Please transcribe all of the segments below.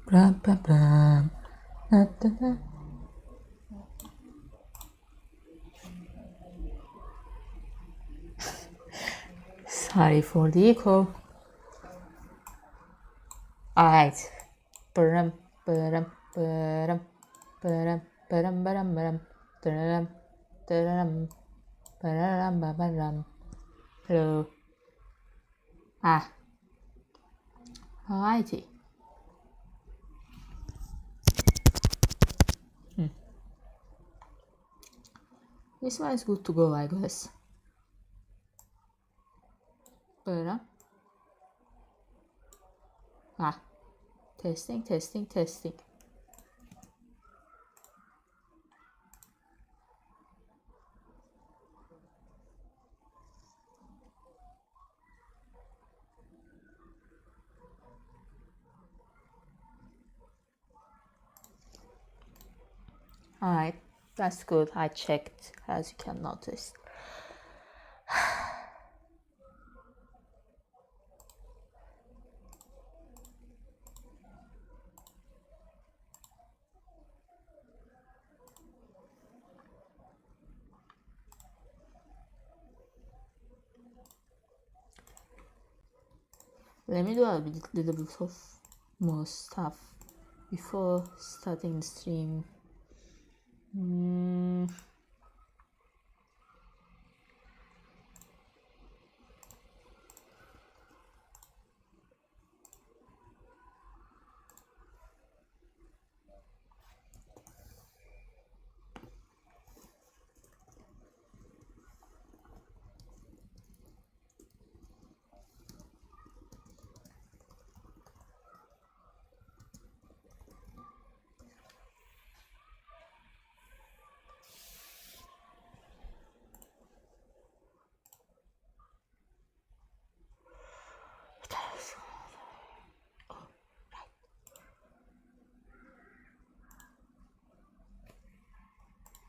Bram, bram, bram. Da, da, da. Sorry for the echo. Alright. Bram, bram, bram, bram, bram, bram, bram, bram, bram, bram, bram, bram. Hello. Alrighty. This one is good to go, I guess. Bram. Testing, testing, testing. Alright, that's good. I checked, as you can notice. Let me do a little bit of more stuff before starting the stream.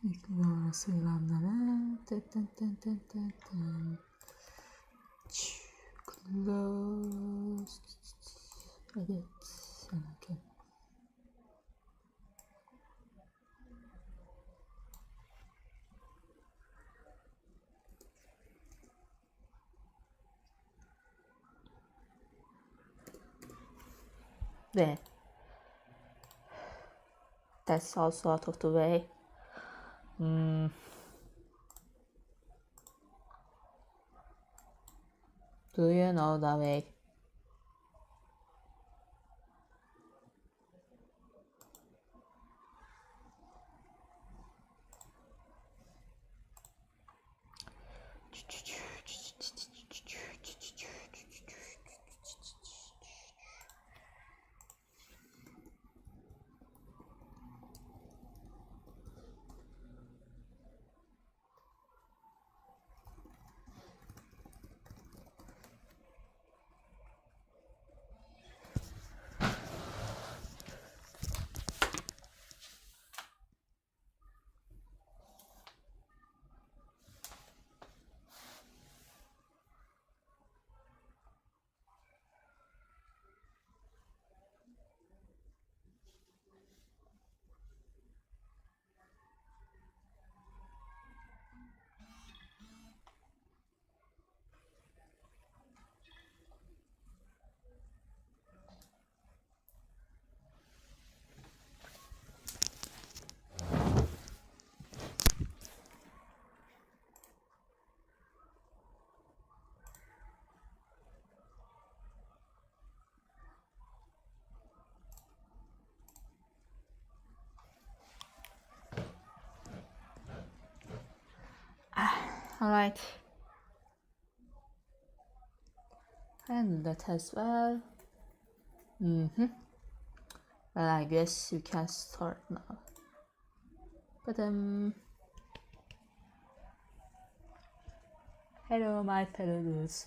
İlk selamlara. Close. Evet. Okay. There. That's also out of the way. Do you know the way? All right. And that as well. Well, I guess you can start now. But hello, my fellow dudes.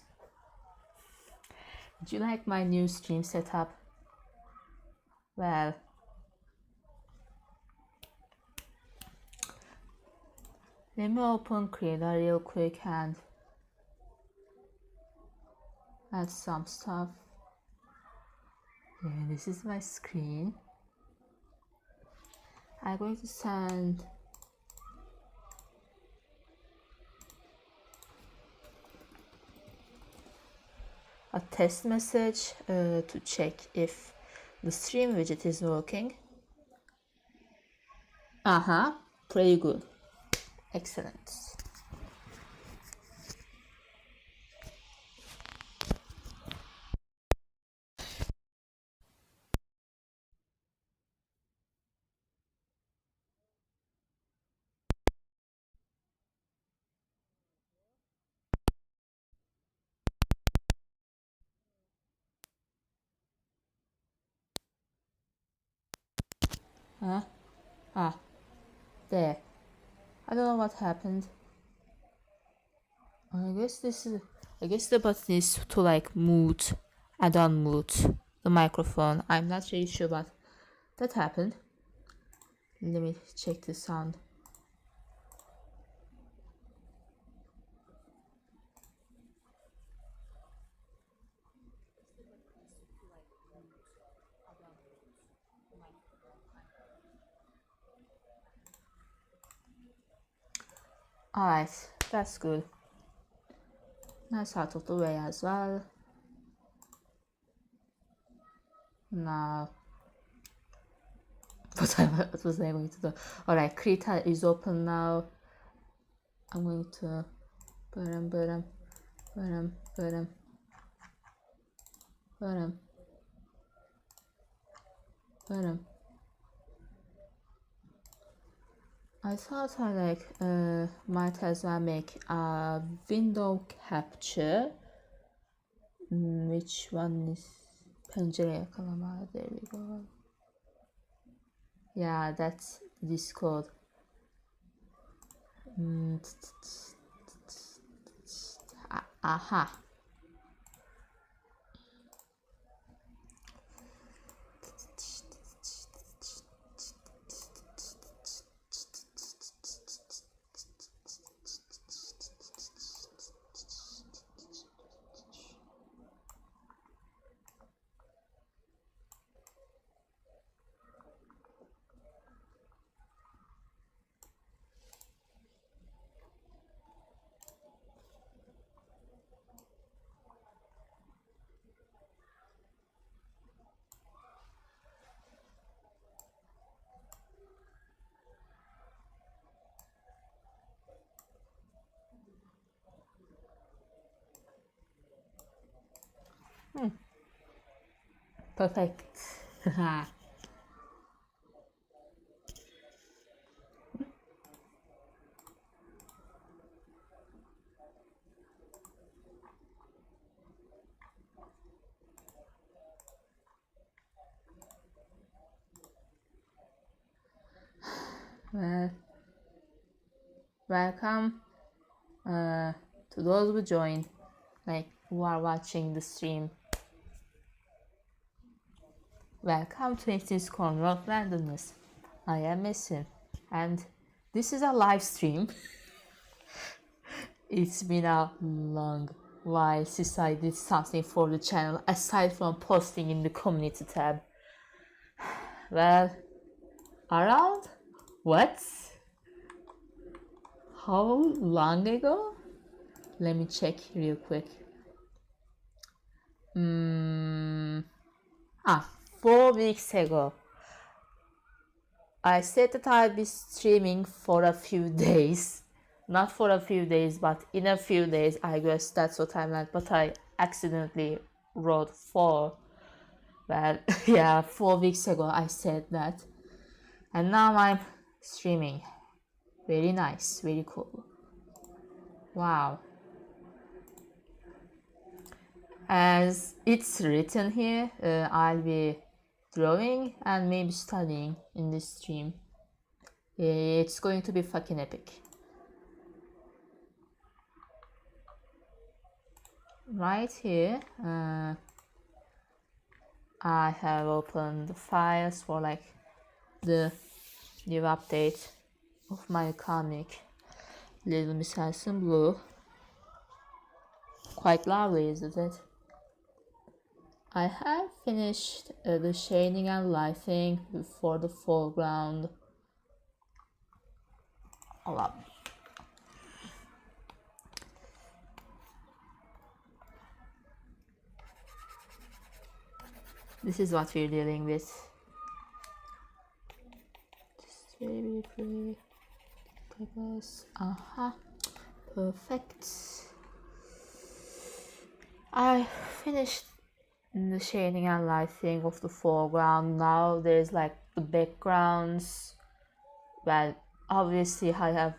Did you like my new stream setup? Well, let me open Creator real quick and add some stuff. And this is my screen. I'm going to send a test message to check if the stream widget is working. Pretty good. Excellent. There. I don't know what happened. I guess the button is to like mute and unmute the microphone. I'm not really sure what that happened. Let me check the sound. Alright, that's good. That's out of the way as well. Now, what was I going to do? Alright, Krita is open now. I'm going to I thought I might as well make a window capture. Which one is pencere yakalama? There we go. Yeah, that's Discord. Aha. Perfect. Well, welcome to those who joined, who are watching the stream. Welcome to ECoR Corner of Randomness. I am Messi, and this is a live stream. It's been a long while since I did something for the channel aside from posting in the community tab. Well, around what? How long ago? Let me check real quick. 4 weeks ago. I said that I'll be streaming for a few days. Not for a few days, but in a few days. I guess that's what I meant, but I accidentally wrote 4. Well, yeah, 4 weeks ago I said that. And now I'm streaming. Very nice, very cool. Wow. As it's written here, I'll be drawing and maybe studying in this stream. It's going to be fucking epic. Right here, I have opened the files for the new update of my comic, Little Miss Allison Blue. Quite lovely, isn't it? I have finished the shading and lighting for the foreground. Hold up. This is what we're dealing with. Just very briefly. Perfect. I finished the shading and lighting of the foreground. Now there's like the backgrounds. Well, obviously I have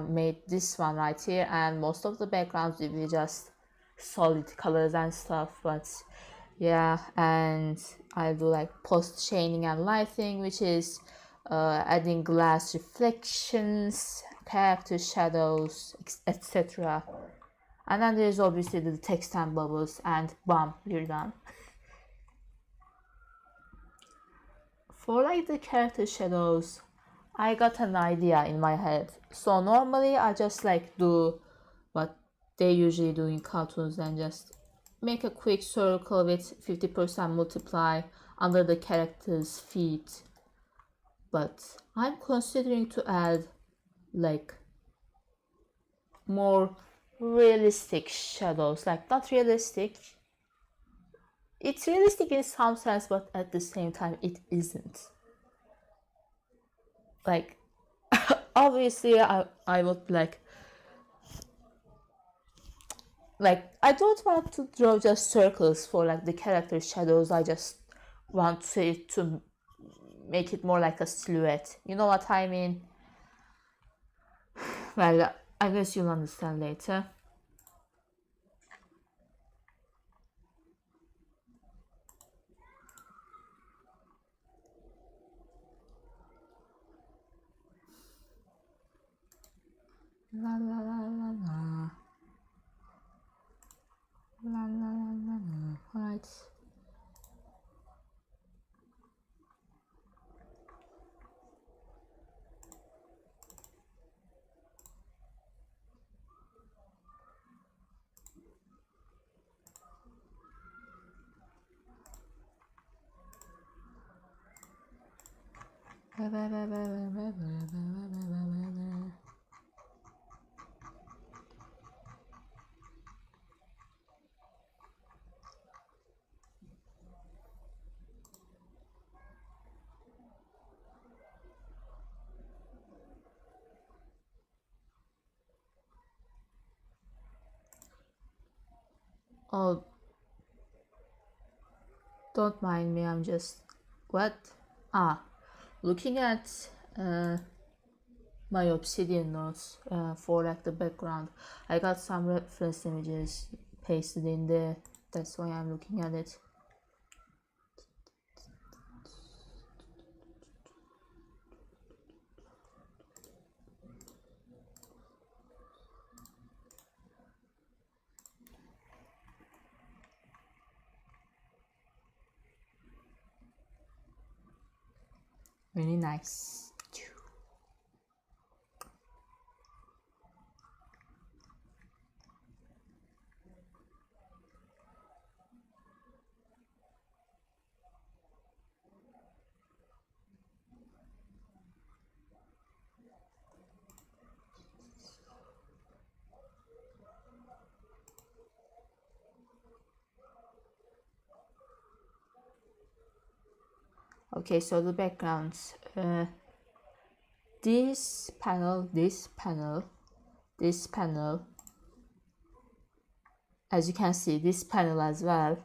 made this one right here, and most of the backgrounds will be just solid colors and stuff, but yeah, and I do like post shading and lighting, which is adding glass reflections, character shadows, etc. And then there's obviously the text and bubbles, and bam, you're done. For like the character shadows, I got an idea in my head. So normally I just like do what they usually do in cartoons and just make a quick circle with 50% multiply under the character's feet. But I'm considering to add like more realistic shadows. Like not realistic. It's realistic in some sense, but at the same time it isn't. Like obviously I would like I don't want to draw just circles for like the character shadows. I just want it to make it more like a silhouette. You know what I mean? Well, I guess you'll understand later. La la la la la. La la la la la. Alright. Oh, don't mind me, I'm just... What? Looking at my obsidian notes for like the background. I got some reference images pasted in there. That's why I'm looking at it. Really nice. Okay, so the backgrounds. This panel, as you can see, this panel as well,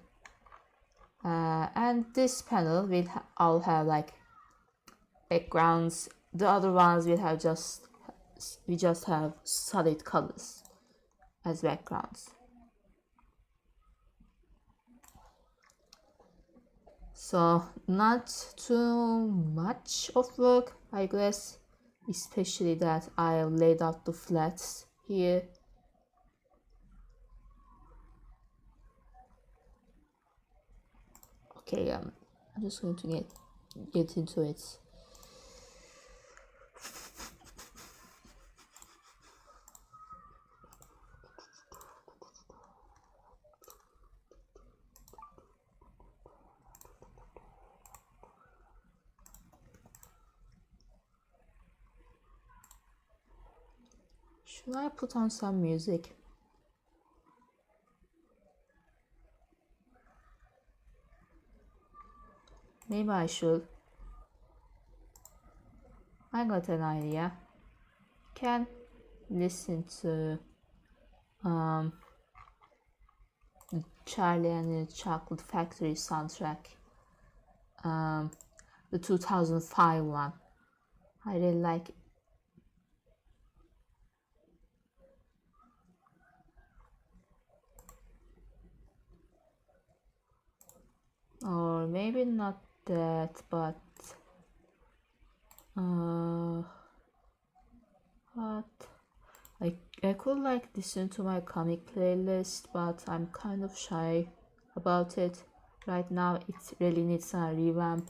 and this panel will all have like backgrounds. The other ones will have we just have solid colors as backgrounds. So not too much of work, I guess, especially that I laid out the flats here. Okay, I'm just going to get into it. Should I put on some music? Maybe I should. I got an idea. Can listen to Charlie and the Chocolate Factory soundtrack, the 2005 one. I really like it. Or maybe not that, but what? I could like listen to my comic playlist, but I'm kind of shy about it right now. It really needs a revamp.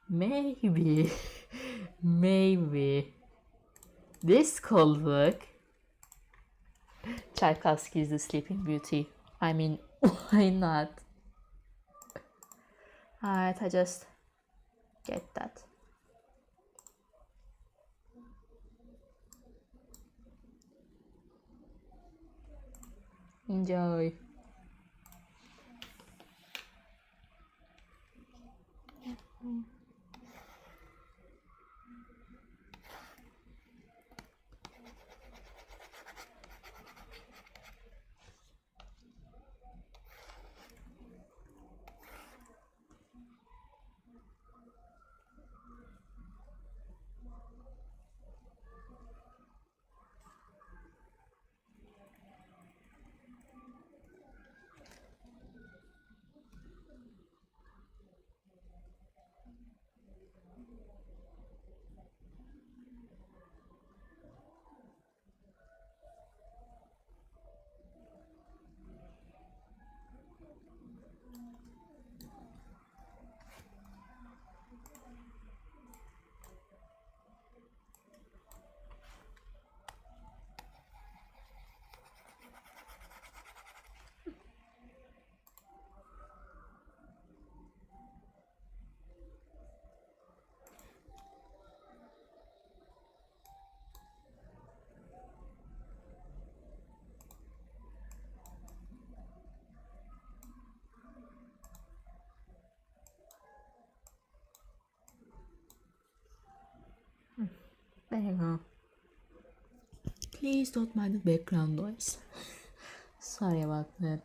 Maybe maybe this could work. Tchaikovsky's The Sleeping Beauty. I mean, why not? Alright, I just get that. Enjoy. There you go. Please don't mind the background noise. Sorry about that.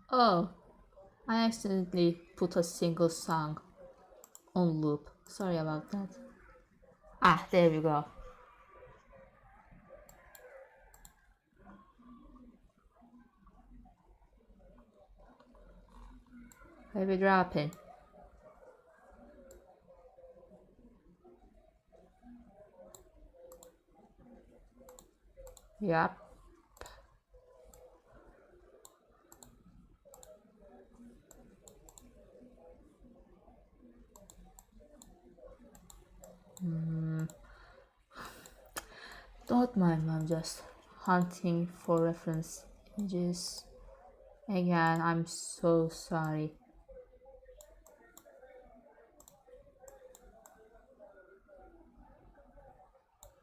Oh, I accidentally put a single song on loop. Sorry about that. Ah, there we go. Heavy dropping. Yep. Don't mind, I'm just hunting for reference images. Again, I'm so sorry.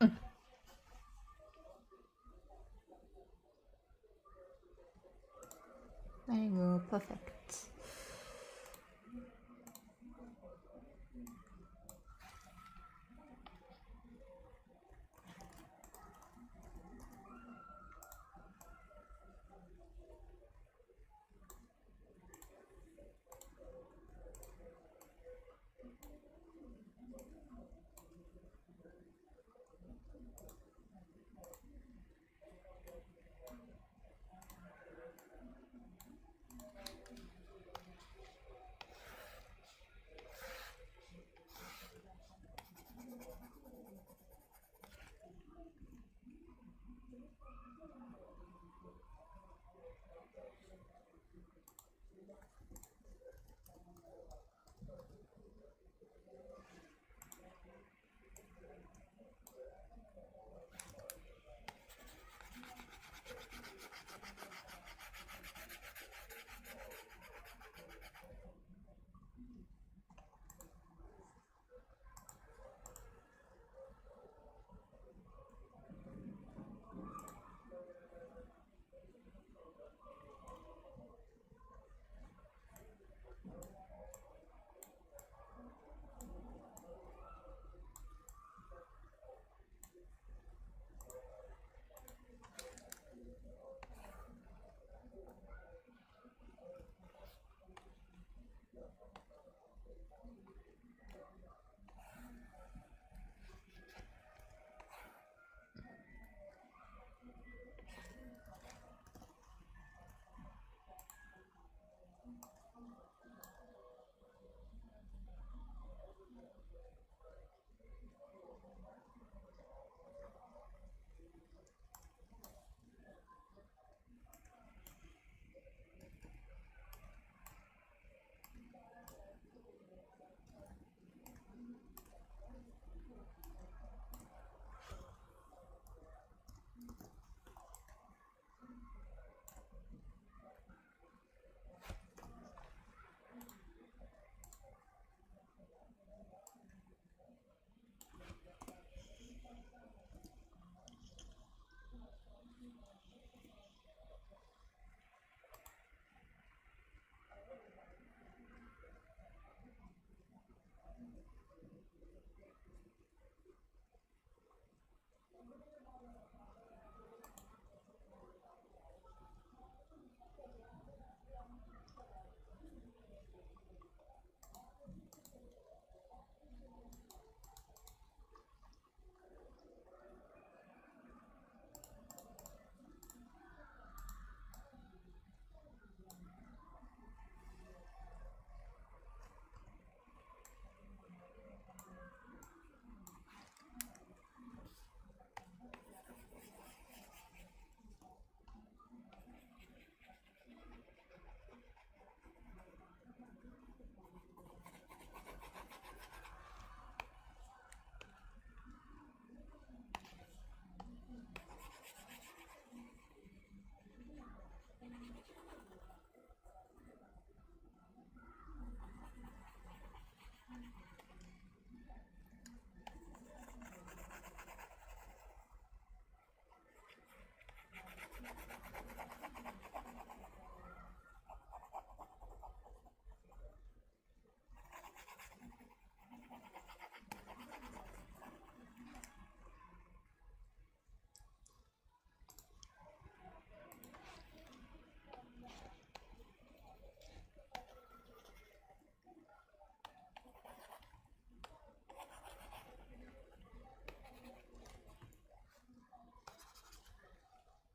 There you go, perfect.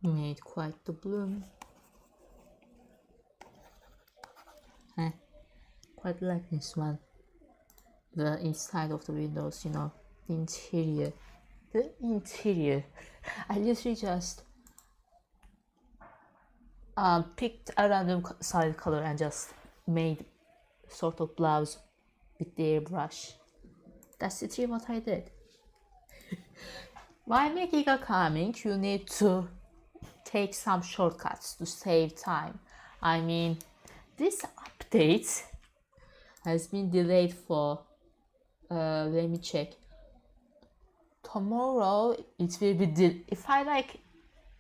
Made quite the bloom. Quite like this one. The inside of the windows, you know, the interior. The interior. I literally just picked a random solid color and just made sort of blouse with the airbrush. That's literally what I did. While making a comic, you need to take some shortcuts to save time. I mean, this update has been delayed for, let me check. Tomorrow it will be, if I like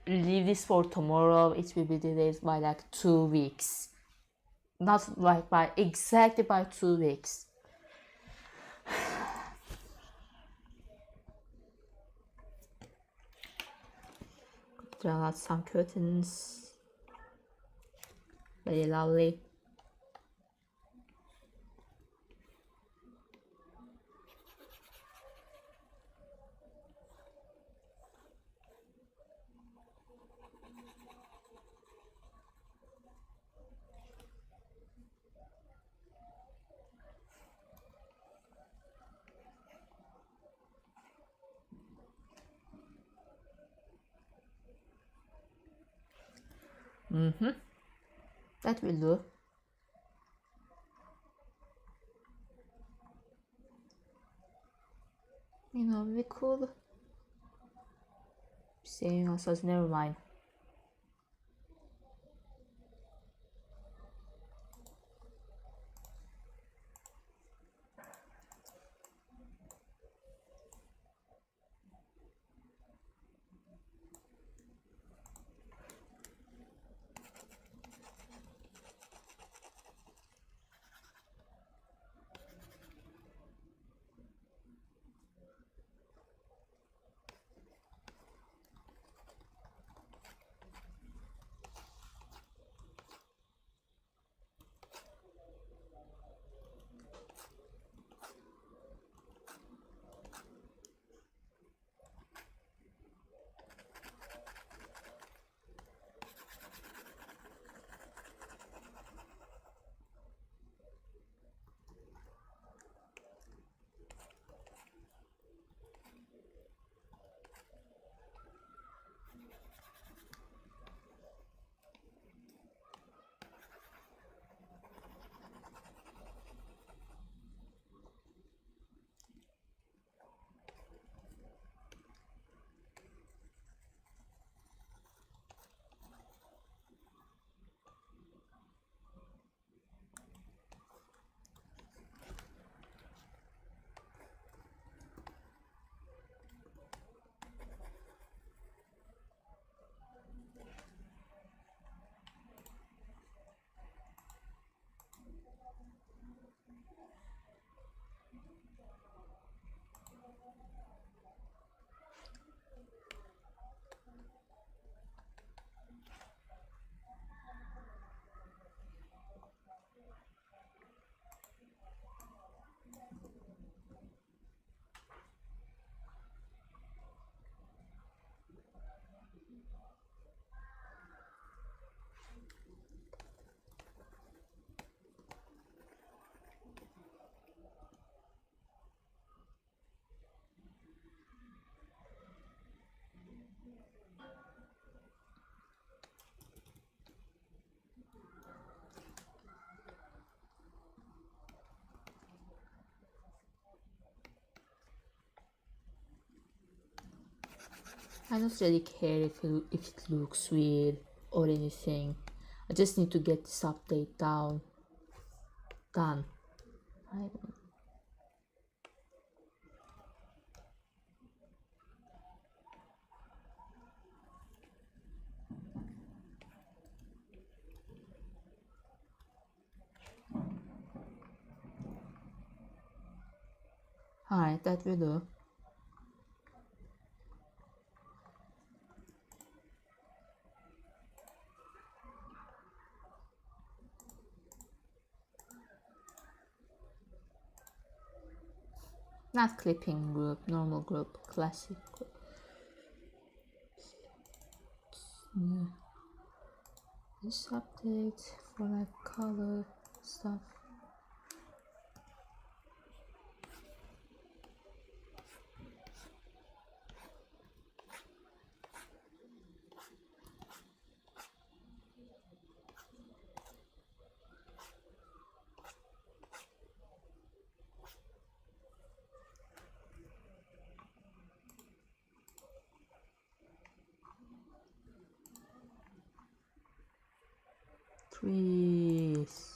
leave this for tomorrow, it will be delayed by like 2 weeks. Not like by exactly by 2 weeks. Draw out some curtains. Very lovely. That will do. You know, we could saving ourselves, never mind. I don't really care if it looks weird or anything. I just need to get this update done. Alright, that will do. Not clipping group, normal group, classic group. Yeah. This update for like color stuff. Freeze.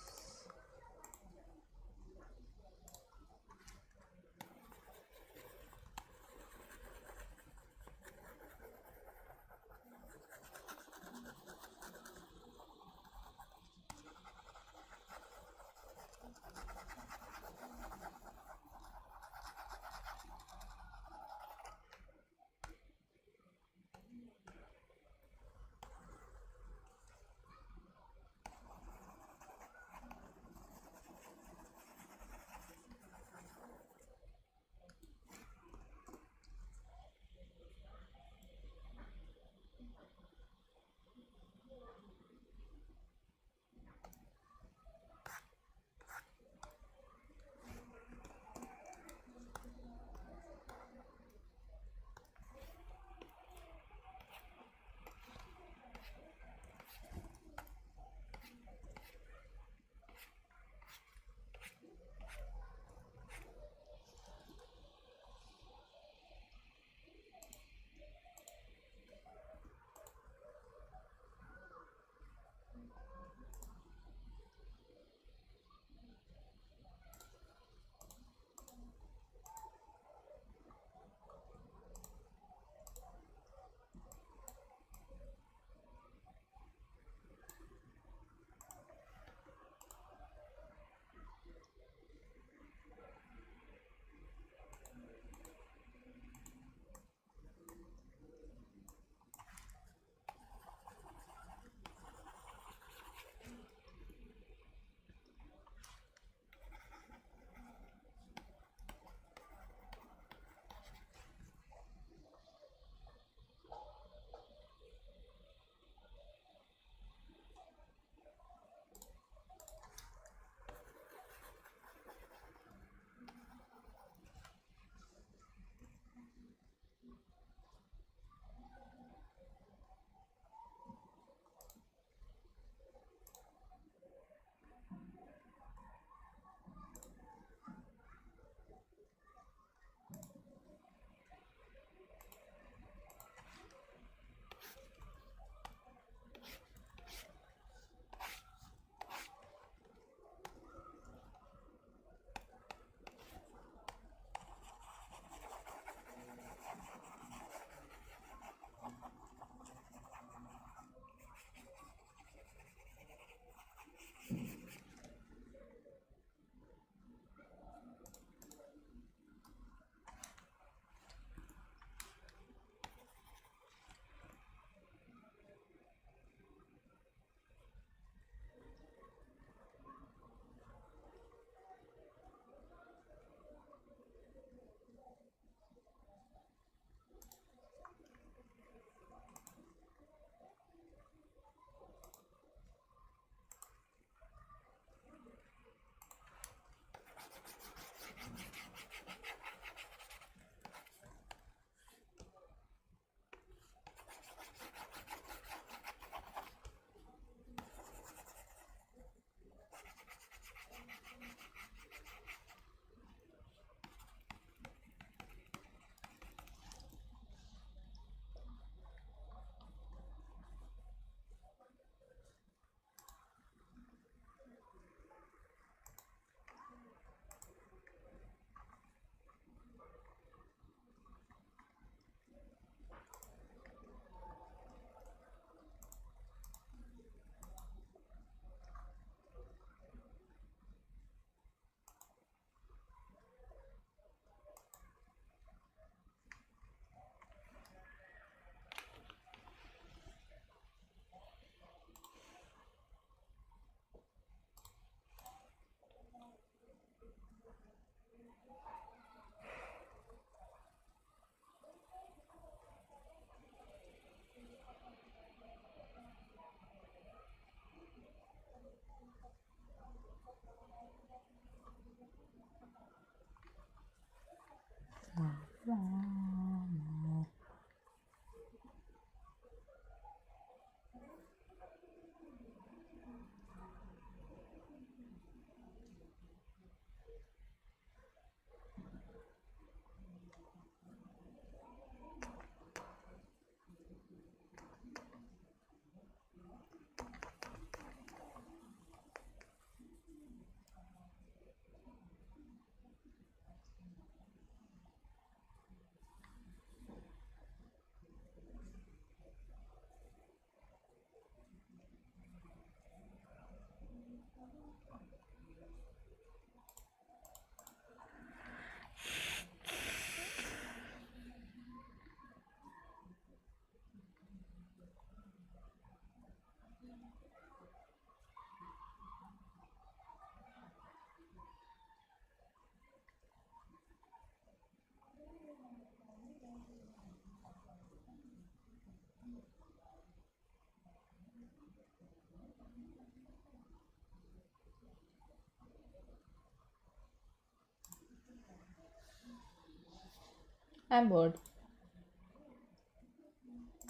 I'm bored.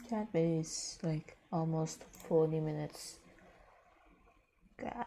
Can't wait, it's like almost 40 minutes. God.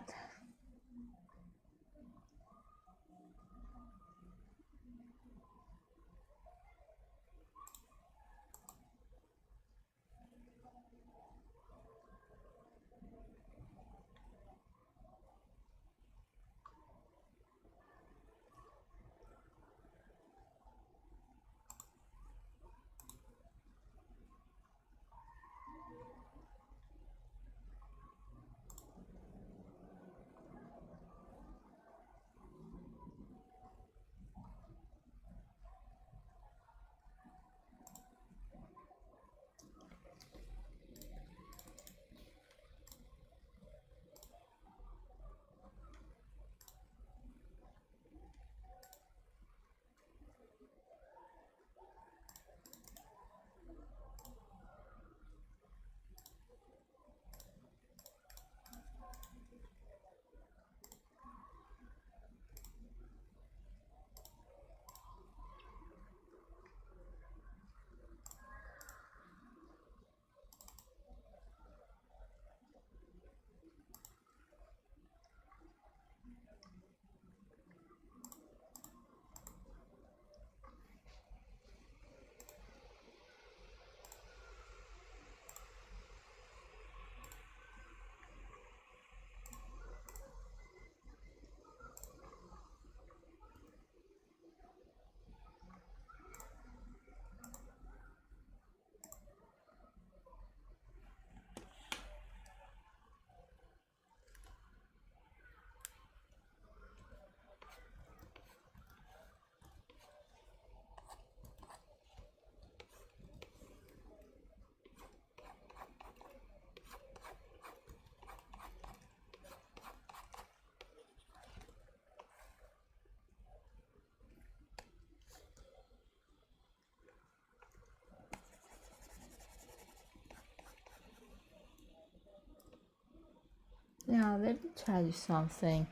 Yeah, let me tell you something.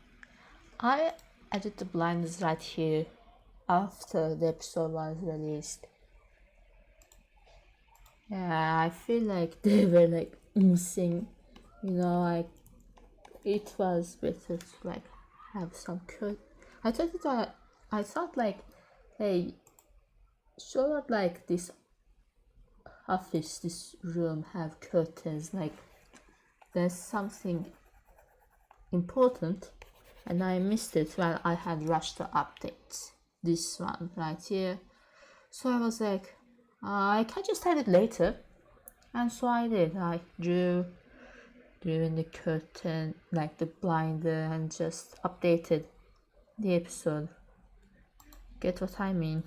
I added the blinders right here after the episode was released. Yeah, I feel like they were like missing, like it was better to like have some cut. I thought like, hey, should not like this office, this room have curtains, like there's something important, and I missed it while I had rushed to update this one right here. So I was like, I can just add it later, and so I did. I drew in the curtain, like the blinder, and just updated the episode. Get what I mean?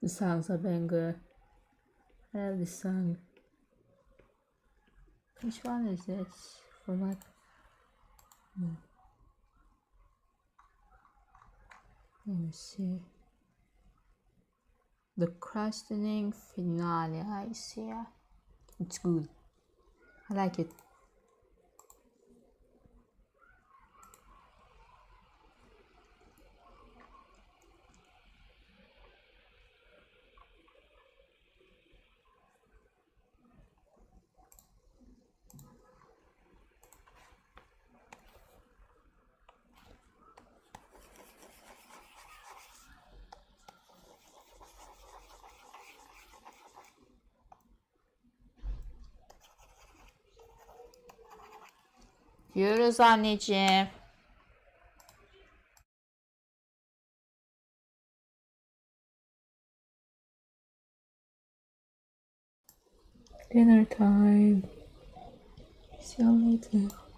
The songs are banger. I love this song. Which one is this? Format. Let me see. The Questioning Finale. I see. It's good. I like it. Diyoruz anneciğim. Dinner time. See you later.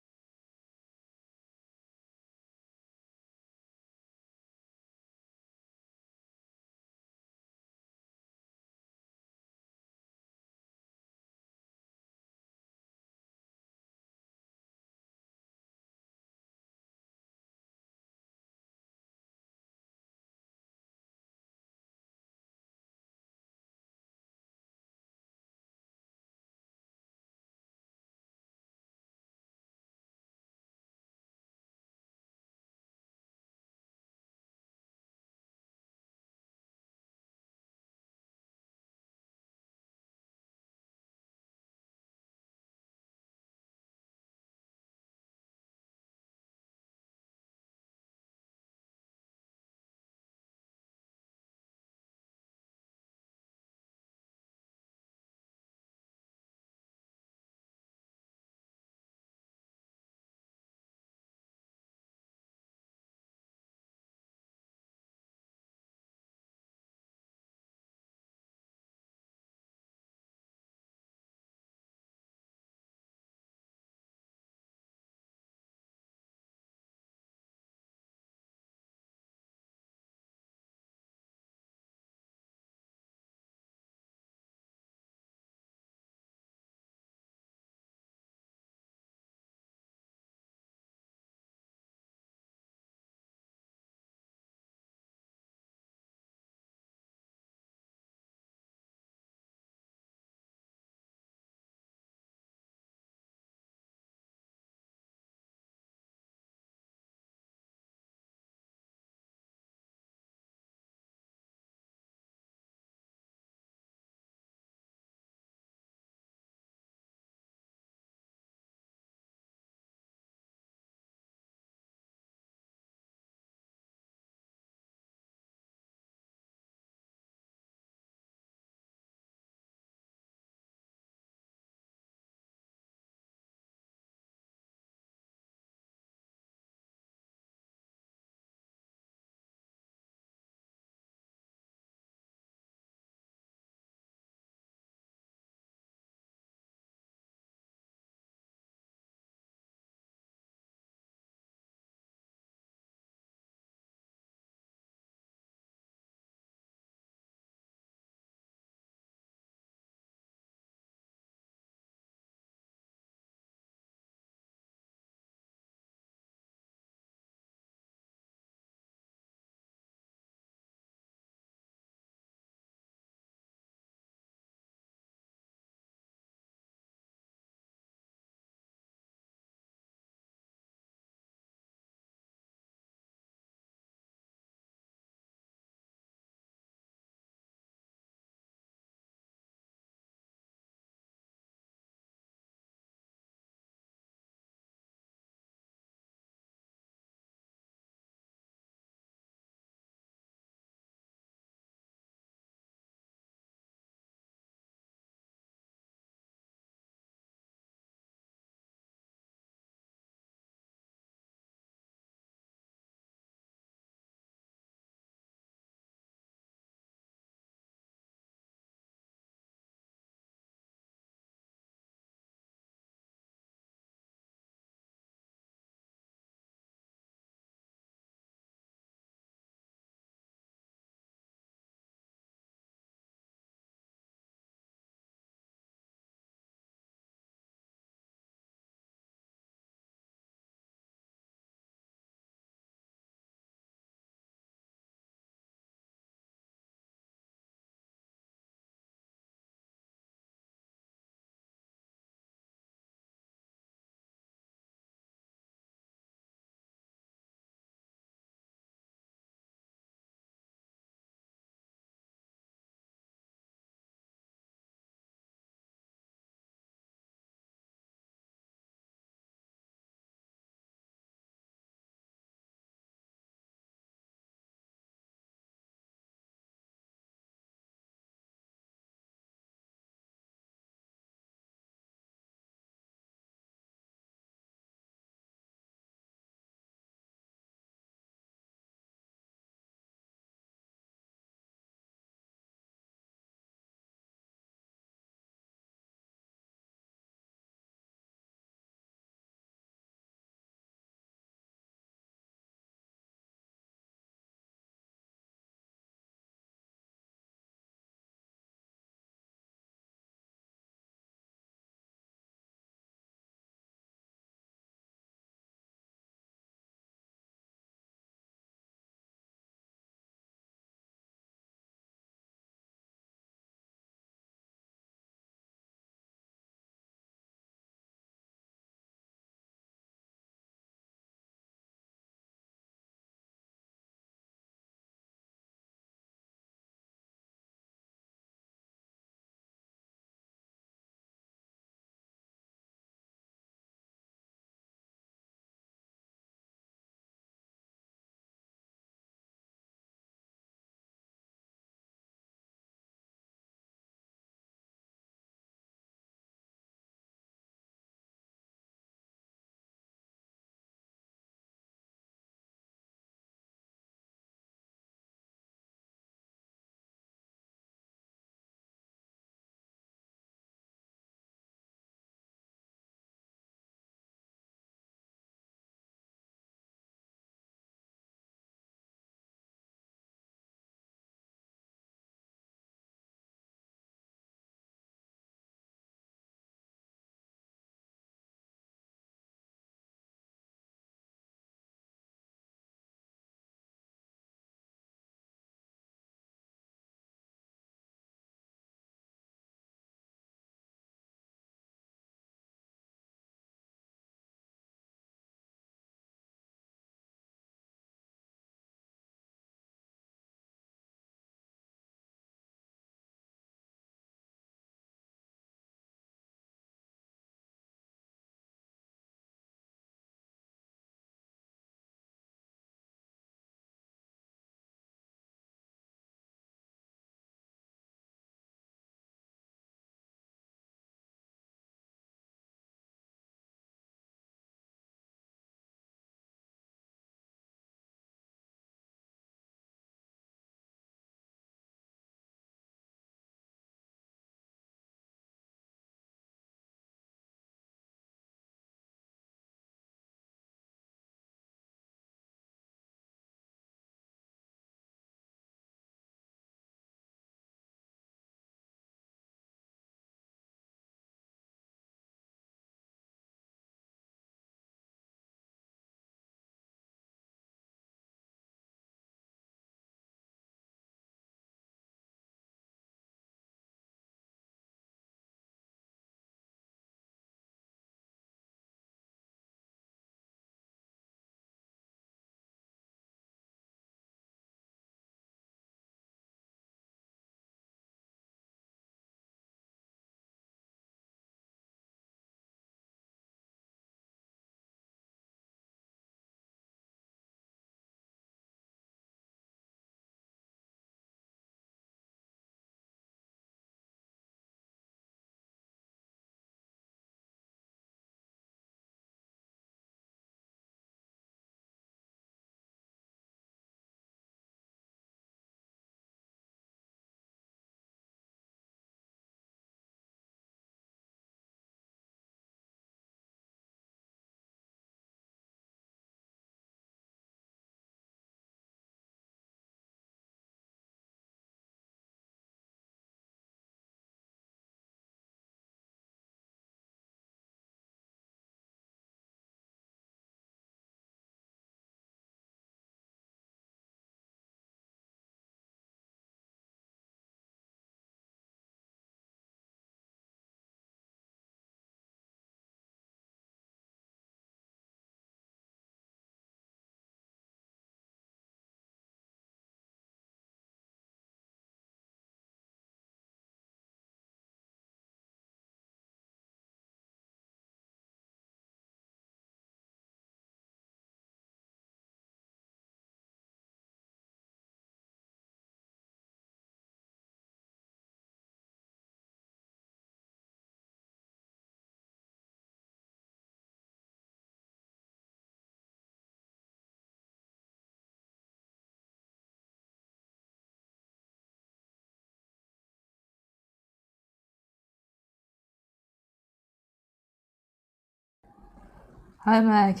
Hi, Mike.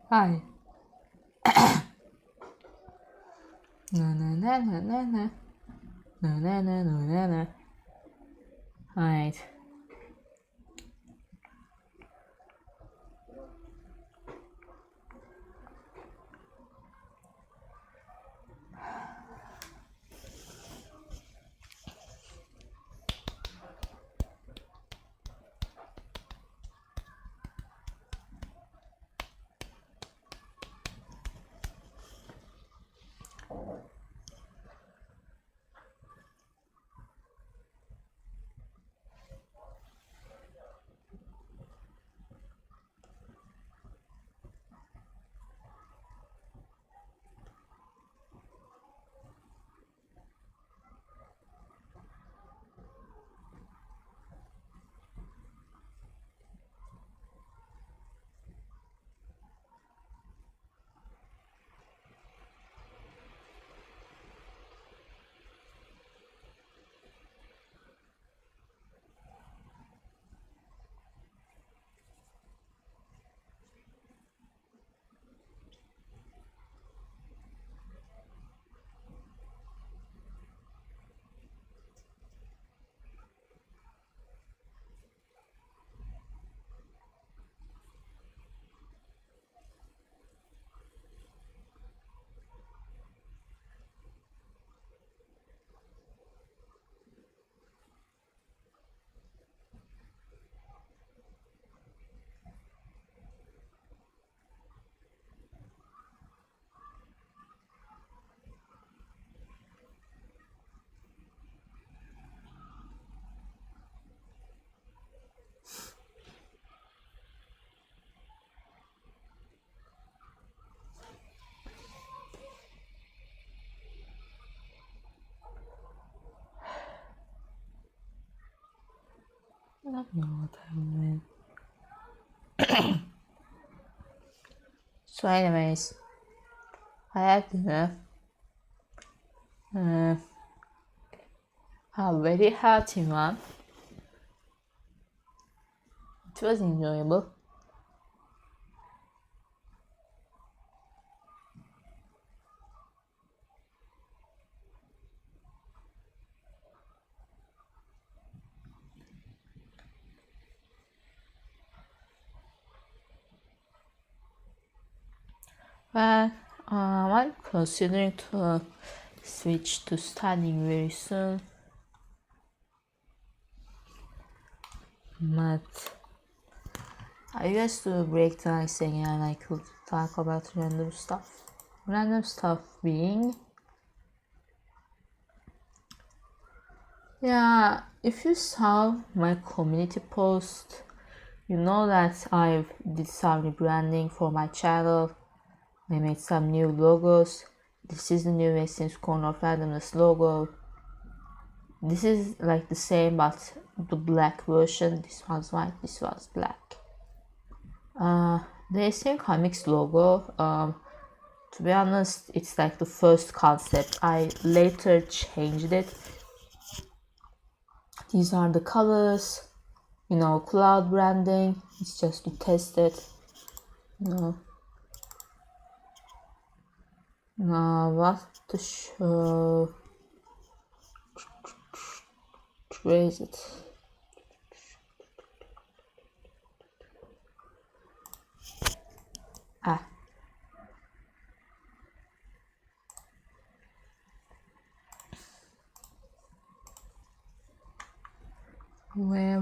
Hi. No, no, no, no, no, no. No, no, no, no, no, no. Alright. I don't know what I mean. So anyways, I had dinner. A very hearty one. It was enjoyable. But I'm considering to switch to studying very soon. But I used to break dancing and I could talk about random stuff. Random stuff being, yeah, if you saw my community post, you know that I did some rebranding for my channel. I made some new logos. This is the new Western's Corner of Randomness logo. This is like the same but the black version. This one's white, this one's black. The ECoR Comics logo, to be honest, it's like the first concept. I later changed it. These are the colors, you know, cloud branding. It's just to test it, you know. What to show? Where is it? Ah. Where?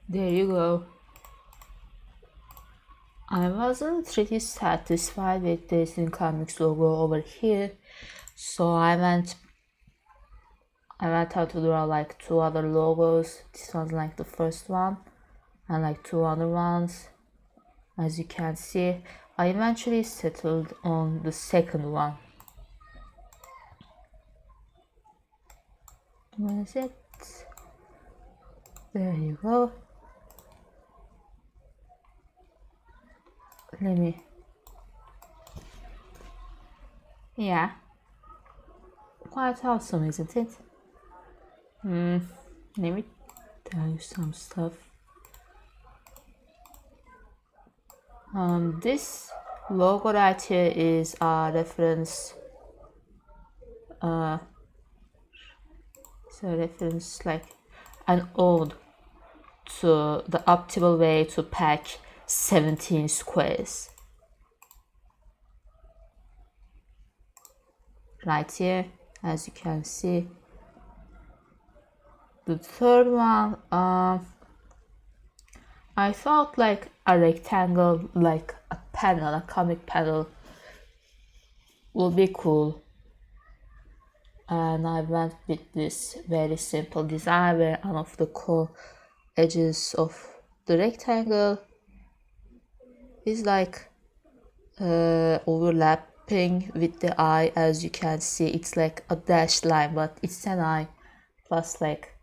There you go. I wasn't really satisfied with this ECoR Comics logo over here, so I went out to draw like two other logos. This one's like the first one, and like two other ones, as you can see. I eventually settled on the second one. Where is it? There you go. Let me. Yeah. Quite awesome, isn't it? Let me tell you some stuff. This logo right here is a reference. It's a reference, like an ode to the optimal way to pack 17 squares. Right here, as you can see. The third one, I thought like a rectangle, like a panel, a comic panel would be cool. And I went with this very simple design where one of the core edges of the rectangle is like overlapping with the eye. As you can see, it's like a dashed line, but it's an eye plus like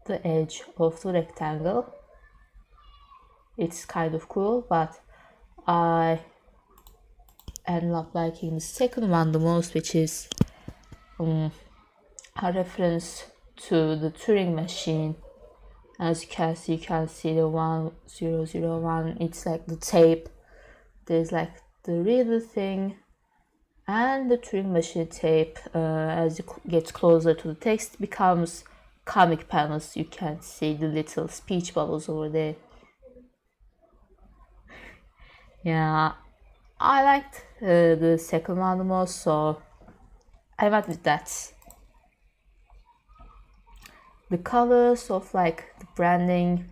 the edge of the rectangle. It's kind of cool, but I ended up liking the second one the most, which is a reference to the Turing machine. As you can see the 1001. It's like the tape. There's like the reader thing and the Turing machine tape. As you get closer to the text, becomes comic panels. You can see the little speech bubbles over there. Yeah, I liked the second one the most, so I went with that. The colors of like the branding,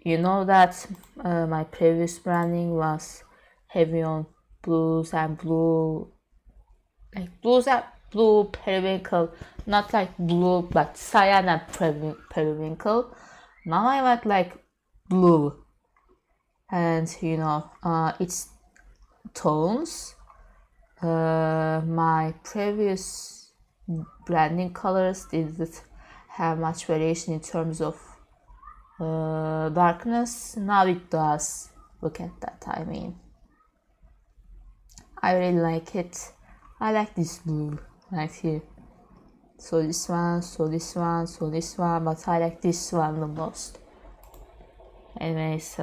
you know that my previous branding was heavy on blues and blue, like blues and blue periwinkle, not like blue but cyan and periwinkle. Now I went like blue, and you know its tones. My previous branding colors didn't have much variation in terms of darkness. Now it does. Look at that. I mean, I really like it. I like this blue right here. So this one, so this one, so this one, but I like this one the most. Anyways,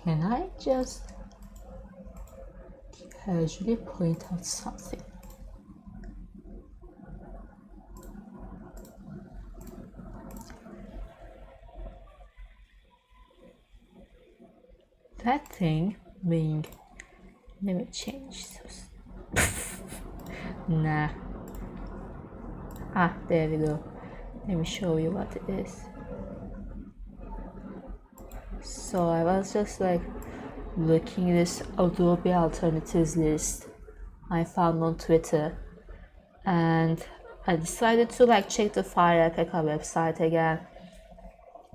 Can I just casually point out something? That thing being, let me change this. Nah. There we go. Let me show you what it is. So I was just like looking at this Adobe alternatives list I found on Twitter, and I decided to like check the Fire Alpaca website again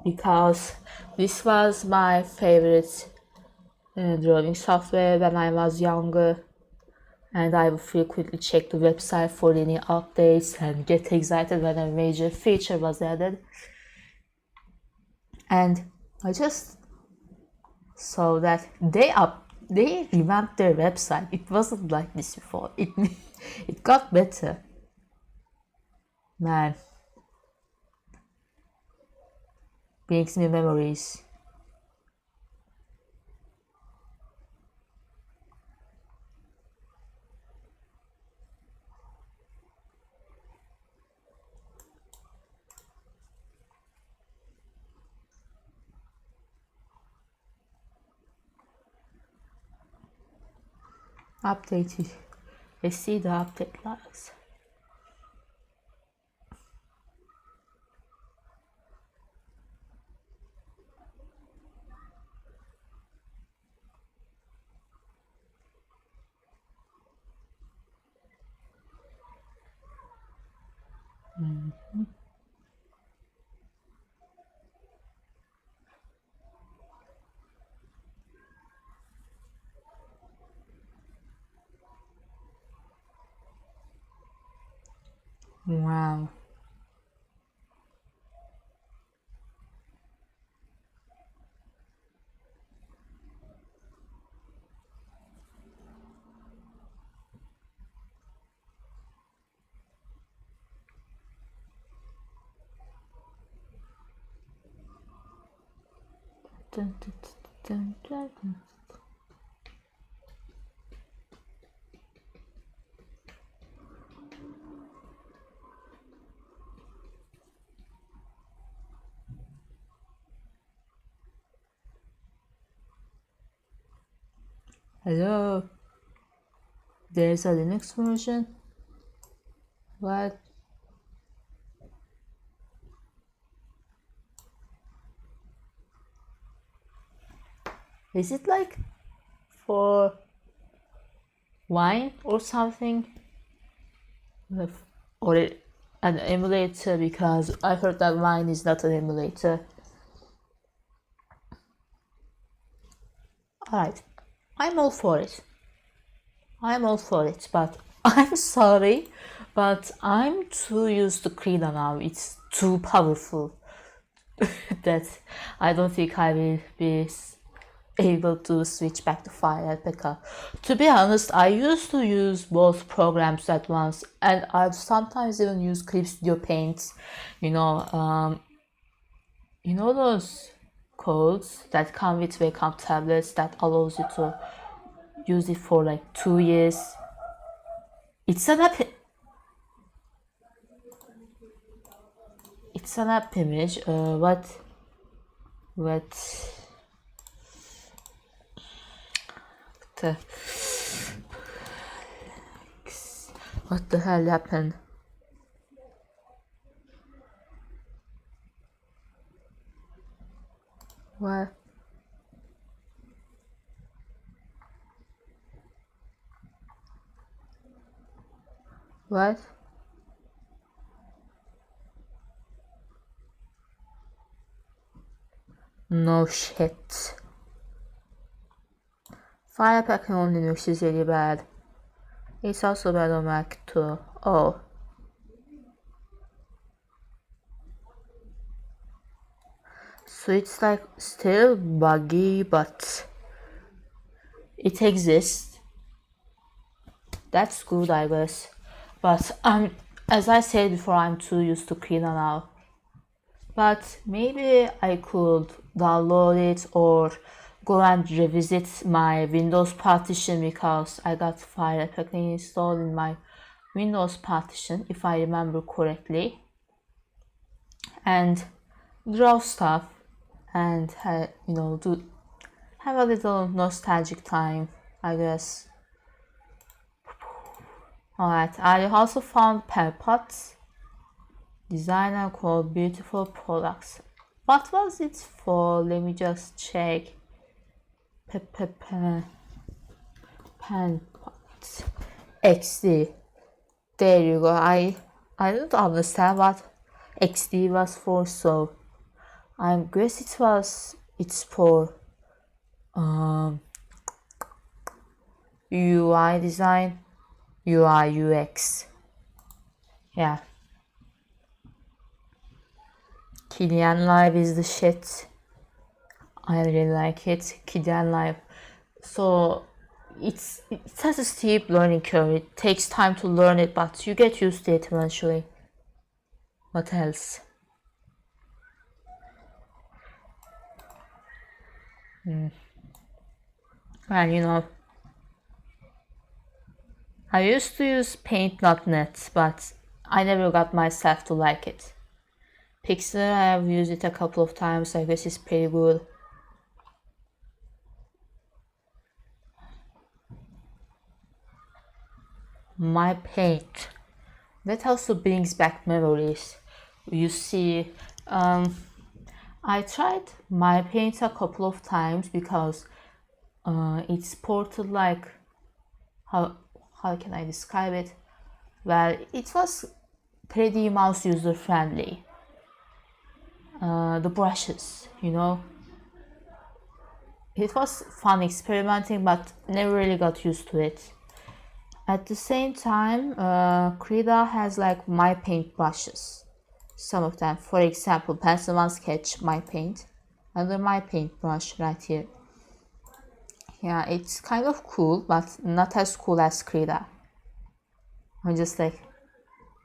because this was my favorite drawing software when I was younger, and I would frequently check the website for any updates and get excited when a major feature was added. And I just saw that they revamped their website. It wasn't like this before. It got better. Man, brings me memories. Updated. I see the update logs. Wow. Dun, dun, dun, dun, dun. Hello. There's a Linux version. What? Is it like for Wine or something? Or an emulator, because I heard that Wine is not an emulator. Alright, I'm all for it. But I'm sorry, but I'm too used to Krita now. It's too powerful that I don't think I will be able to switch back to Fire Alpaca. To be honest, I used to use both programs at once, and I've sometimes even used Clip Studio Paint. You know those codes that come with Wacom tablets that allows you to use it for like 2 years. It's an app image. What the hell happened? What? What? No shit. Firepack on Linux is really bad. It's also bad on Mac too. Oh. So it's like still buggy, but it exists. That's good, I guess. But as I said before, I'm too used to Krita now. But maybe I could download it or go and revisit my Windows partition, because I got Firepack installed in my Windows partition, if I remember correctly, and draw stuff and have a little nostalgic time, I guess. Alright, I also found Peppots designer called Beautiful Products. What was it for? Let me just check. Pen pot XD. There you go. I don't understand what XD was for, so I guess it's for UI design, UI UX. Yeah. Kilian Live is the shit. I really like it. Kilian Live. So it has a steep learning curve. It takes time to learn it, but you get used to it eventually. What else? And I used to use Paint.net, but I never got myself to like it. Pixel, I have used it a couple of times. I guess it's pretty good. My Paint. That also brings back memories. You see, I tried My Paint a couple of times because it's ported like, how can I describe it? Well, it was pretty mouse user friendly. The brushes, it was fun experimenting, but never really got used to it. At the same time, Krita has like My Paint brushes. Some of them, for example, Pencil One Sketch My Paint, under My Paint brush right here. Yeah, it's kind of cool, but not as cool as Krita. I'm just like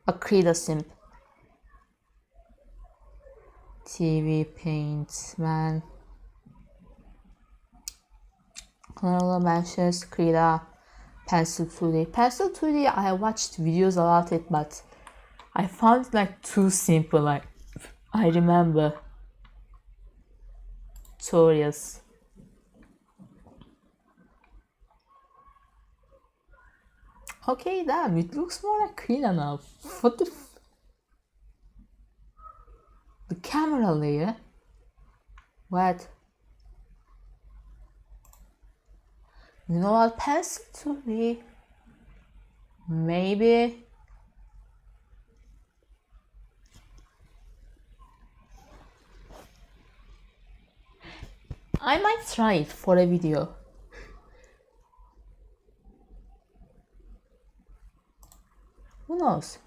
a Krita simp. TV Paint, man. Honorable mentions, Krita, Pencil 2D. Pencil 2D, I watched videos about it, but I found it like too simple. Like, I remember tutorials. Okay, damn, it looks more like Krina now. What the the camera layer? What? You know what? Pencil to me. Maybe. I might try it for a video. Who knows?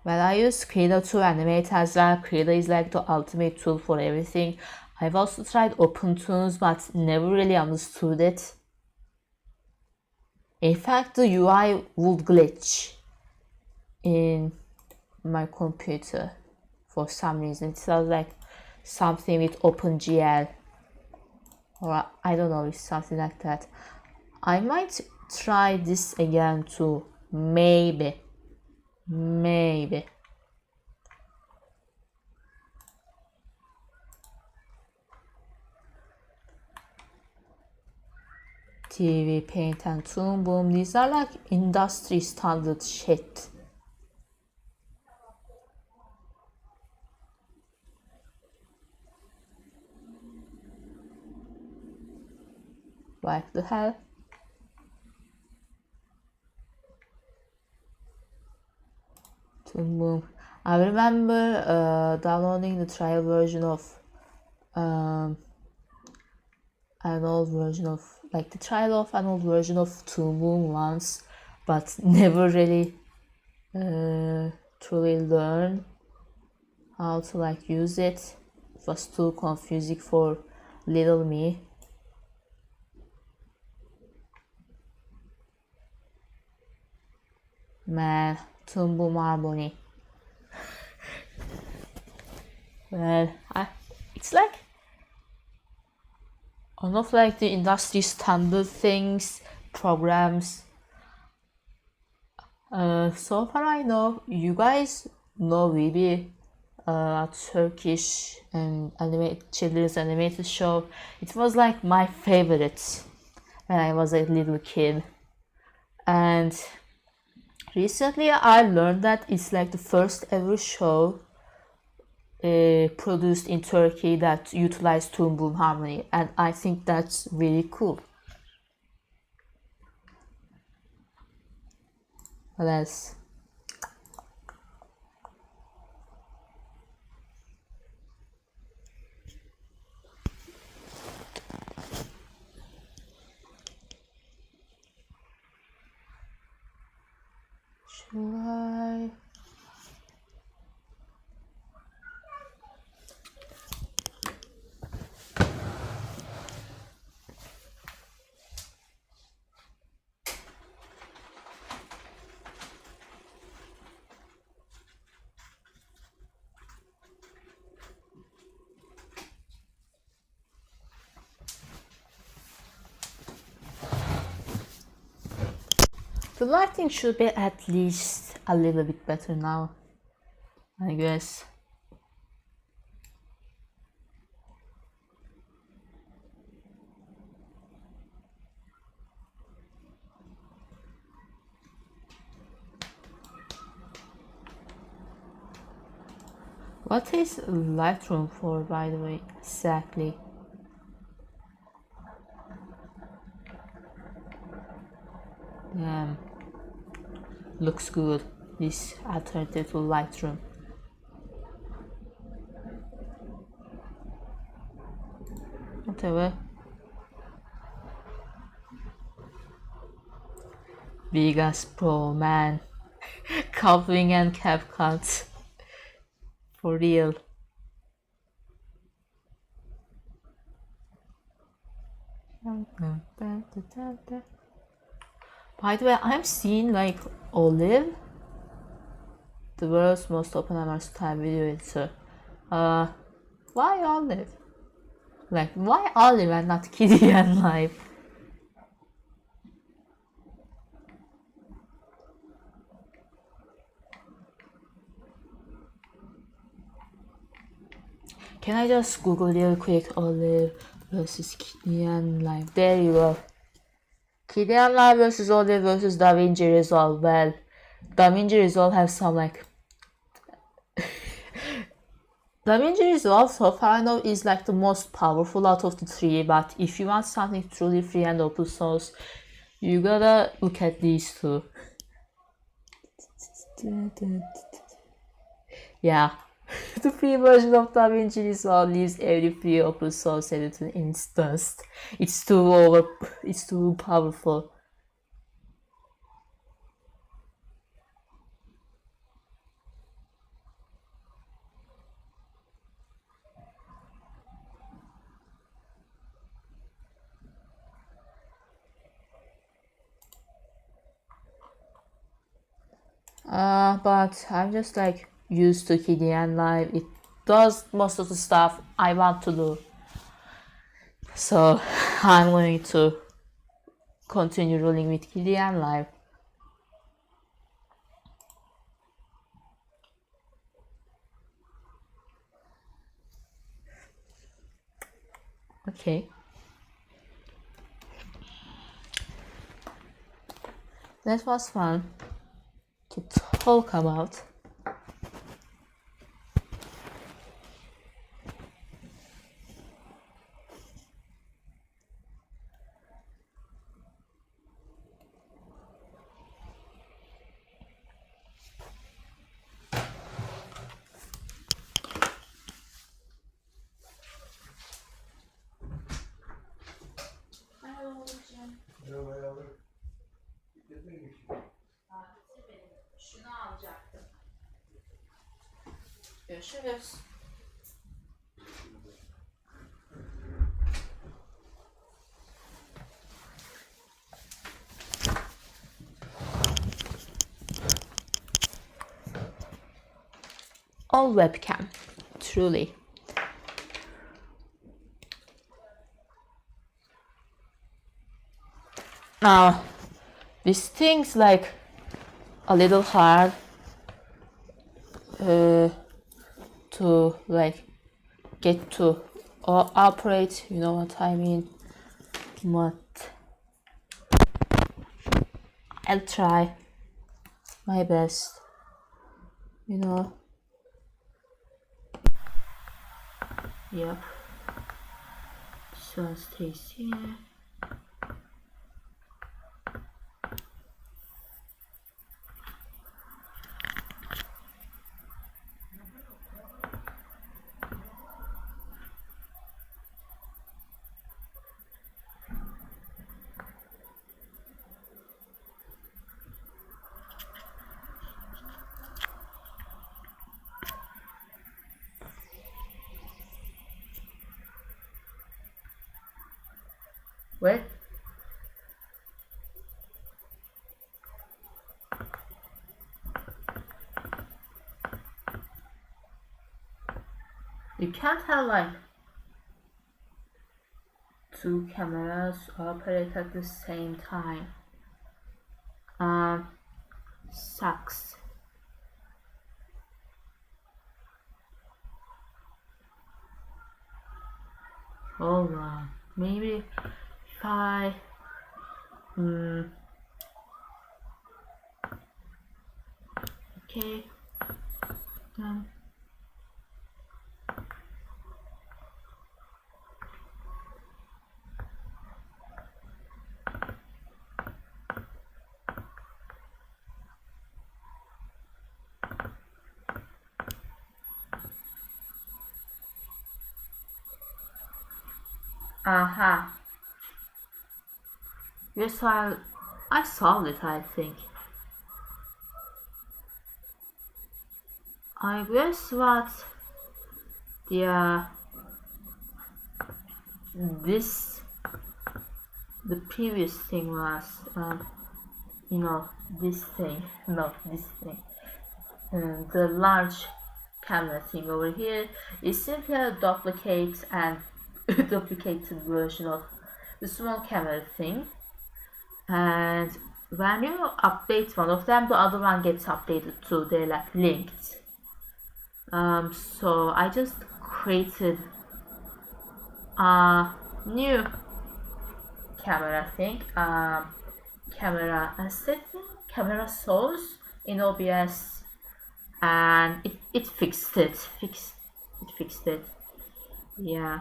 Well, I use Krita to animate as well. Krita is like the ultimate tool for everything. I've also tried OpenToons but never really understood it. In fact, the UI would glitch in my computer for some reason. It sounds like something with OpenGL, or I don't know, it's something like that. I might try this again too. Maybe. TV, Paint and Toon Boom, these are like industry standard shit. What the hell? Toon Boom. I remember downloading the trial version of an old version of the trial of an old version of Toon Boom once, but never really truly learned how to use it. It was too confusing for little me. Man, Toon Boom Harmony. Well, it's like one of the industry standard things, programs. So far I know, you guys know Vibi, a Turkish and children's animated show. It was like my favorite when I was a little kid. And recently I learned that it's like the first ever show produced in Turkey that utilized Toon Boom Harmony, and I think that's really cool. Let's try. The lighting should be at least a little bit better now, I guess. What is Lightroom for, by the way, exactly? Looks good, this alternative to Lightroom. Whatever. Vegas Pro, man. Copying and CapCut. For real. By the way, I'm seeing Olive, the world's most open and versatile video editor. Why Olive? Why Olive and not Kitty and Live? Can I just Google real quick Olive versus Kitty and Live? There you go. KDN Live versus Audio versus DaVinci Resolve. Well, DaVinci Resolve has some like DaVinci Resolve, so far I know, is like the most powerful out of the three, but if you want something truly free and open source, you gotta look at these two. Yeah, the free version of DaVinci Resolve leaves every free open source editor in dust. It's too powerful. But I'm just like used to KDN Live. It does most of the stuff I want to do. So I'm going to continue rolling with KDN Live. Okay. That was fun to talk about. Şunu alacaktım. Görüşürüz. All webcam, truly. Now, this thing's like a little hard to like get to operate, you know what I mean, but I'll try my best, you know. Yep, so stays here. What? You can't have like two cameras operate at the same time. Sucks. Hold on, maybe if I okay. Aha. Yes, I solved it, I think. I guess what the previous thing was, you know, this thing, the large camera thing over here is simply a duplicate and duplicated version of the small camera thing, and when you update one of them, the other one gets updated too. They're like linked. So I just created a new camera thing. camera setting, camera source in OBS, and it fixed it. It fixed it. Yeah.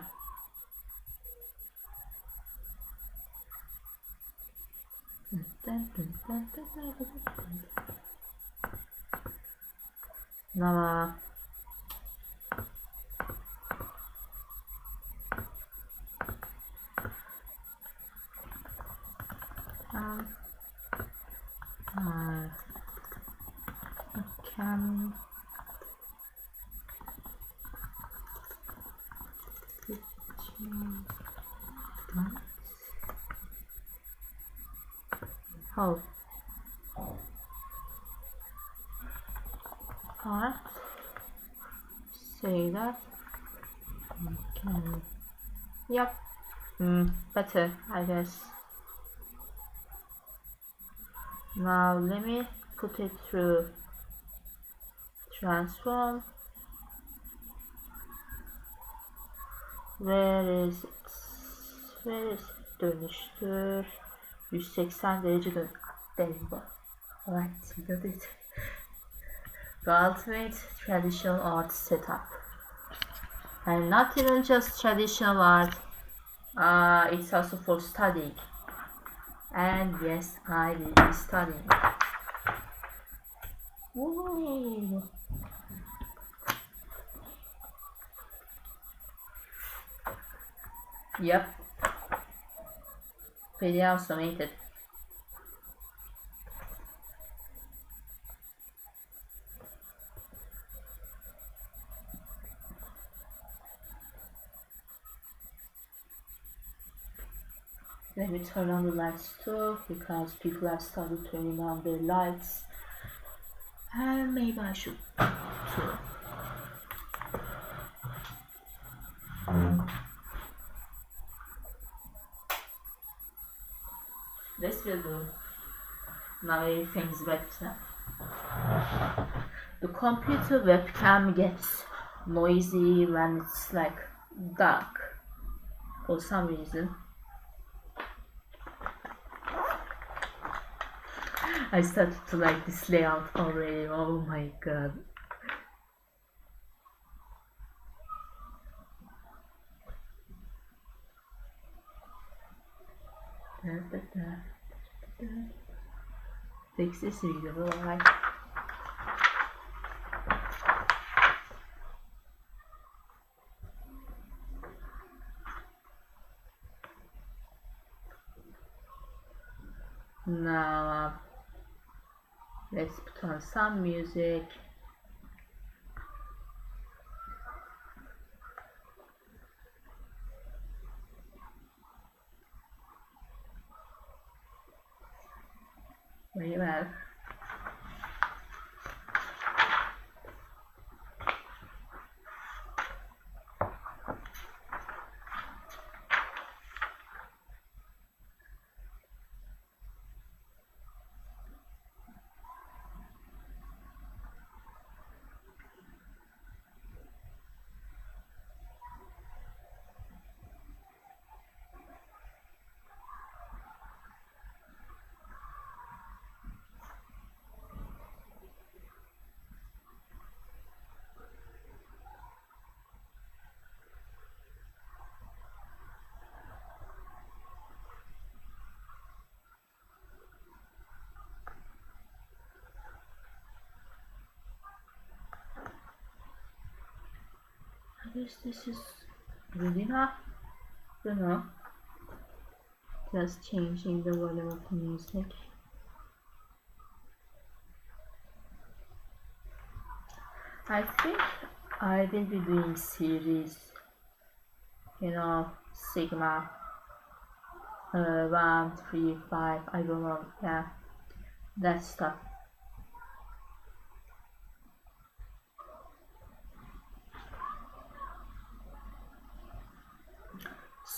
Now can how say that can yep better I guess. Now let me put it through transform. Where is it? Where is it? Dönüştür. 180 derece dön. There you go. Alright, you got it. The ultimate traditional art setup. And not even just traditional art, it's also for studying. And yes, I will be studying. Woo. Yep. Pretty awesome, ain't it? Let me turn on the lights too, because people have started turning on their lights. And maybe I should too. This will do. Now everything's better. The computer webcam gets noisy when it's like dark for some reason. I started to like this layout already. Oh my god. Fix this video, alright. Now let's put on some music. Very well. I guess this is good enough. Don't know. Just changing the volume of the music. I think I will be doing series, you know, Sigma 1, 3, 5, I don't know, yeah, that stuff.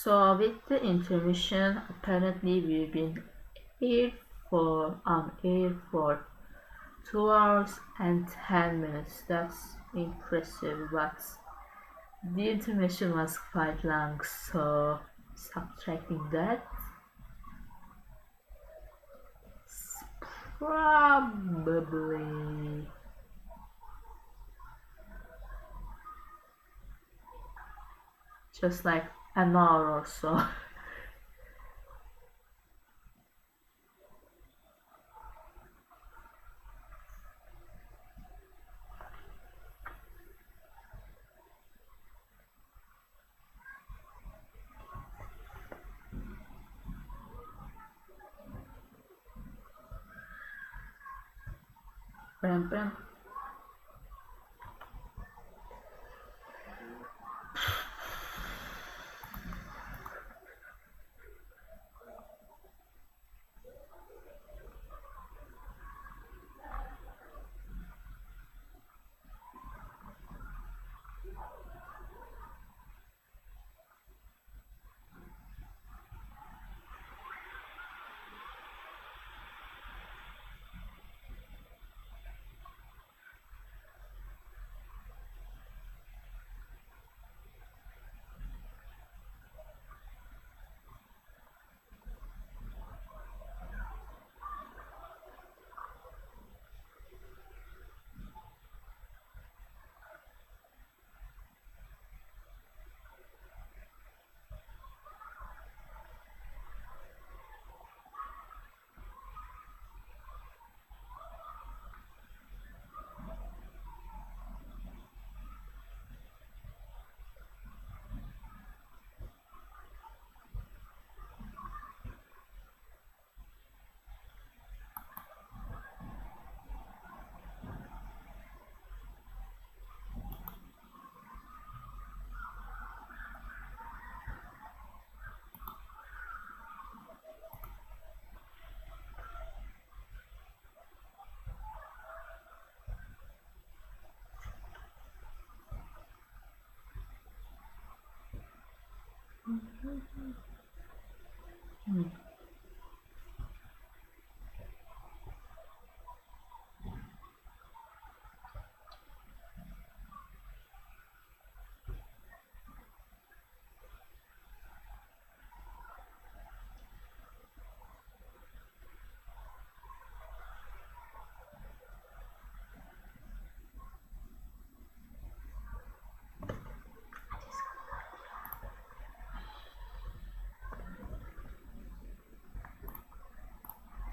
So with the intermission, apparently we've been on air for 2 hours and 10 minutes. That's impressive, but the intermission was quite long, so subtracting that, Probably just like an hour or so. Bam, bam.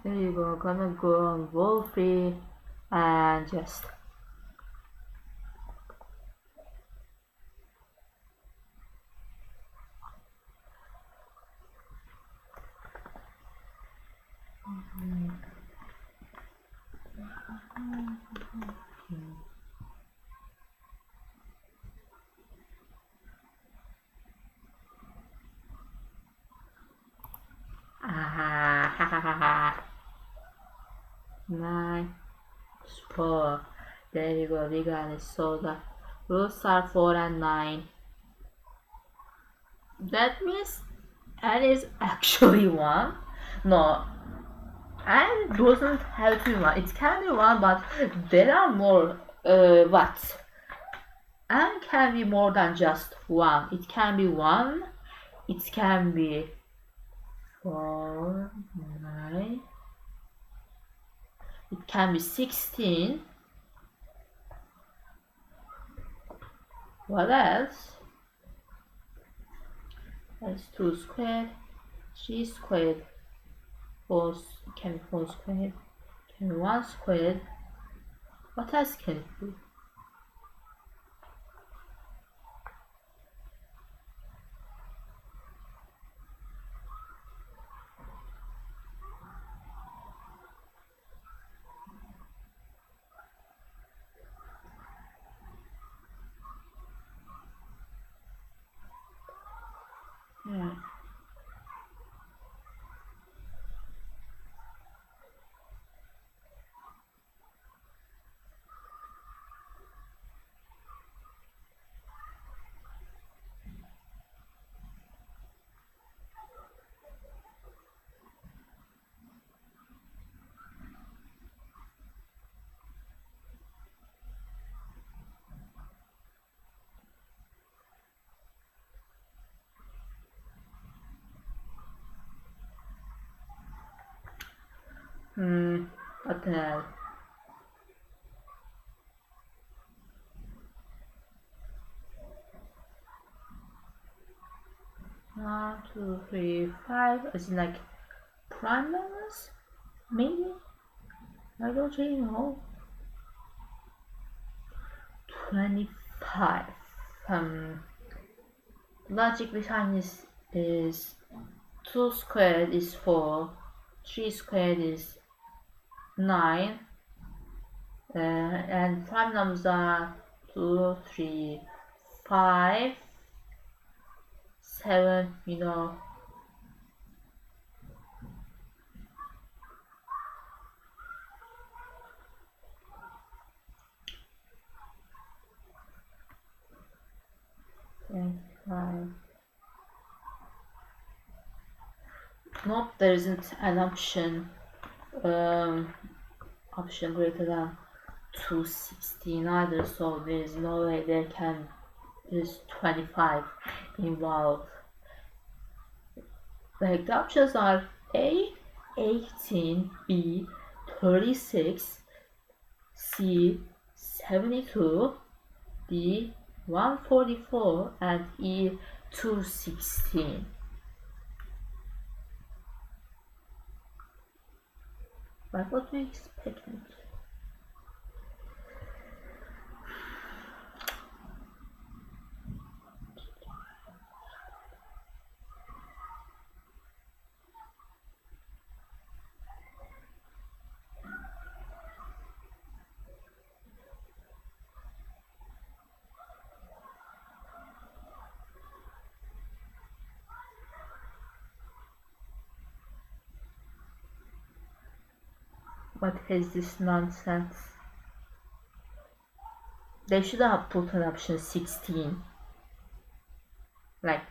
There you go, gonna go on Wolfie and just nine, 4. There you go, we got it. So the rules are 4 and 9. That means N is actually 1. No, N doesn't have to be 1. It can be 1, but there are more. What? N can be more than just 1. It can be 1. It can be 4, 9. It can be 16. What else? That's 2 squared, 3 squared, 4 can be 4 squared, can be 1 squared. What else can it be? Yeah. What the hell? One, two, three, five. Is it like prime numbers? Maybe? I don't really know. 25. Logic behind this is 2 squared is 4, 3 squared is 9, and prime numbers are 2, 3, 5, 7, you know. And 5. Nope, there isn't an option greater than 216 either, so there is no way there's 25 involved. Like the options are A 18, B 36, C 72, D 144, and E 216. Like, what do you expect me to? What is this nonsense? They should have put an option 16. Like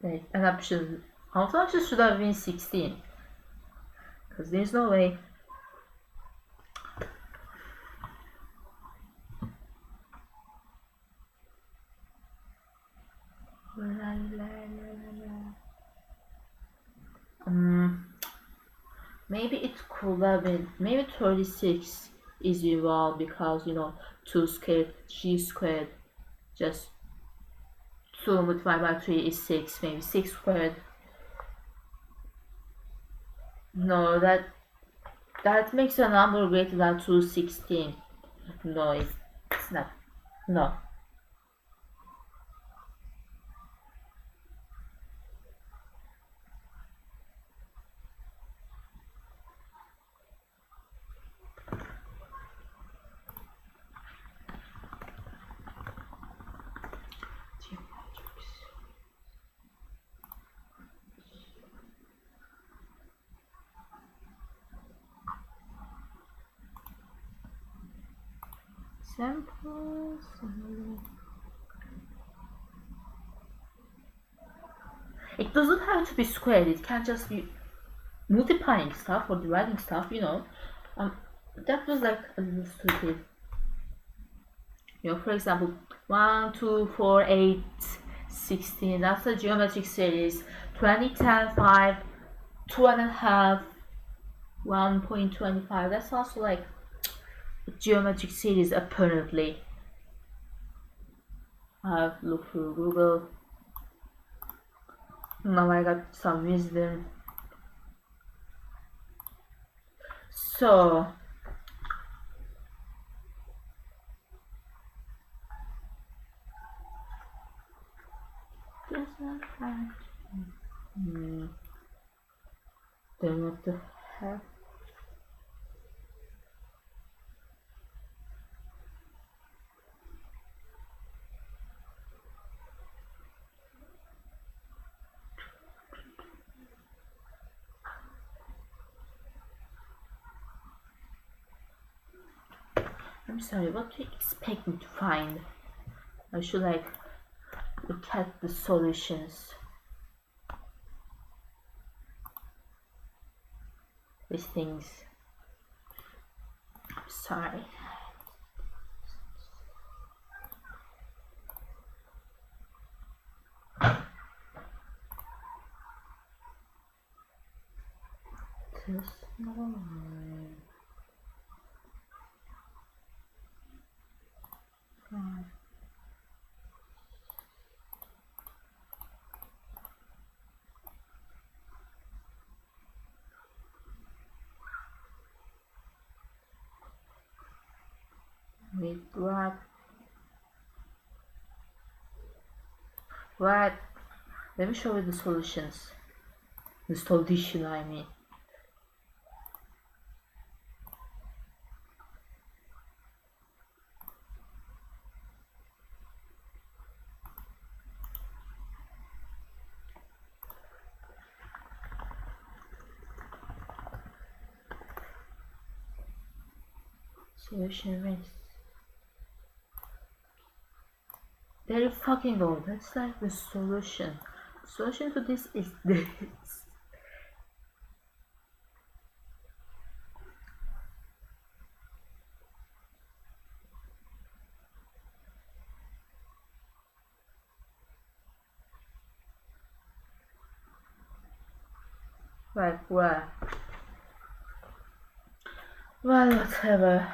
an option. Also, option should have been 16. Because there's no way. Maybe it could have been, maybe 36 is involved because, you know, 2 squared, 3 squared, just 2 multiplied by 3 is 6, maybe 6 squared. No, that makes a number greater than 216. No, it's not. No. Samples. It doesn't have to be squared, it can just be multiplying stuff or dividing stuff, you know. That was like a little stupid. You know, for example, 1, 2, 4, 8, 16, that's a geometric series. 20, 10, 5, 2.5, 1.25, that's also like a geometric series apparently. I've looked through Google. Now I got some wisdom. So then what the heck? I'm sorry, what do you expect me to find? I should like look at the solutions. These things. I'm sorry. Just me grab. Right, let me show you the solutions. The solution, I mean. Solution makes. There you fucking go. That's like the solution. The solution to this is this. Right, where? Well, whatever.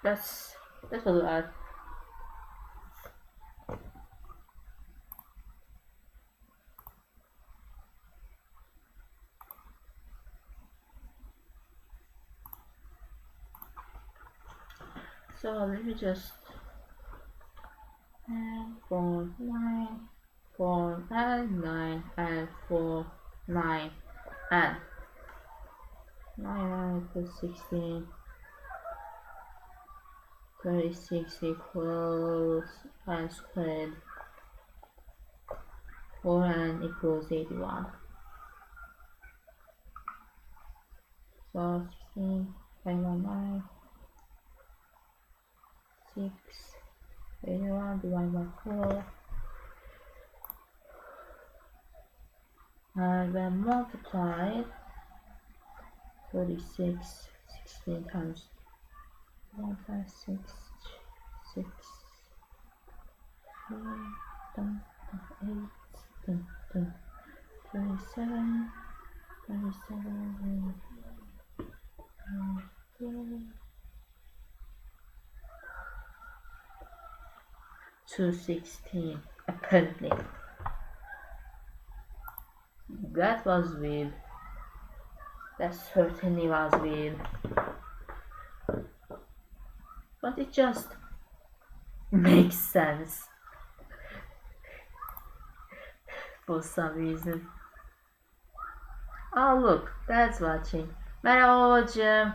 Let's do that. So let me just 4 9 4 and 9 and 4 9 and 9 equals 16. 36 equals n squared. 4n equals 81. So 16 divided by 9, 6, 81 divided by 4, and then multiply 36, 16 times 1 times 6, 6, 7, 8, 27, 27, 216 apparently. That was weird. That certainly was weird. But it just makes sense for some reason. Oh look, that's watching. Merhaba babacığım.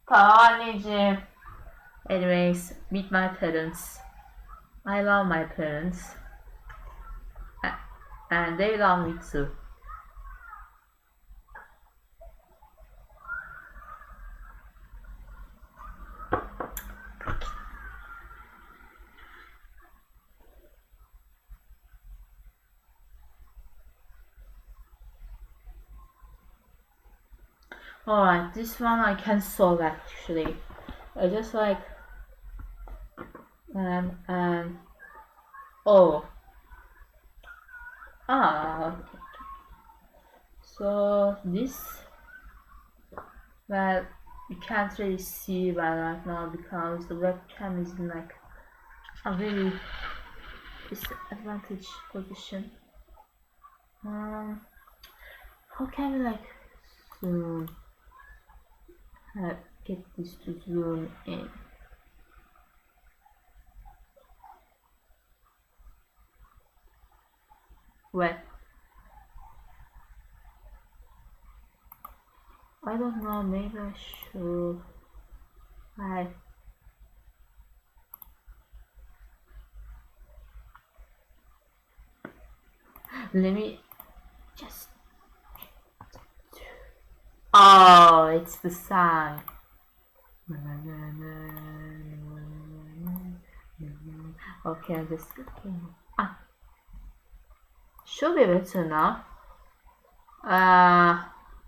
Tamam anneciğim. Anyways, meet my parents. I love my parents. And they love me too. Alright, this one I can solve actually. I just like oh. So this, well, you can't really see well right now because the webcam is in like a very disadvantaged position. How can we like zoom? Get this to zoom in. Well, I don't know, maybe I should let me just it's the song. Okay, I'm just should be better now.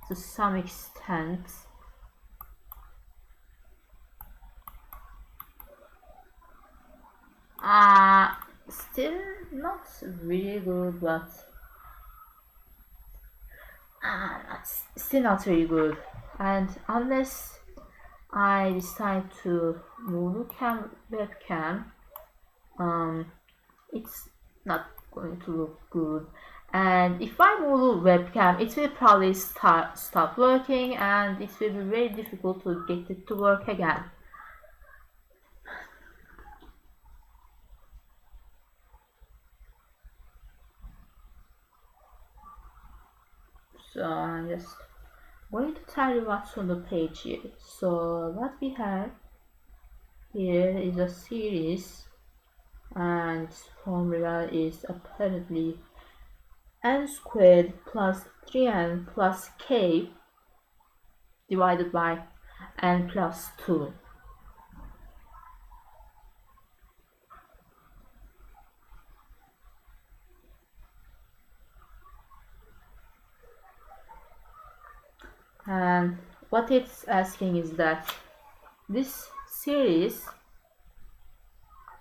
To some extent. Still not really good, but still not very good. And unless I decide to move the webcam, it's not going to look good. and if I move the webcam, it will probably stop working, and it will be very difficult to get it to work again. So I'm just going to tell you what's on the page here. So what we have here is a series, and formula is apparently n squared plus 3n plus k divided by n plus 2. And what it's asking is that this series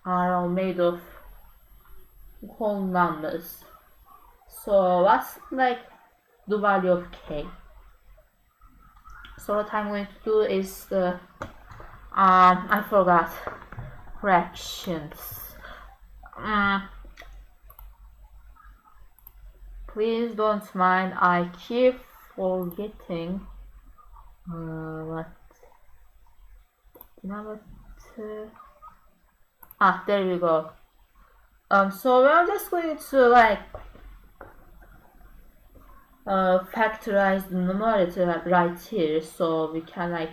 are all made of whole numbers. So what's like the value of k? So what I'm going to do is the I forgot fractions. Please don't mind, I keep forgetting what number two. There we go. So we're just going to like factorize the numerator right here, so we can like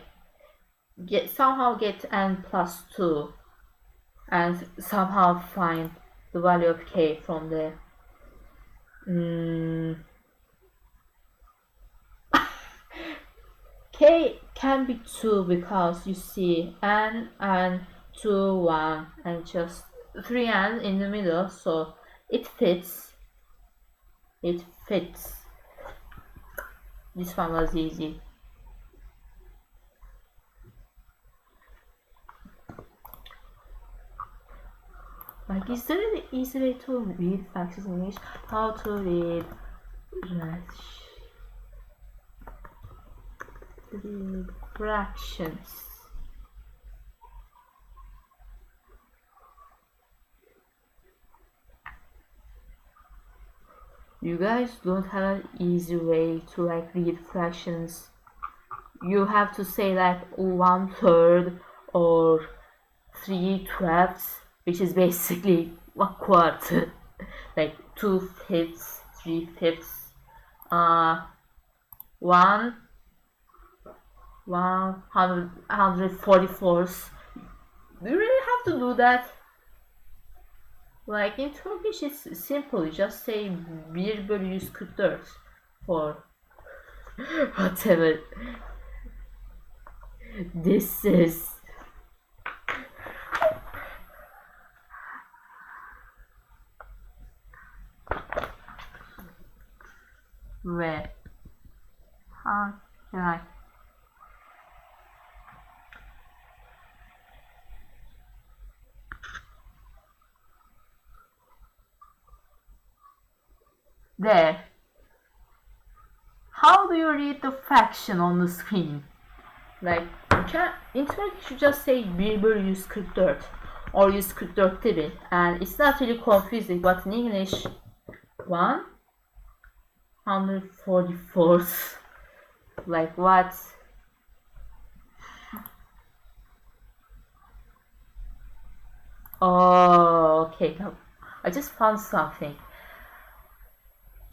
somehow get n plus 2 and somehow find the value of k from the k can be 2 because you see n and 2 1 and just 3n in the middle, so it fits. This one was easy. Like, is there an easy way to read fractions in English? How to read fractions? You guys don't have an easy way to like read fractions. You have to say like 1/3 or 3/12, which is basically a quarter. Like 2/5, 3/5, 144. Do you really have to do that? Like in Turkish it's simple, you just say 1/144 for whatever this is. Where? How can I? There. How do you read the fraction on the screen? Like, you can, in Turkish you just say 1/144 or 144, and it's not really confusing, but in English 144, like what? Oh, okay, now I just found something.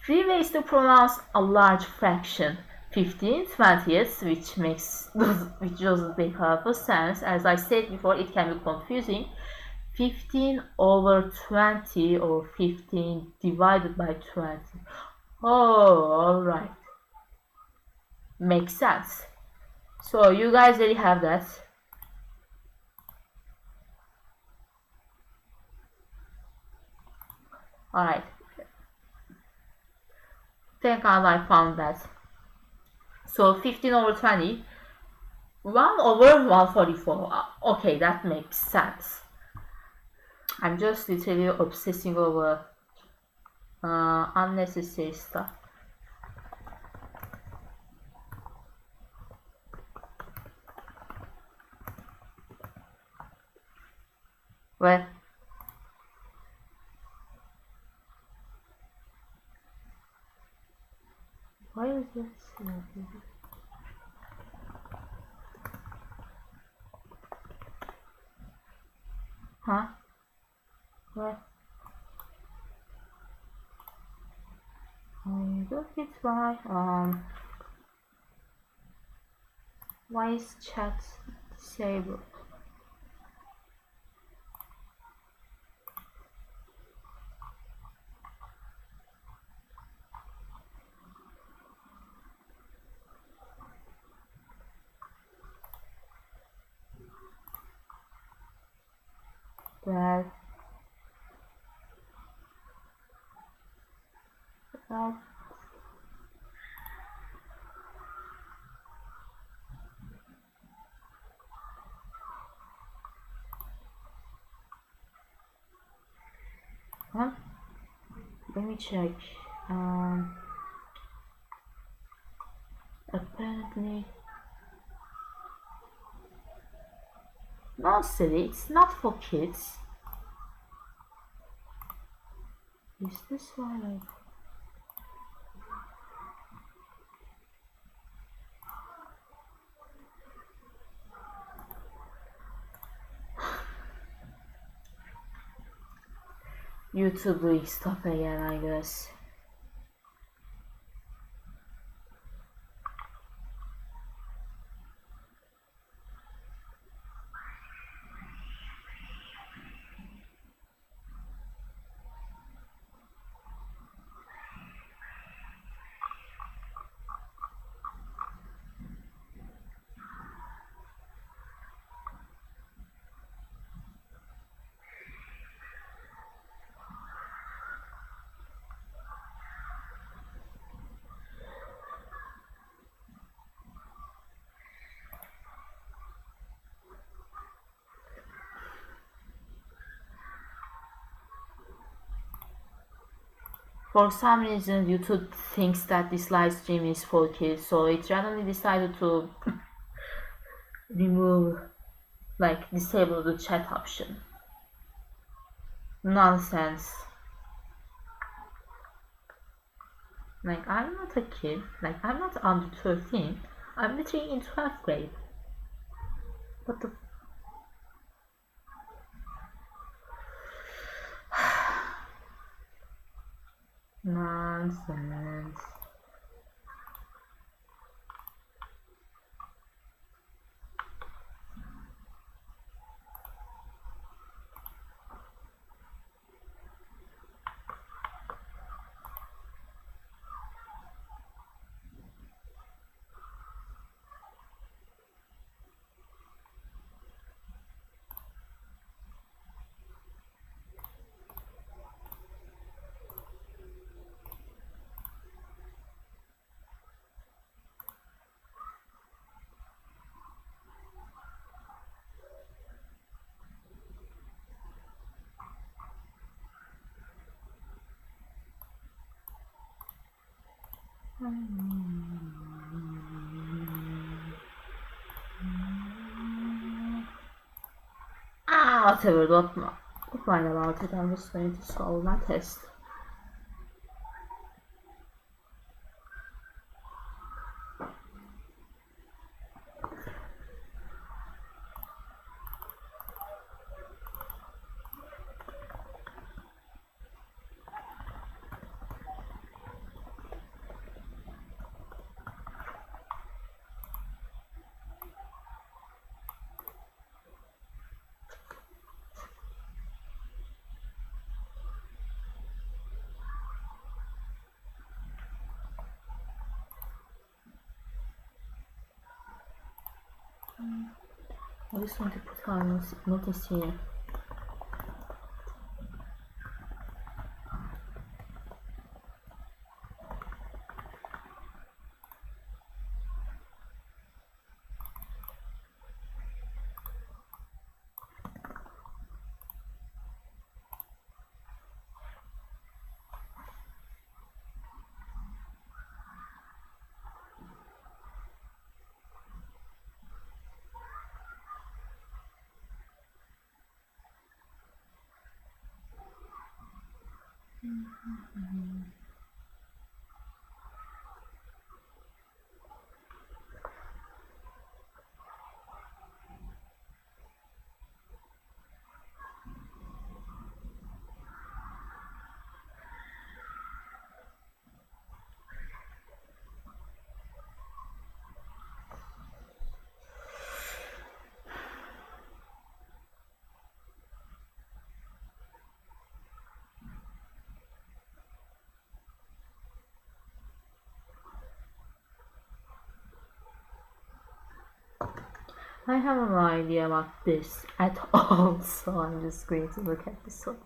3 ways to pronounce a large fraction. 15/20, which doesn't make a lot of sense. As I said before, it can be confusing. 15/20 or 15 divided by 20. Oh, alright. Makes sense. So you guys already have that. Alright. Thank God I found that. So 15/20, 1/144. Okay, that makes sense. I'm just literally obsessing over unnecessary stuff. Well, Huh? What? Look, it's why. Why is chat disabled? Well, huh? Let me check. Apparently, no, silly. It's not for kids. Is this why? YouTube doing stuff again, I guess. For some reason, YouTube thinks that this live stream is for kids, so it randomly decided to remove, like, disable the chat option. Nonsense. Like, I'm not a kid. Like, I'm not under 13. I'm literally in 12th grade. What the... Nonsense. Whatever, don't mind about it. I'm just going to solve my test. I just want to put on notice here. I have no idea about this at all, so I'm just going to look at this one.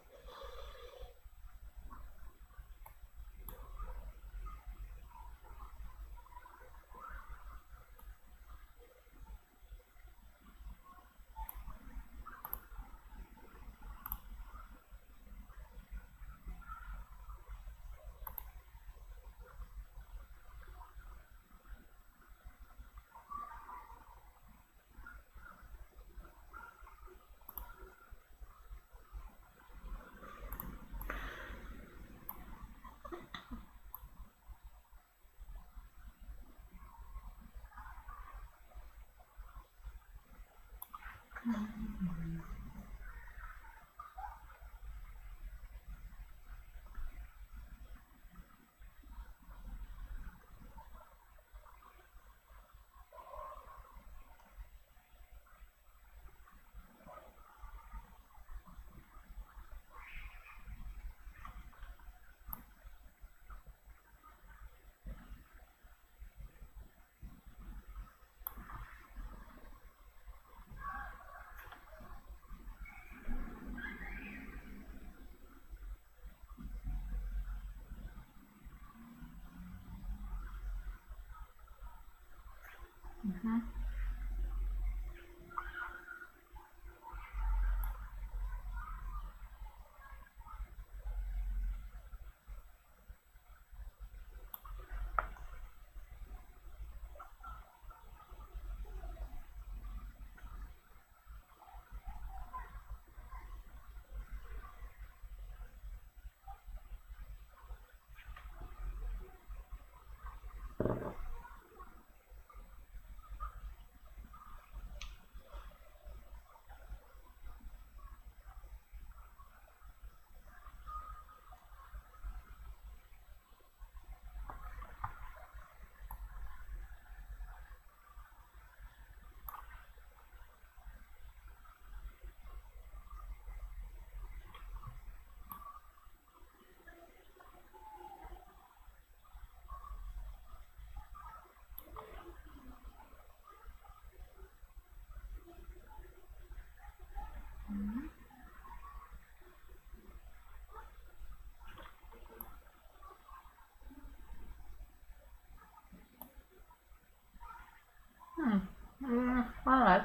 Alright.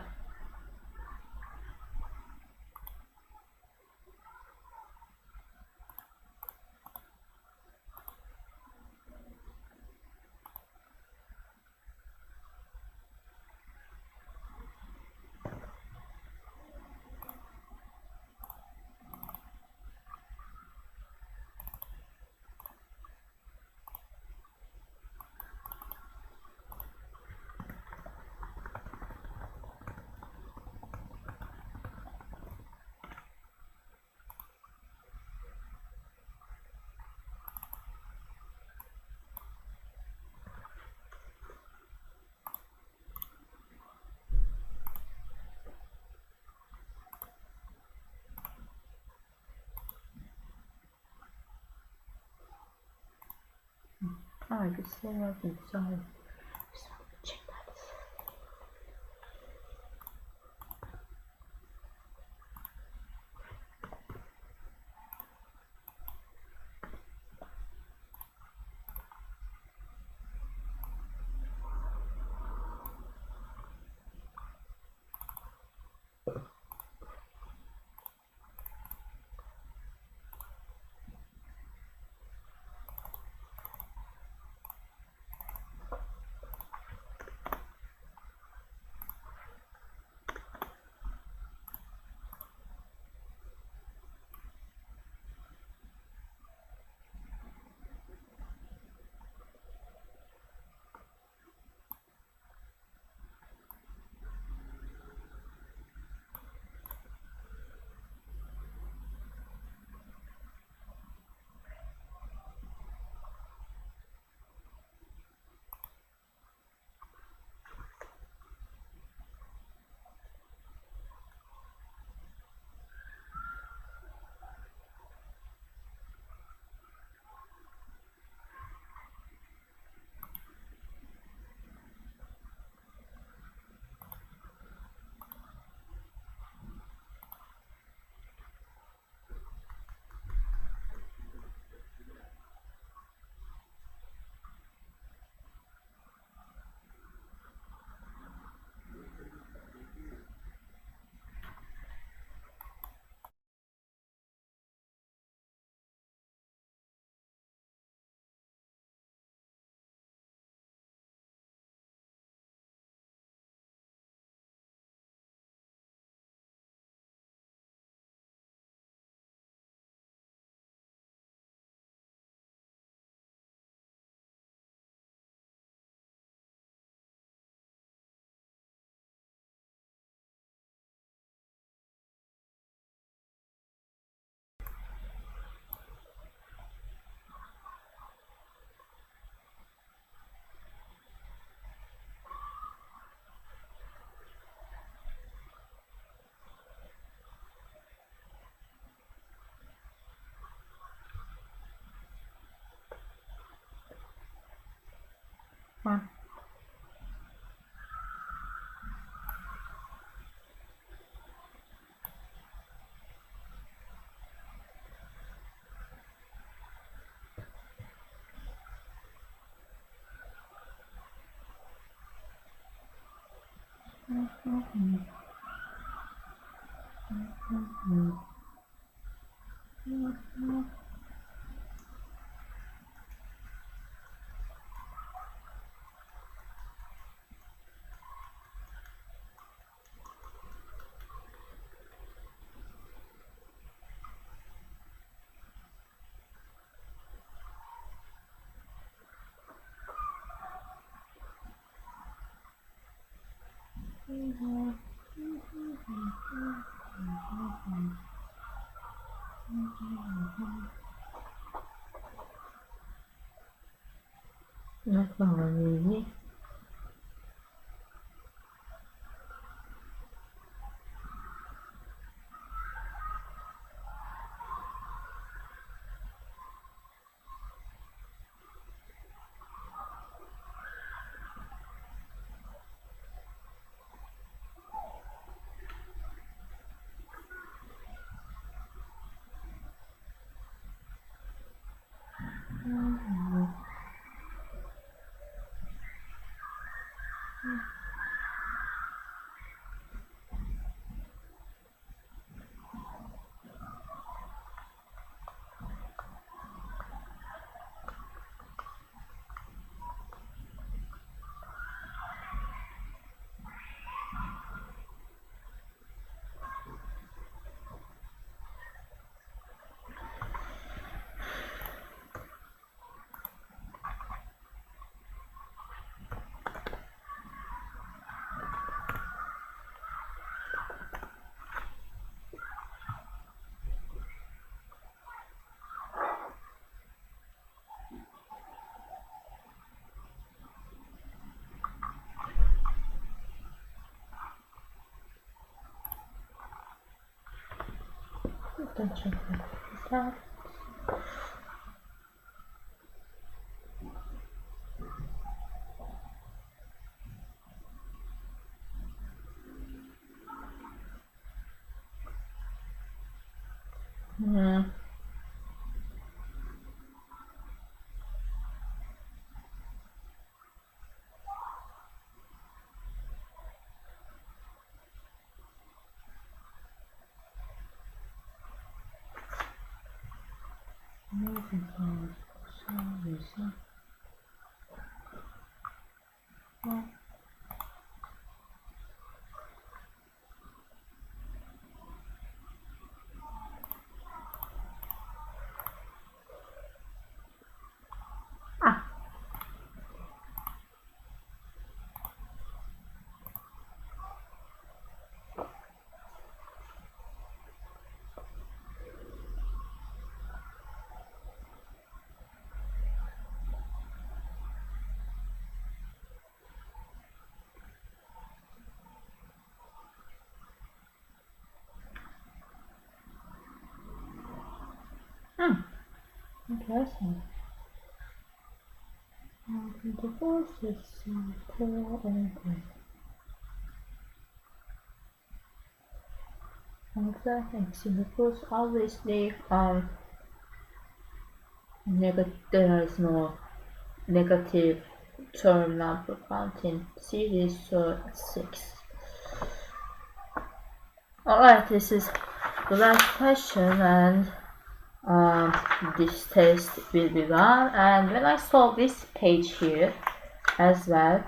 I could say nothing, sorry. Check that. Not really. Don't check that. Interesting. 24, 6, 4, and 3. Examples, obviously, there is no negative term number counting series, so 6. Alright, this is the last question, and this test will be done. And when I saw this page here as well,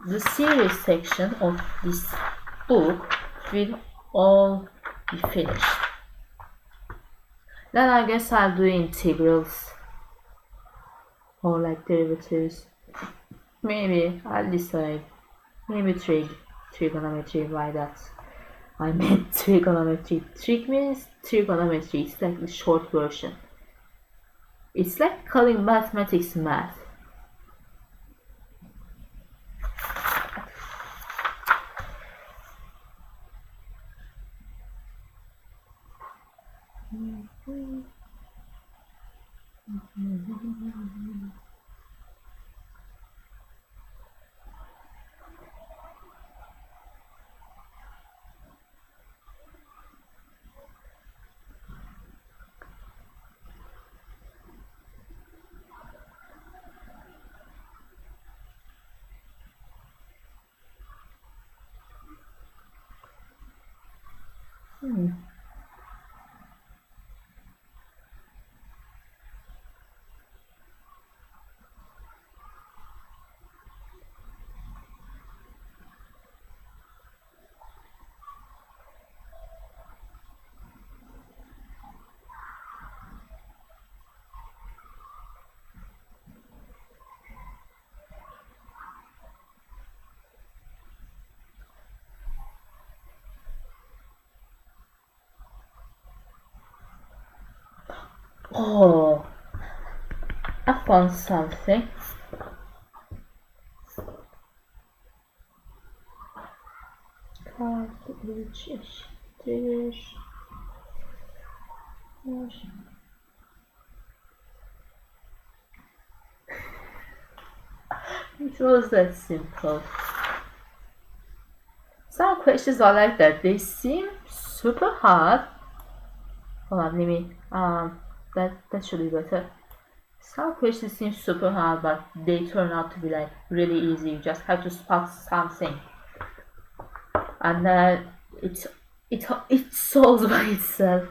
the series section of this book will all be finished. Then I guess I'll do integrals or like derivatives. Maybe I'll decide. Maybe trigonometry. Why that? I meant trigonometry. Trig means trigonometry. It's like the short version. It's like calling mathematics math. Oh, I found something. Kart üç eşittir. It was that simple. Some questions are like that. They seem super hard. Hold on, let me that should be better. Some questions seem super hard, but they turn out to be like really easy. You just have to spot something, and then it solves by itself.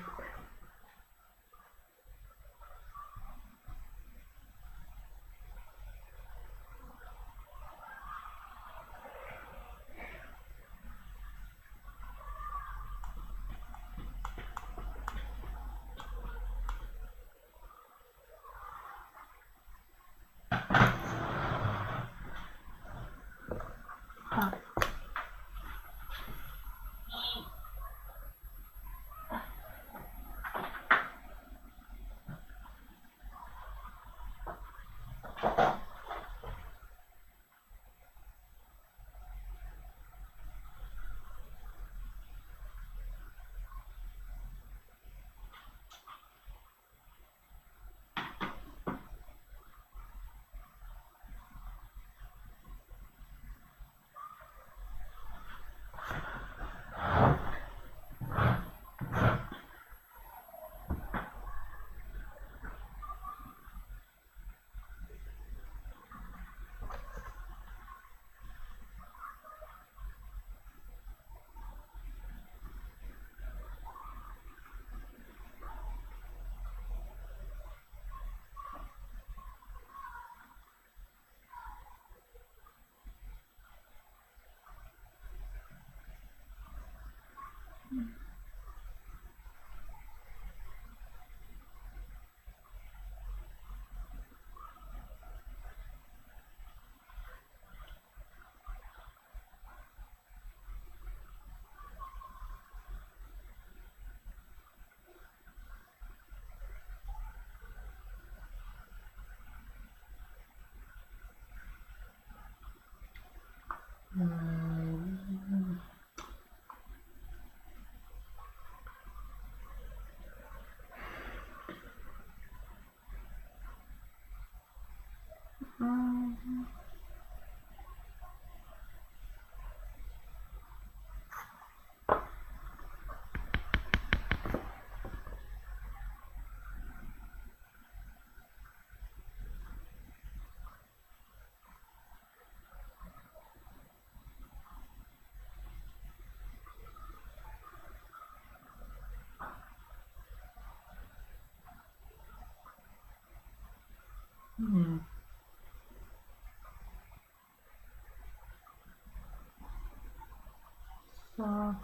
So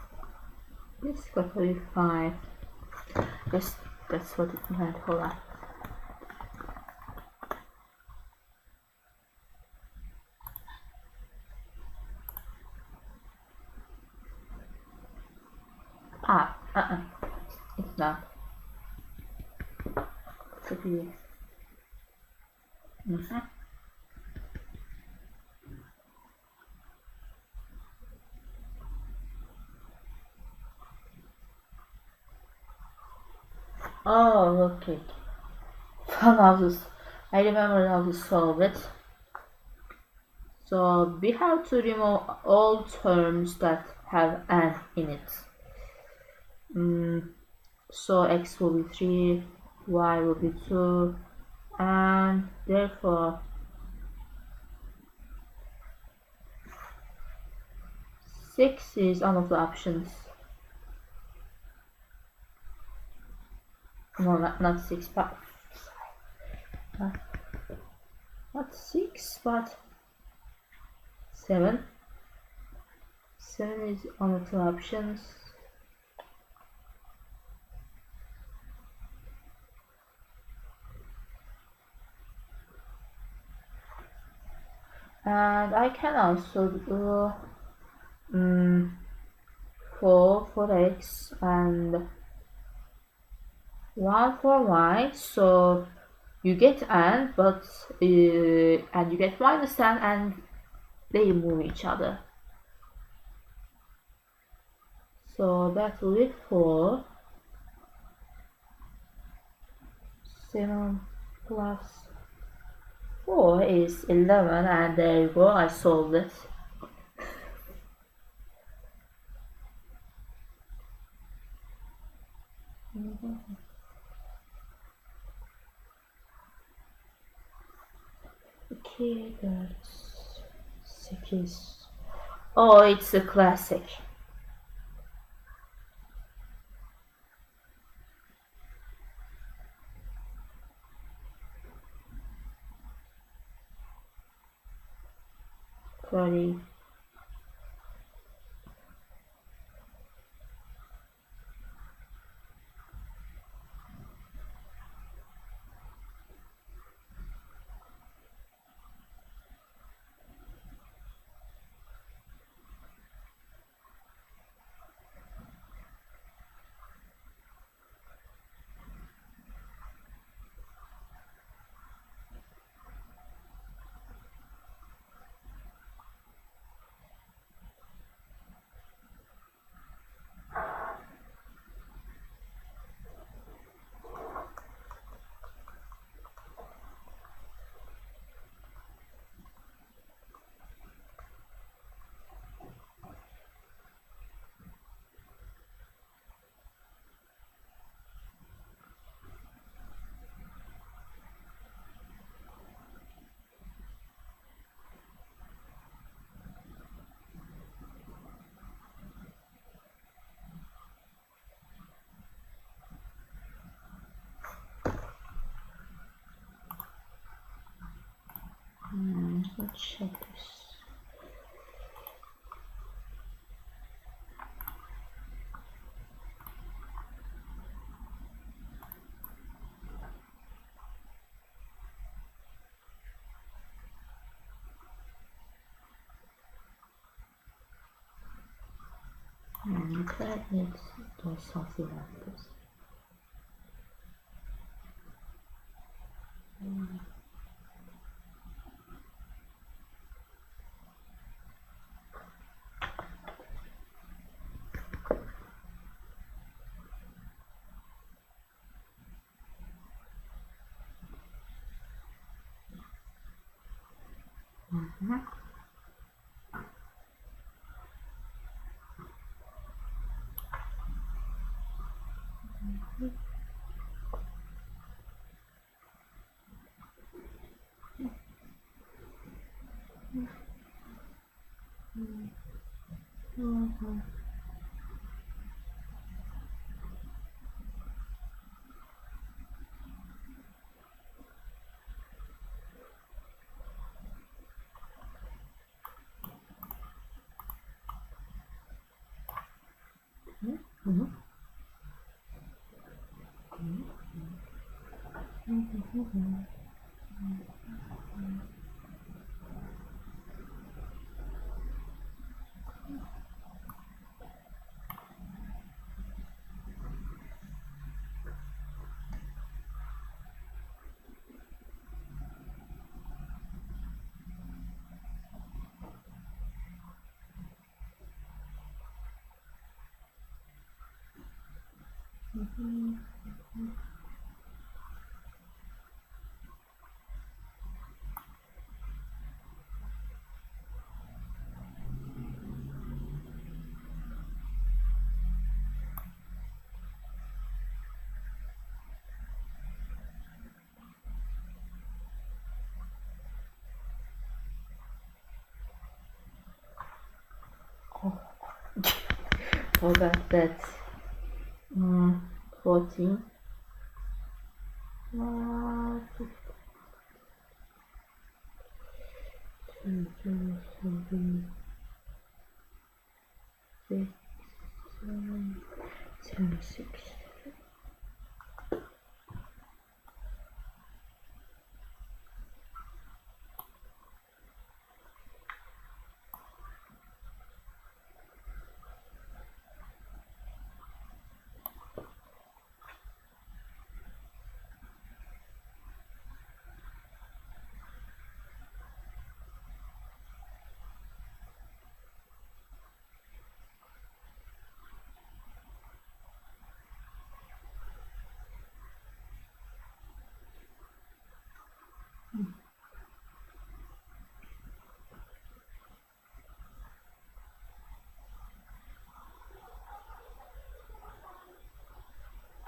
this got to be 5. Yes, that's what it meant. Hold on. It's not. It should be. Oh, okay. I remember how to solve it. So we have to remove all terms that have n in it. So x will be 3, y will be 2, and therefore 6 is one of the options. no, not 6, but not 6, but 7. 7 is on the 2 options. And I can also do 4 for x and 1 for y. So you get and, but and you get minus 10, and they move each other. So that will be 4. 7 plus 4 is 11, and there you go, I solved it. Okay, that's 6. Oh, it's a classic. Query. Let's check this. Okay, let's do something like this. Forgot that 14.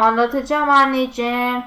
Anlatacağım anneciğim.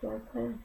Zaten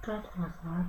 That was hard.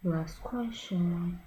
Last question.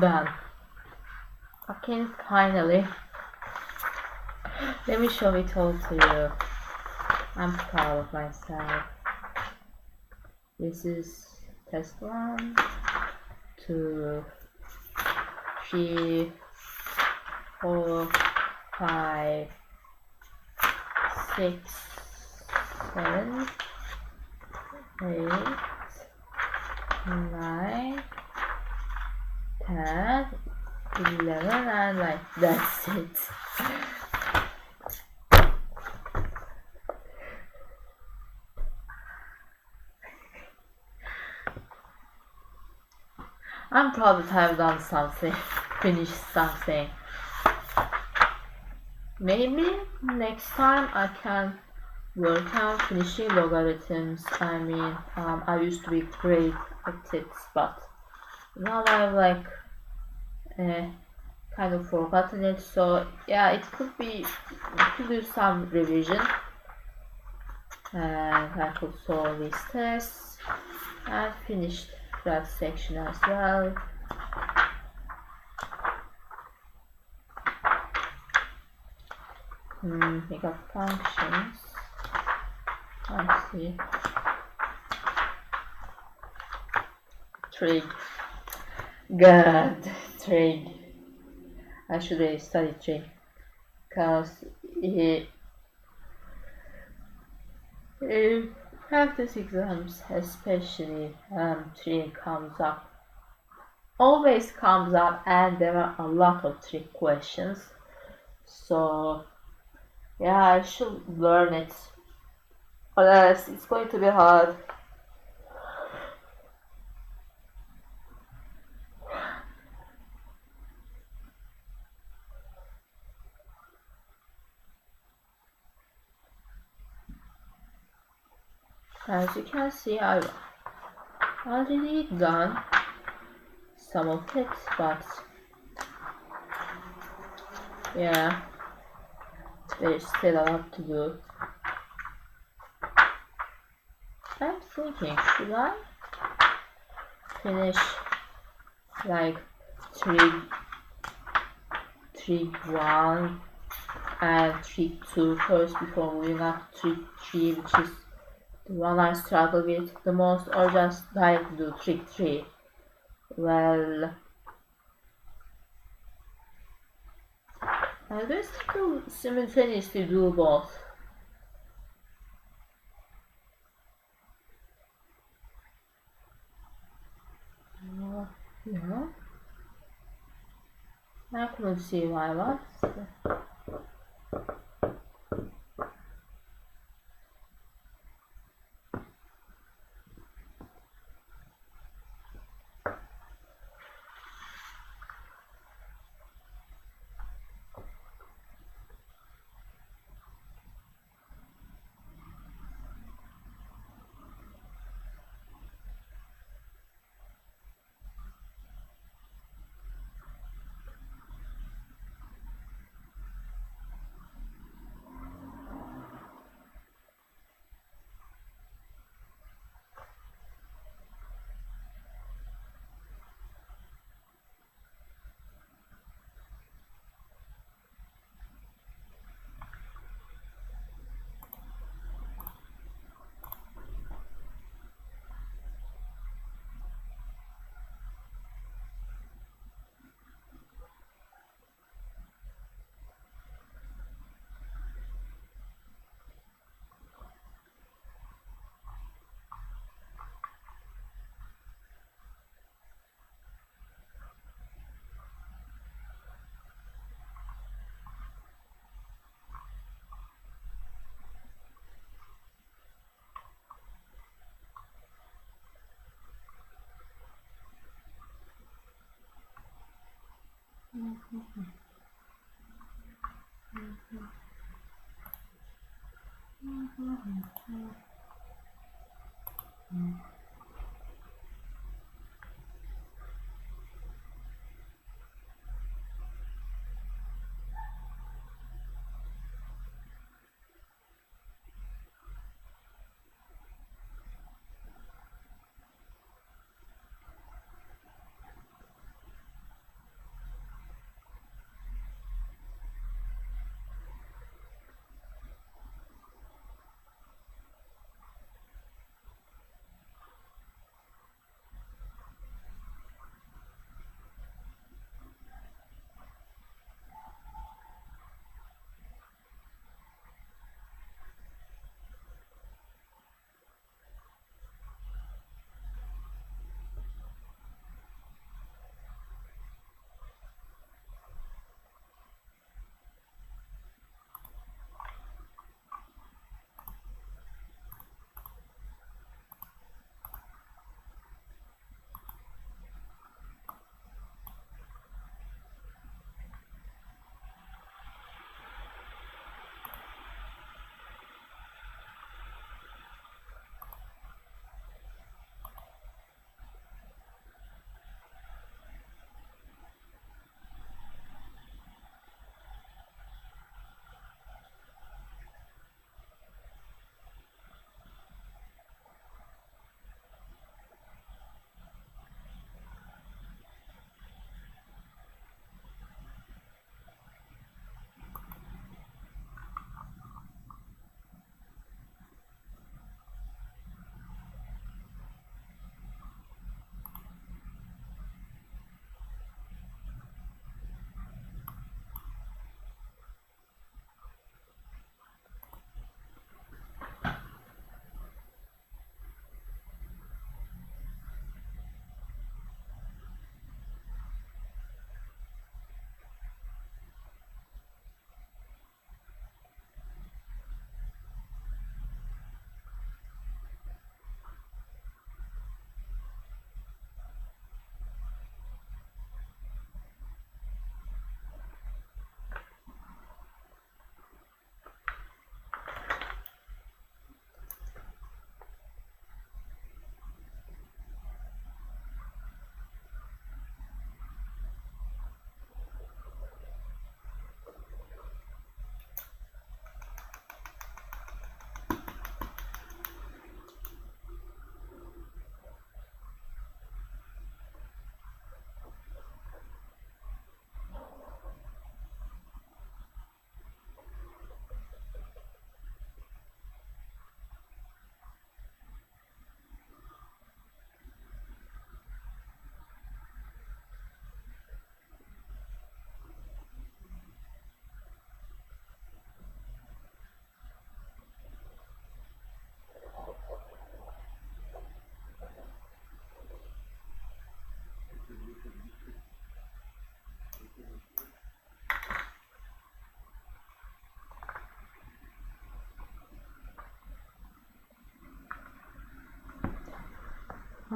Done. Okay, finally. Let me show it all to you. I'm proud of myself. This is test 1, 2, 3, 4, 5, 6, 7, 8, 9, 10, 11, and like that's it. I'm proud that I've done something, finished something. Maybe next time I can work on finishing logarithms. I mean, I used to be great at it, but now I've like kind of forgotten it. So yeah, it could be to do some revision, and I could solve these tests and finish that section as well. We got functions. Let's see. Trig. God, trig. I should have studied trig. Because in practice exams, especially, trig comes up. Always comes up, and there are a lot of trig questions. So, yeah, I should learn it. Or else it's going to be hard. As you can see, I've already done some of it, but yeah, there's still a lot to do. I'm thinking, should I finish like trig 1 and trig 2 first before moving up to trig 3, which is the one I struggle with the most, or just directly do trig 3? Well, I guess I could simultaneously do both. Yeah. I couldn't see why not.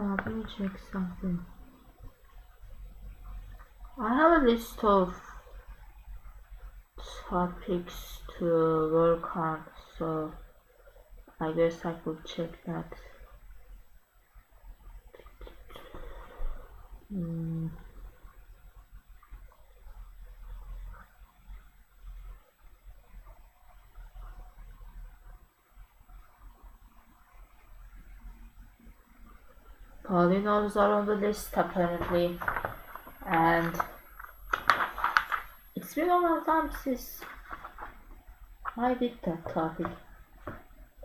Let me check something. I have a list of topics to work on, so I guess I could check that. Polynomials are on the list apparently, and it's been a long time since I did that topic.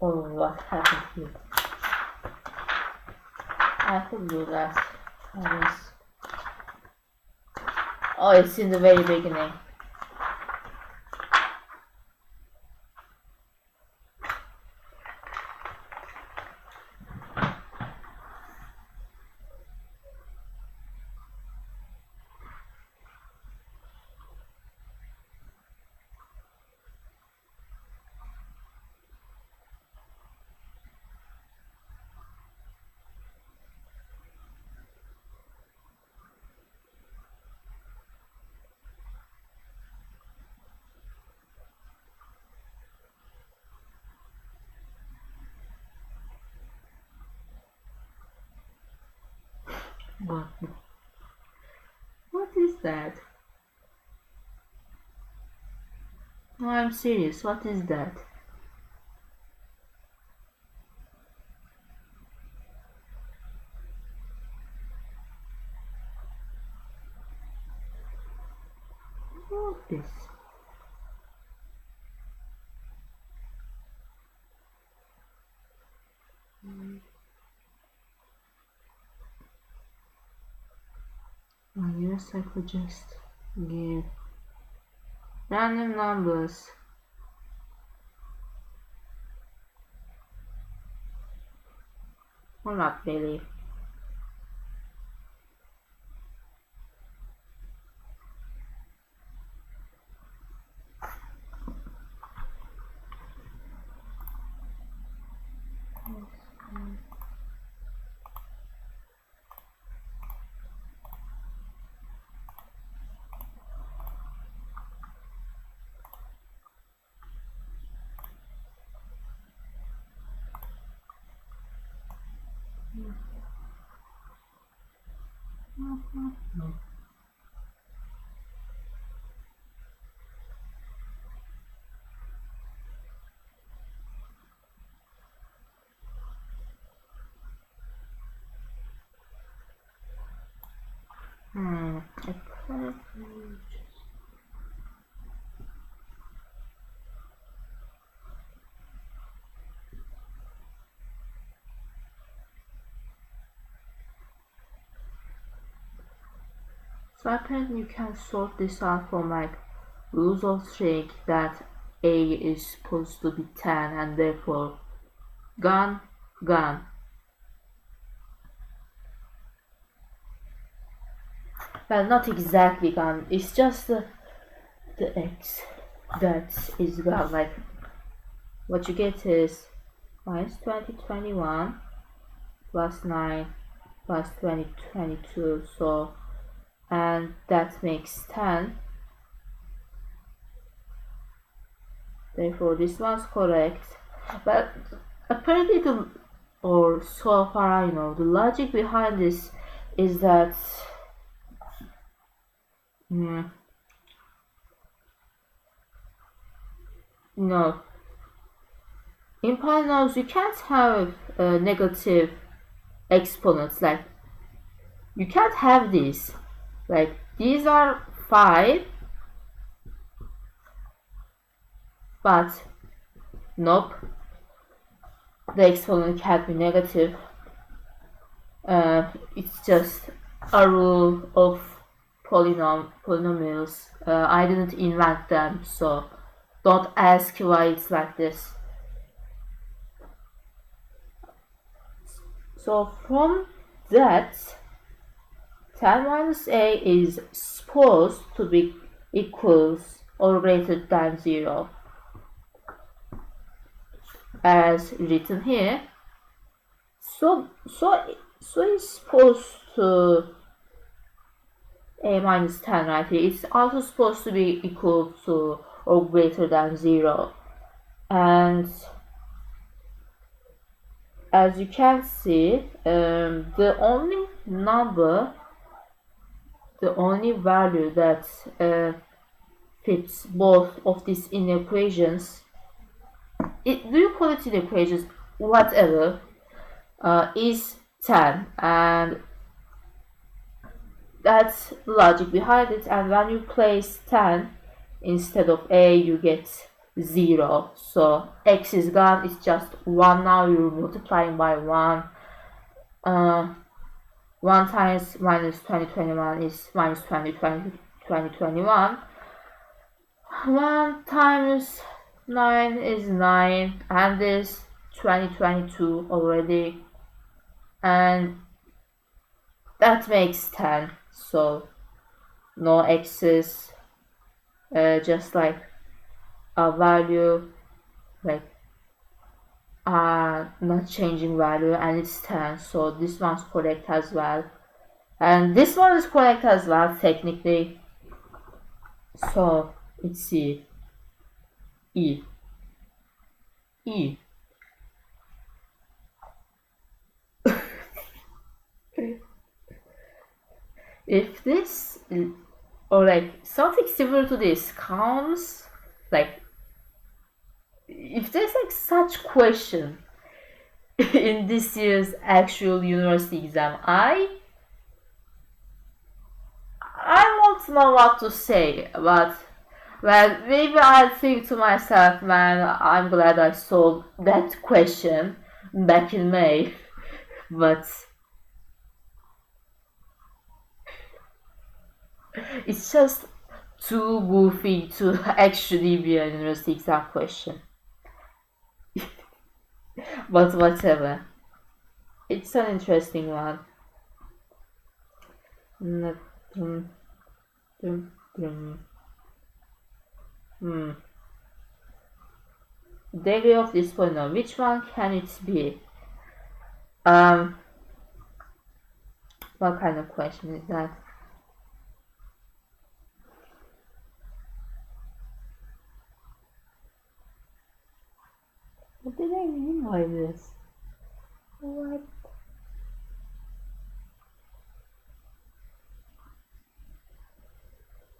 Oh, what happened here? I could do that, I guess. Oh, it's in the very beginning. What is that? No, I'm serious. What is that? What is this? I guess I could just give random numbers. Or not really. So apparently you can sort this out from like rules of trig that A is supposed to be 10 and therefore gun. Well, not exactly gun, it's just the X that is gun. Like what you get is minus 20, 21 plus 9 plus 20, 22, so and that makes 10. Therefore this one's correct. But apparently or so far I know, the logic behind this is that no, in polynomials you can't have negative exponents. Like you can't have these. Like these are 5, but nope, the exponent can't be negative. It's just a rule of polynomials. I didn't invent them, so don't ask why it's like this. So from that, 10 minus a is supposed to be equals or greater than 0, as written here. So So it's supposed to a minus 10 right here. It's also supposed to be equal to or greater than 0. And as you can see, the only value that fits both of these inequations, do you call it inequations, whatever, is 10, and that's the logic behind it. And when you place 10 instead of a, you get 0. So x is gone, it's just 1 now. You're multiplying by 1. 1 times minus 2021 is minus 2021. 1 times 9 is 9, and this 2022 already, and that makes 10. So no x's, just like a value, like not changing value, and it's 10. So this one's correct as well, and this one is correct as well technically. So it's C. E. If this, or like something similar to this comes, like if there's like such question in this year's actual university exam, I won't know what to say, but well, maybe I'll think to myself, man, I'm glad I solved that question back in May. But it's just too goofy to actually be a university exam question. But whatever. It's an interesting one. Degree of this polynomial, which one can it be? What kind of question is that? What did I mean by this? What?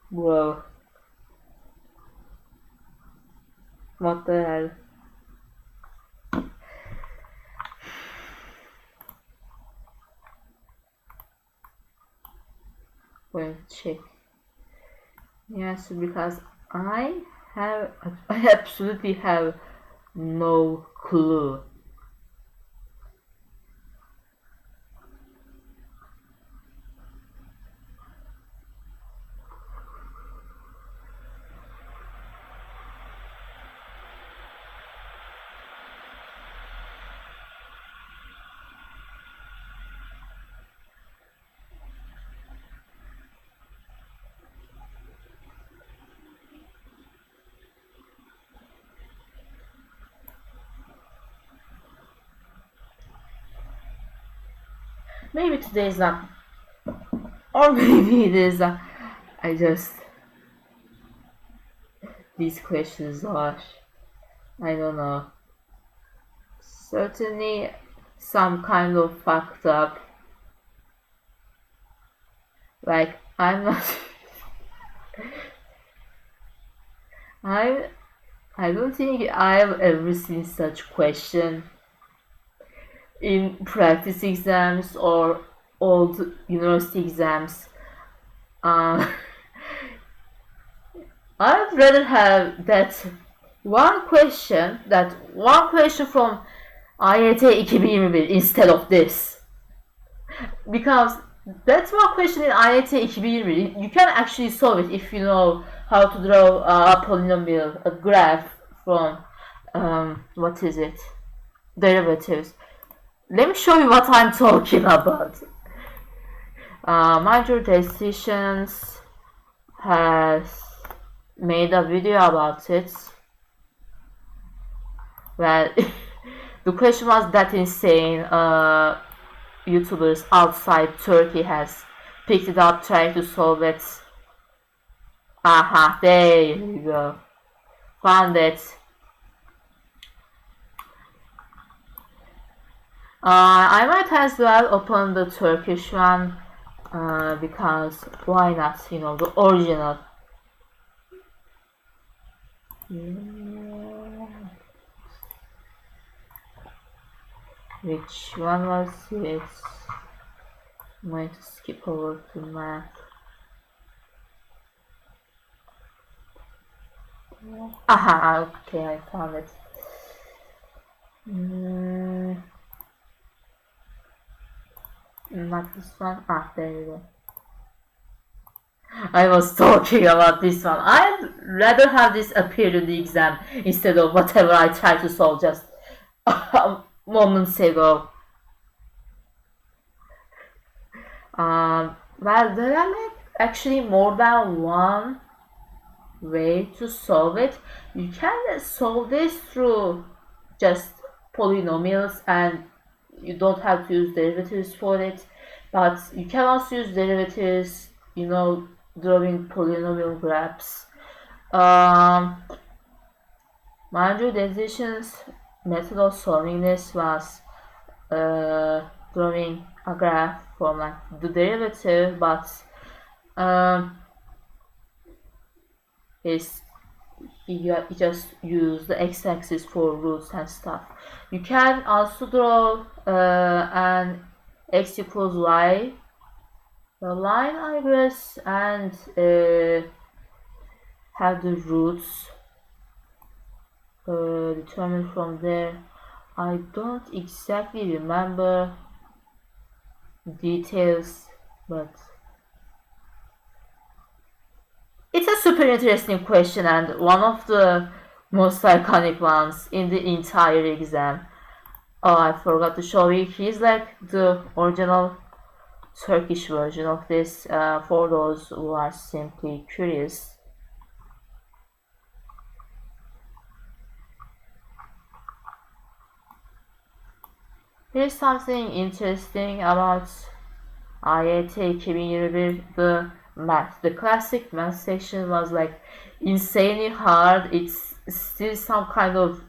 Bro. What the hell? Going to check. Yes, because I absolutely have no clue. Maybe today is not, or maybe it is. I just, these questions are, I don't know, certainly some kind of fucked up. Like, I'm not, I don't think I've ever seen such question in practice exams or old university exams. I'd rather have that one question from IET 2021 instead of this, because that's one question in IET 2021. You can actually solve it if you know how to draw a polynomial, a graph from what is it, derivatives. Let me show you what I'm talking about. Major Decisions has made a video about it. Well, the question was that insane. YouTubers outside Turkey has picked it up, trying to solve it. Aha, there you go. Found it. I might as well open the Turkish one because why not, you know, the original. Which one was it? I'm going to skip over to map. Aha, okay, I found it. Not this one. Ah, there you go. I was talking about this one. I'd rather have this appear in the exam instead of whatever I tried to solve just moments ago. Well, there are like actually more than one way to solve it. You can solve this through just polynomials and you don't have to use derivatives for it, but you can also use derivatives, you know, drawing polynomial graphs. Mind you, the decision's method of solving this was drawing a graph from like the derivative, but you just use the x-axis for roots and stuff. You can also draw an x equals y line, I guess, and have the roots determined from there. I don't exactly remember details, but it's a super interesting question and one of the most iconic ones in the entire exam. Oh, I forgot to show you. Here's like the original Turkish version of this for those who are simply curious. Here's something interesting about AYT 2021, the math. The classic math section was like insanely hard. It's still some kind of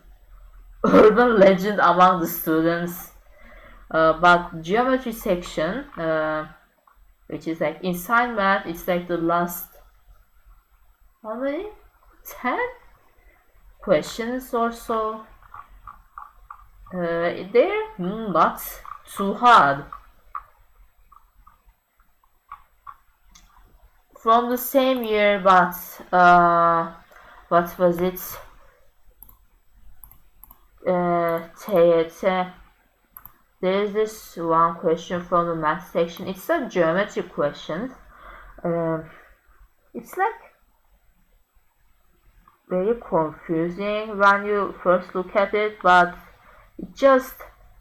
urban legend among the students. But geometry section, which is like inside math, it's like the last, how many? 10 questions or so. They're not too hard. From the same year, but what was it? TYT. There's this one question from the math section. It's a geometry question. It's like very confusing when you first look at it, but it just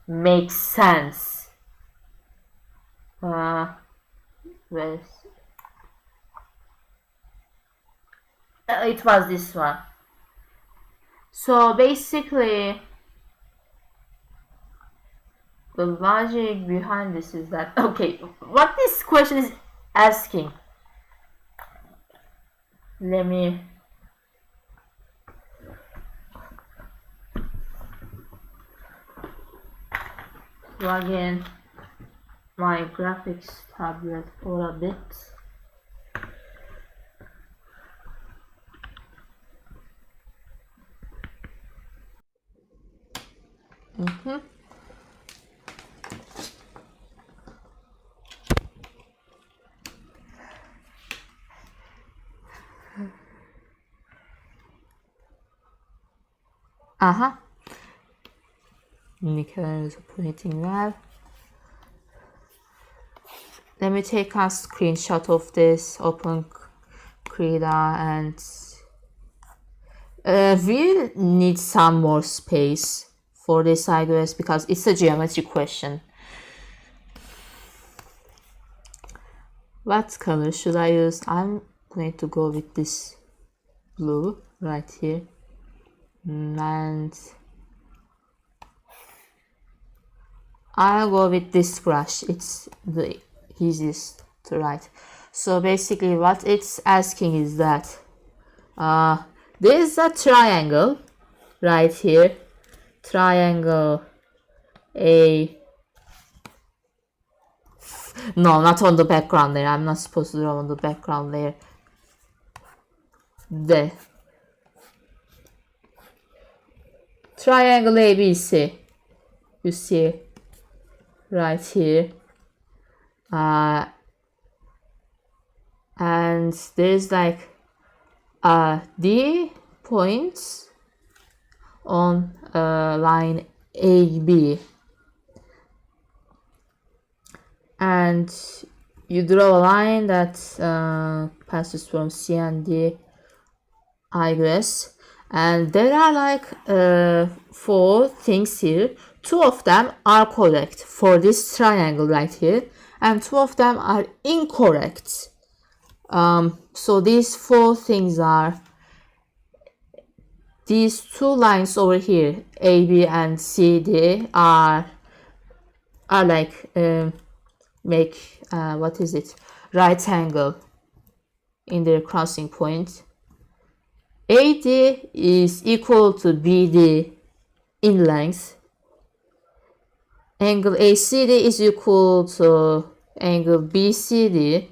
makes sense. It was this one. So basically, the logic behind this is that, okay, what this question is asking, let me plug in my graphics tablet for a bit. Nicola is operating well. Let me take a screenshot of this, open Krita, and we need some more space for this, I guess, because it's a geometry question. What color should I use? I'm going to go with this blue right here, and I'll go with this brush. It's the easiest to write. So basically what it's asking is that there's a triangle right here. Triangle A. No, not on the background layer. I'm not supposed to draw on the background layer. The triangle ABC. You see right here. And there's like D points on line AB, and you draw a line that passes from C and D, I guess, and there are like 4 things here. 2 of them are correct for this triangle right here, and 2 of them are incorrect. So these 4 things are these 2 lines over here, AB and CD, are like make what is it, right angle in their crossing point. AD is equal to BD in length. Angle ACD is equal to angle BCD,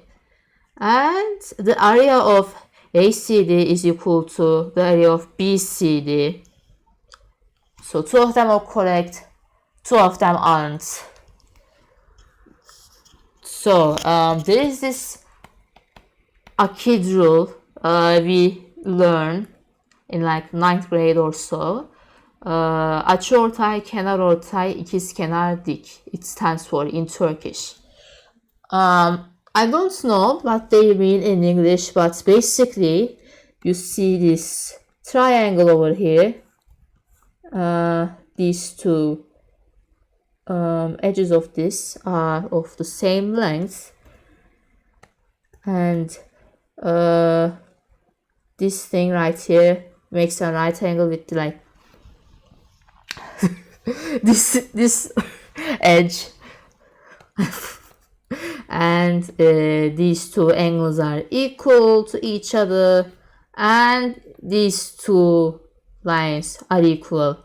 and the area of ACD is equal to the area of BCD. So 2 of them are correct, 2 of them aren't. So there is this Akid rule we learn in like 9th grade or so. Açıortay, kenarortay, ikizkenar dik. It stands for in Turkish. I don't know what they mean in English, but basically you see this triangle over here. These 2 edges of this are of the same length, and this thing right here makes a right angle with like this edge. And these 2 angles are equal to each other, and these 2 lines are equal.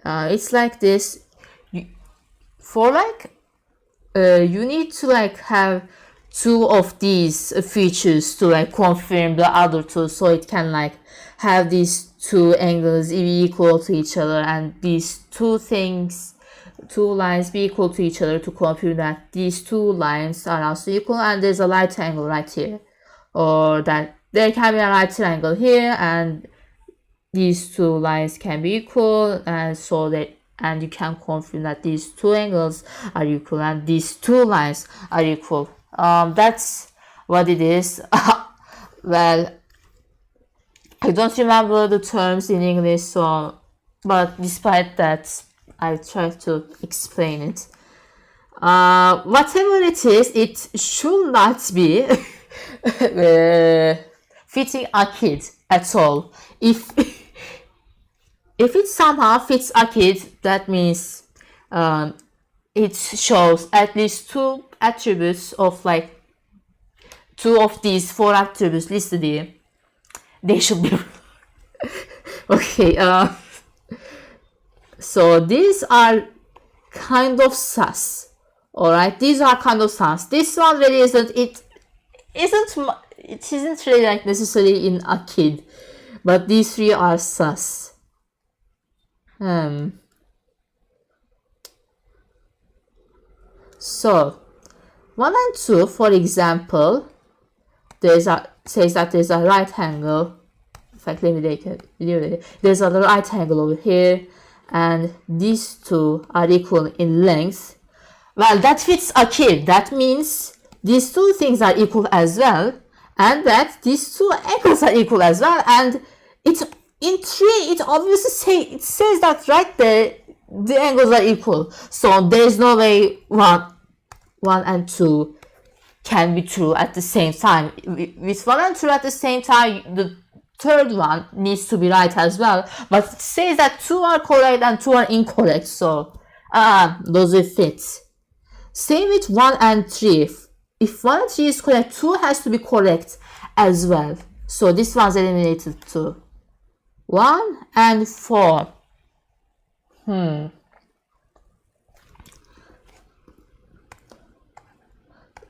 It's like this. For like you need to like have 2 of these features to like confirm the other 2, so it can like have these 2 angles be equal to each other, and these 2 things, 2 lines be equal to each other to confirm that these 2 lines are also equal, and there's a right angle right here, or that there can be a right triangle here, and these 2 lines can be equal, and so that, and you can confirm that these 2 angles are equal and these 2 lines are equal. That's what it is. Well, I don't remember the terms in English, so, but despite that, I tried to explain it. Whatever it is, it should not be fitting Akid at all. If it somehow fits Akid, that means it shows at least 2 attributes of like 2 of these 4 attributes listed here. They should be okay. So these are kind of sus. All right, these are kind of sus. This one really isn't. It isn't really like necessarily in Akid, but these 3 are sus. So 1 and 2, for example, says that there's a right angle. In fact, let me take a video. There's a right angle over here, and these 2 are equal in length. Well, that fits Akid. That means these 2 things are equal as well, and that these 2 angles are equal as well. And it's in 3. It obviously says that right there the angles are equal. So there's no way 1 and 2 can be true at the same time. With 1 and 2 at the same time, third one needs to be right as well, but it says that 2 are correct and 2 are incorrect, so those will fit. Same with 1 and 3. If 1 and 3 is correct, 2 has to be correct as well. So this one's eliminated too. 1 and 4.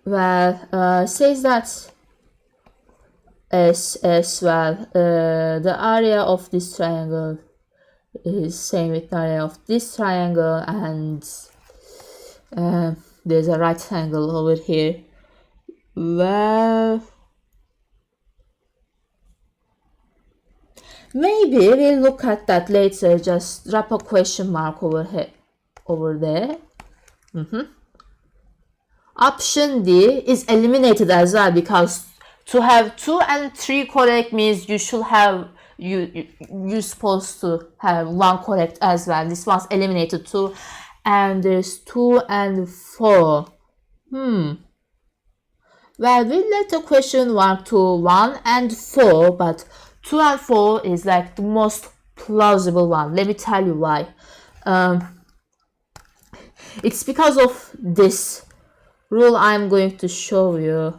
Well, says that as well, the area of this triangle is same with the area of this triangle, and there's a right angle over here. Well, maybe we'll look at that later. Just drop a question mark over here, over there. Option D is eliminated as well, because to have 2 and 3 correct means you should have you're supposed to have 1 correct as well. This one's eliminated too, and there's 2 and 4. Well, we'll let the question mark to 1 and 4, but 2 and 4 is like the most plausible one. Let me tell you why. It's because of this rule I'm going to show you.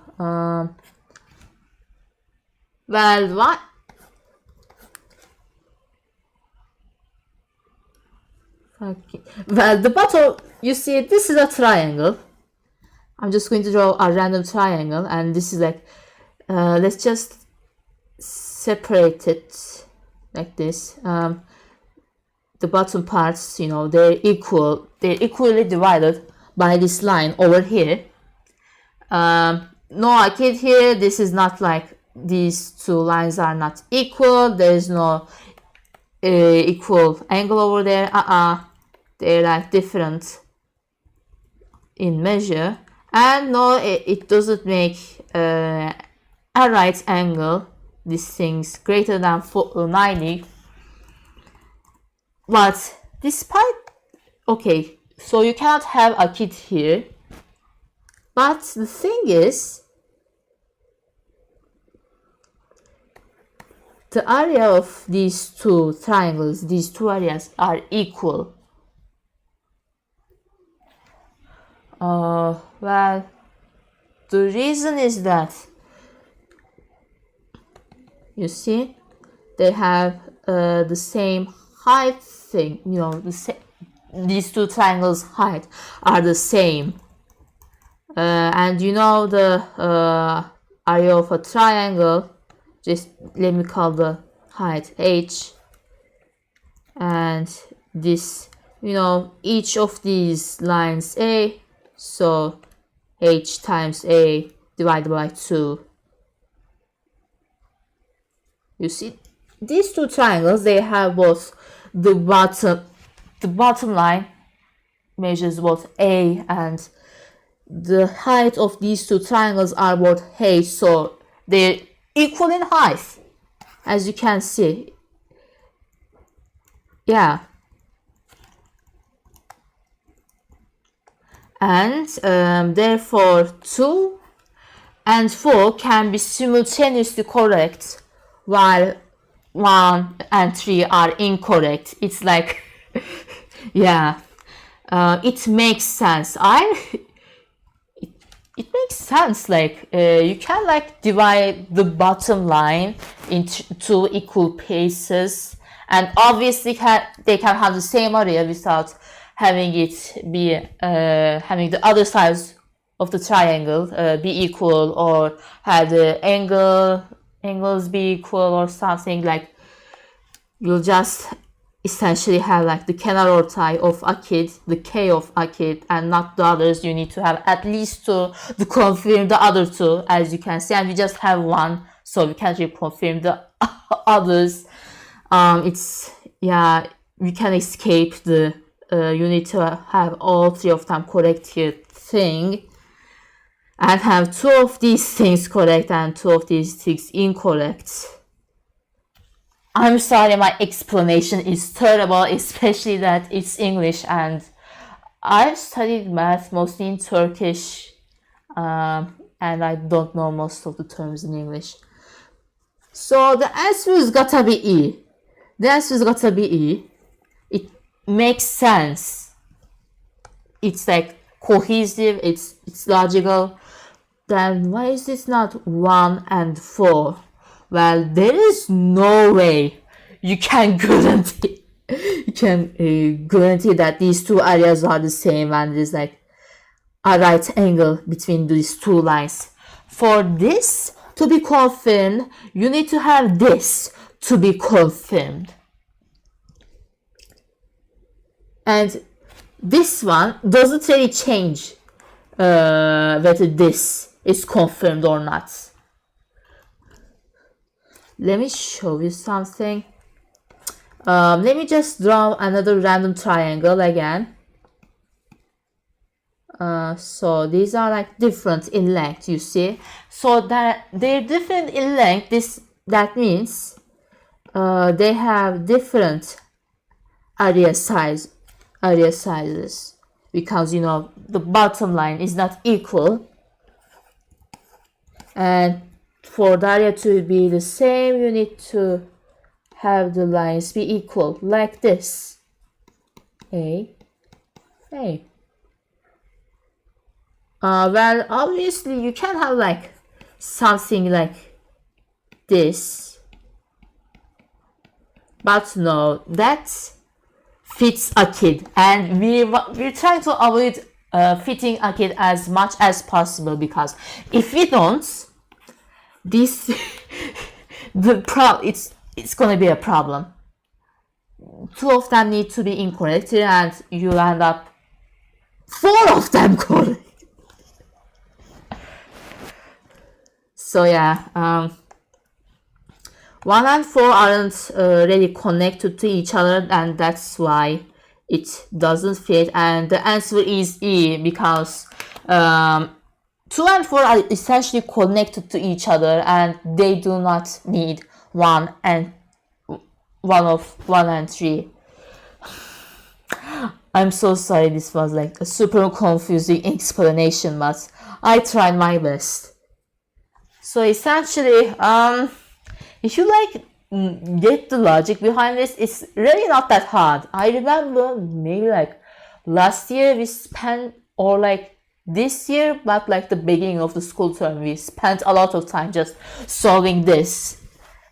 Well, what? Okay. Well, the bottom, you see, this is a triangle. I'm just going to draw a random triangle, and this is like, let's just separate it like this. The bottom parts, you know, they're equally divided by this line over here. No arcade here. This is not like, these two lines are not equal. There is no equal angle over there. They're like different in measure, and no, it doesn't make a right angle. These things greater than 90. But despite, okay, so you cannot have a kid here. But the thing is, the area of these two triangles, these two areas are equal. Well, the reason is that, you see, they have the same height thing, you know, these two triangles' height are the same. And you know, the area of a triangle, just let me call the height h, and this, you know, each of these lines a, so h times a divided by 2. You see, these two triangles, they have both the bottom line measures both a, and the height of these two triangles are both h, so they're equal in height, as you can see. Yeah. And therefore 2 and 4 can be simultaneously correct, while 1 and 3 are incorrect. It's like, yeah, it makes sense. It makes sense, like, you can like divide the bottom line into 2 equal pieces, and obviously they can have the same area without having it be having the other sides of the triangle be equal, or have the angles be equal or something. Like, you'll just essentially have like the kenar ortay of a kid, the k of a kid, and not the others. You need to have at least 2 to confirm the other 2, as you can see, and we just have 1, so we can't really confirm the others. It's, yeah, we can escape the you need to have all 3 of them correct here thing, and have 2 of these things correct and 2 of these things incorrect. I'm sorry, my explanation is terrible, especially that it's English, and I've studied math mostly in Turkish, and I don't know most of the terms in English. So the answer is gotta be E. The answer is gotta be E. It makes sense. It's like cohesive, it's logical. Then why is this not 1 and 4? Well, there is no way you can guarantee that these two areas are the same and there's like a right angle between these two lines. For this to be confirmed, you need to have this to be confirmed. And this one doesn't really change whether this is confirmed or not. Let me show you something. Let me just draw another random triangle again. So these are like different in length, you see. So that they're different in length, that means they have different area sizes, because you know the bottom line is not equal, and for the area to be the same you need to have the lines be equal, like this. Well, obviously you can have like something like this, but no, that fits a kid, and we're trying to avoid fitting a kid as much as possible, because if we don't, this it's gonna be a problem. Two of them need to be incorrect here, and you'll end up 4 of them correct. So yeah, 1 and 4 aren't really connected to each other, and that's why it doesn't fit. And the answer is E, because 2 and 4 are essentially connected to each other, and they do not need 1 and 3. I'm so sorry, this was like a super confusing explanation, but I tried my best. So essentially, if you like get the logic behind this, it's really not that hard. I remember maybe like last year we spent, or like this year, but like the beginning of the school term, we spent a lot of time just solving this.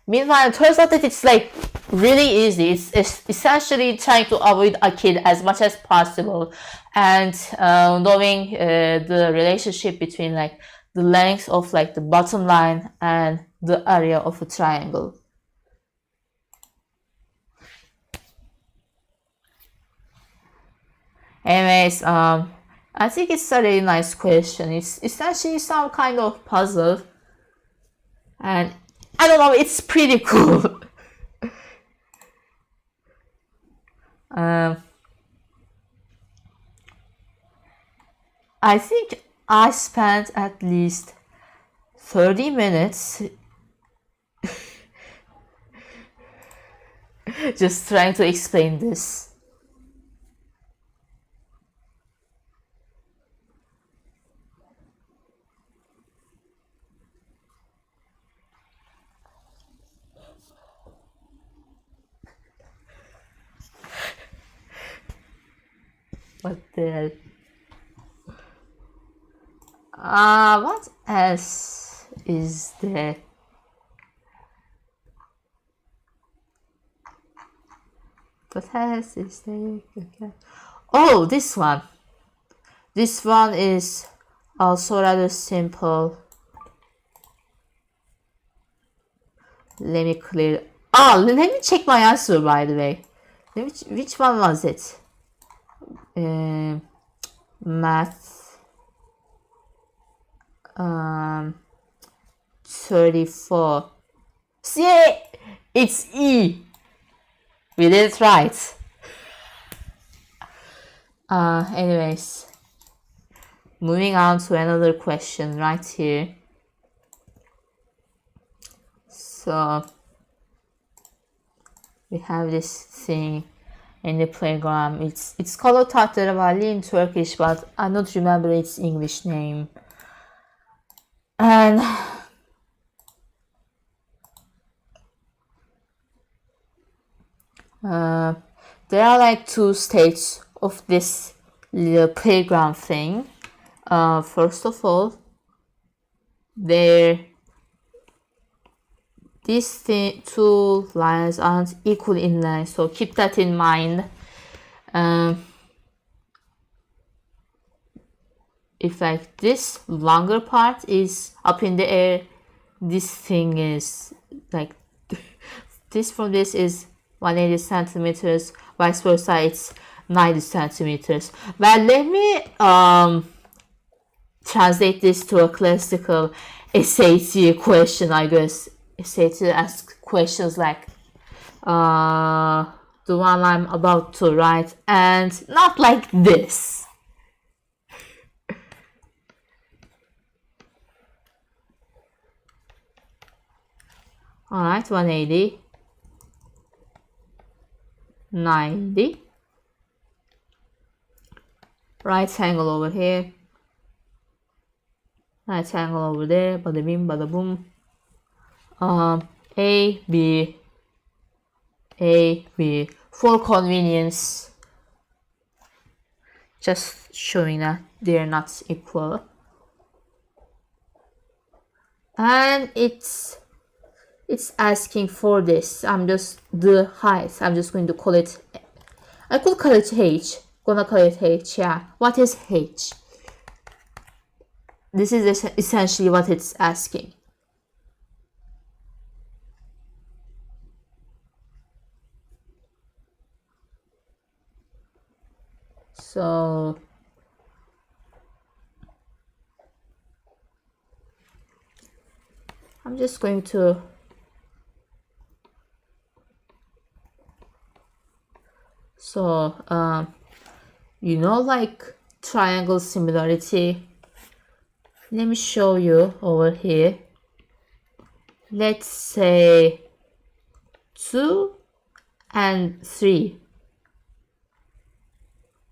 Meanwhile, it turns out that it's like really easy. It's essentially trying to avoid a kid as much as possible, and knowing the relationship between like the length of like the bottom line and the area of a triangle. Anyways, I think it's a really nice question. It's essentially some kind of puzzle, and I don't know, it's pretty cool. I think I spent at least 30 minutes just trying to explain this. What the what else is there? What else is there? Okay. Oh, this one. This one is also rather simple. Let me clear. Oh, let me check my answer, by the way. Which one was it? Math 34. See, it's E. We did it right. Anyways, moving on to another question right here. So we have this thing in the playground. It's called Tahterevalli in Turkish, but I don't remember its English name. And There are like two states of this little playground thing. First of all, these two lines aren't equal in length, so keep that in mind. If like this longer part is up in the air, this thing is like this from this is 180 centimeters, vice versa it's 90 centimeters. Well, let me translate this to a classical SAT question, I guess. SAT asks questions like the one I'm about to write, and not like this. Alright, 180, 90, right angle over here, right angle over there, bada bing, bada boom. A, B, A, B, for convenience, just showing that they're not equal. And it's asking for this. I'm just the height. I'm just going to call it. I could call it H. Gonna call it H. Yeah. What is H? This is essentially what it's asking. So I'm just going to you know, like triangle similarity. Let me show you over here. Let's say 2 and 3.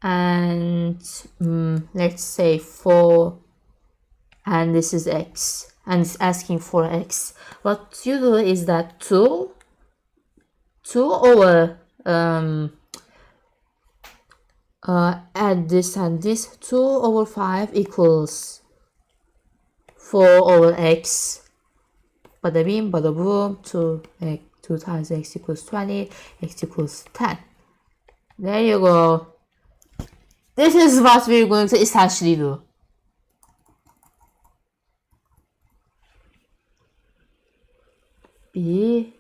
And let's say 4, and this is x, and it's asking for x. What you do is that 2 over add this and this, 2 over 5 equals 4 over x, bada bing, bada boom, 2 times x equals 20, x equals 10. There you go. This is what we're going to essentially do. B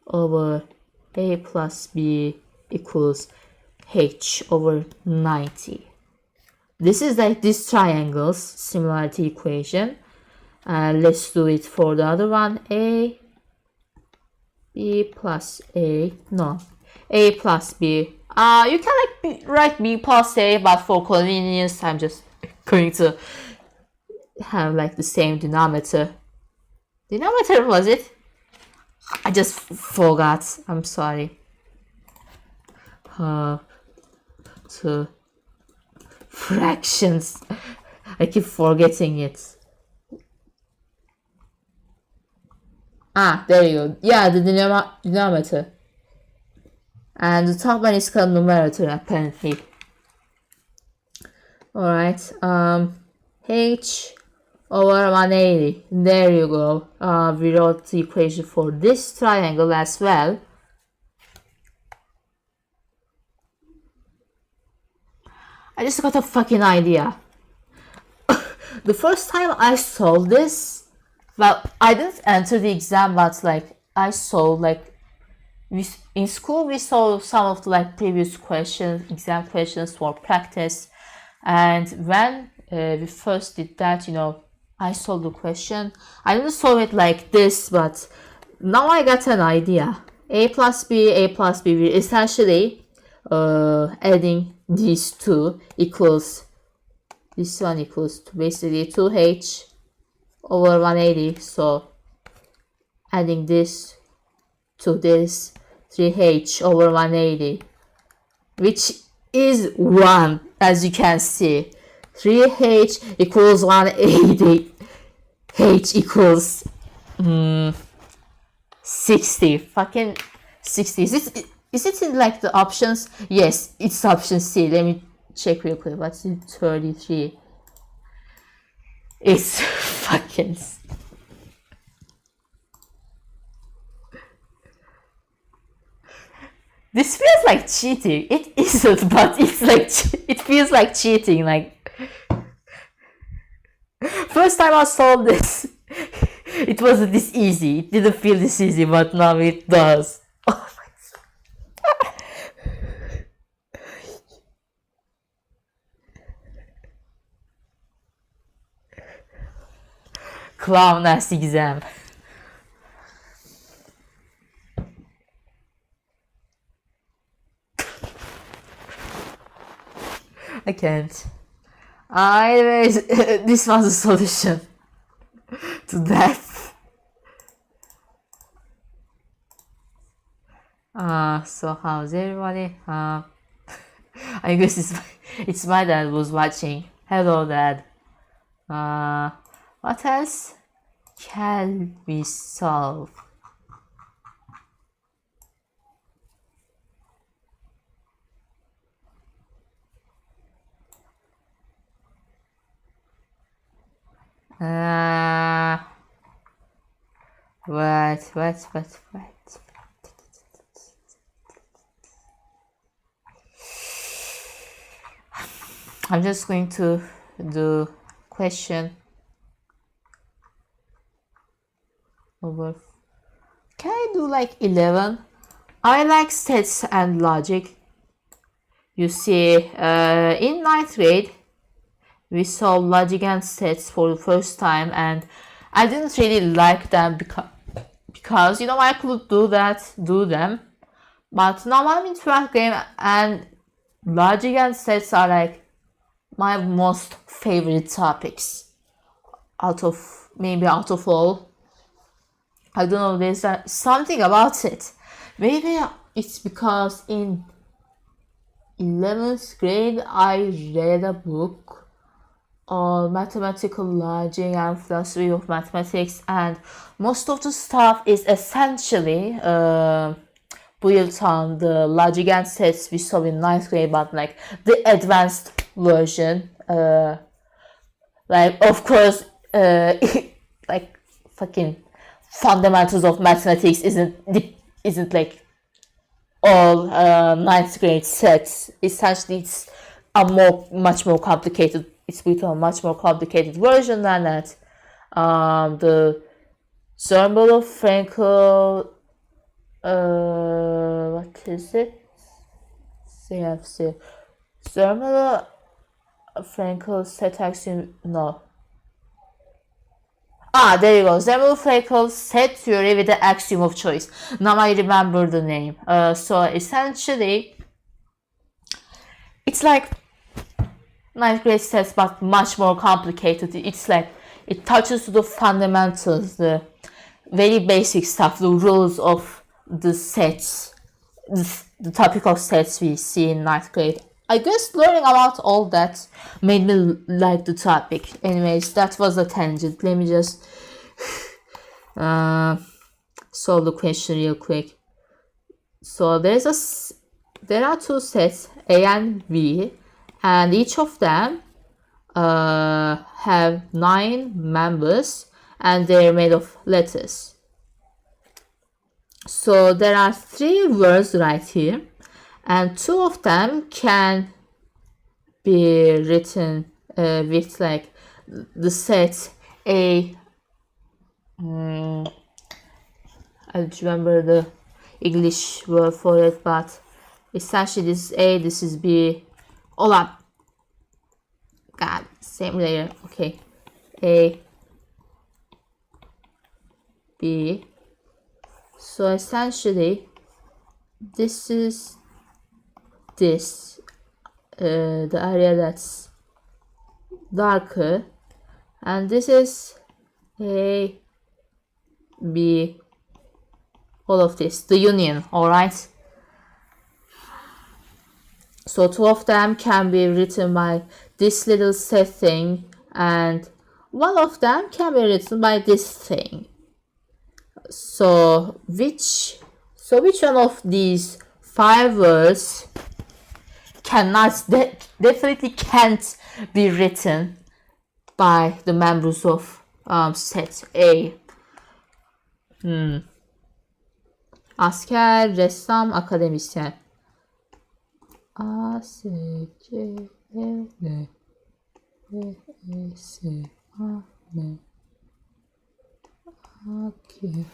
over A plus B equals H over 90. This is like this triangle's similarity equation. Let's do it for the other one. A, B plus A, no, A plus B. You can like write B plus A, but for convenience, I'm just going to have like the same denominator. Denominator was it? I just forgot. I'm sorry. To fractions. I keep forgetting it. There you go. Yeah, the denominator. And the top one is called numerator, apparently. Alright, H over 180. There you go. We wrote the equation for this triangle as well. I just got a fucking idea. The first time I solved this, well, I didn't enter the exam, but like I solved like in school we saw some of the like previous questions, exam questions for practice, and when we first did that, you know, I solved the question. I didn't solve it like this, but now I got an idea. A plus B, we essentially adding these two equals, this one equals to basically 2h over 180. So adding this to this, 3h over 180, which is 1, as you can see. 3h equals 180, h equals 60, fucking 60. Is Is it in like the options? Yes, it's option C. Let me check real quick. What's in 33? It's fucking. This feels like cheating. It isn't, but it's like it feels like cheating. Like first time I saw this, it wasn't this easy. It didn't feel this easy, but now it does. Oh my God. Clown ass exam. I can't. Anyways, this was the solution to that. So how's everybody? I guess it's my dad was watching. Hello, Dad. What else can we solve? What? I'm just going to do question over. Can I do like 11? I like stats and logic. You see, in 9th grade, we saw logic and stats for the first time, and I didn't really like them because you know I could do them, but now I'm in 12th grade and logic and stats are like my most favorite topics out of all. I don't know, there's something about it. Maybe it's because in 11th grade I read a book on mathematical logic and philosophy of mathematics, and most of the stuff is essentially built on the logic and sets we saw in 9th grade, but like the advanced version. Like of course like fucking fundamentals of mathematics isn't like all 9th grade sets. Essentially it's a much more complicated, it's built on a much more complicated version than that. The Zermelo-Fraenkel, what is it? CFC. Zermelo-Fraenkel set axiom, no. There you go. Zermelo-Fraenkel set theory with the axiom of choice. Now I remember the name. So essentially, it's like 9th grade sets, but much more complicated. It's like it touches the fundamentals, the very basic stuff, the rules of the sets, the topic of sets we see in 9th grade. I guess learning about all that made me like the topic. Anyways, that was a tangent. Let me just solve the question real quick. So there are two sets, A and B, and each of them have 9 members, and they're made of letters. So there are 3 words right here, and 2 of them can be written with like the set A. I don't remember the English word for it, but essentially this is A, this is B. All up. God, same layer. Okay, A, B. So essentially, this is the area that's darker, and this is A, B, all of this, the union. All right. So 2 of them can be written by this little set thing, and 1 of them can be written by this thing. So which one of these 5 words definitely can't be written by the members of set A. Asker, ressam, akademisyen. A, S, C, E, L, E, S, A, M, A, K.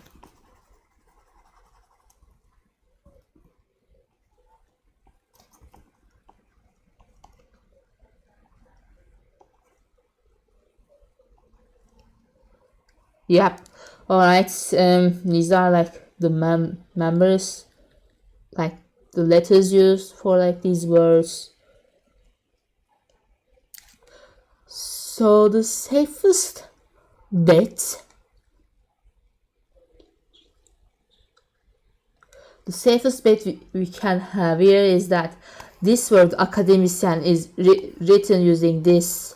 Yep. Alright. These are like the members, like the letters used for like these words. So the safest bet we can have here is that this word akademisyen is written using this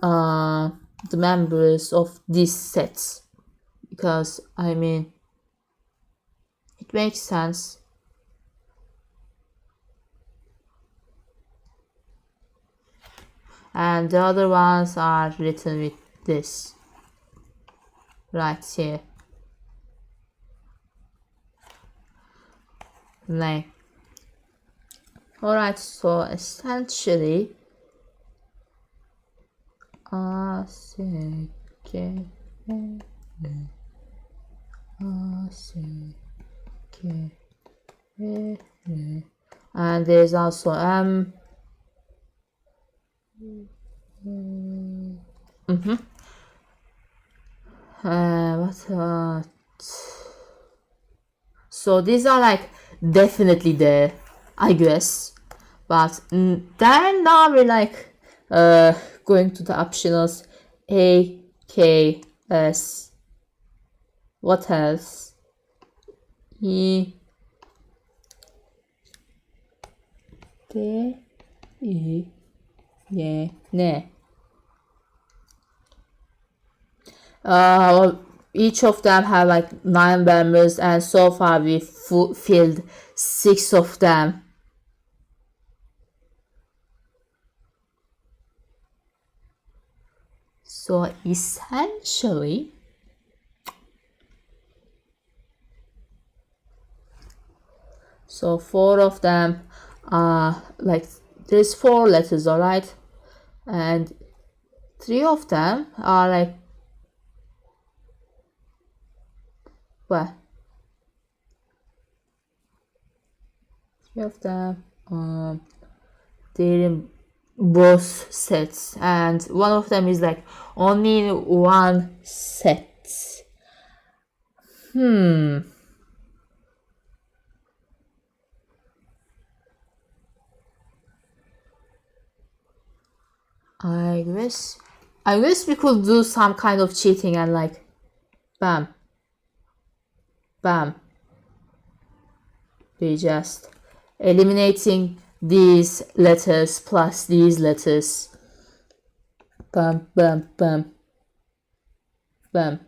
the members of these sets, because I mean it makes sense. And the other ones are written with this right here. Like, alright, so essentially A, C, K, L, A, C, K, L, and there's also M. So these are like definitely there, I guess, but then now we're like going to the optionals. A, K, S, what else? E, D, E, yeah, ne. Each of them have like 9 members, and so far we filled 6 of them. So essentially, so 4 of them are like, there's 4 letters, alright, and 3 of them are like, well, 3 of them they're in both sets, and one of them is like only in one set. I guess we could do some kind of cheating and like bam, we just eliminating these letters plus these letters. Bam, bam, bam, bam,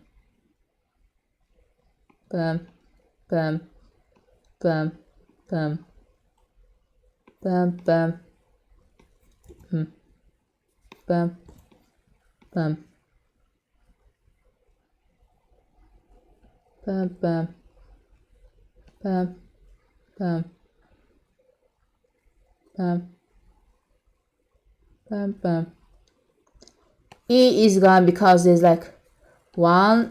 bam, bam, bam, bam, bam, bam, bam, bam, bam, bam, bam, bam, bam, bam, bam. E is gone because there's like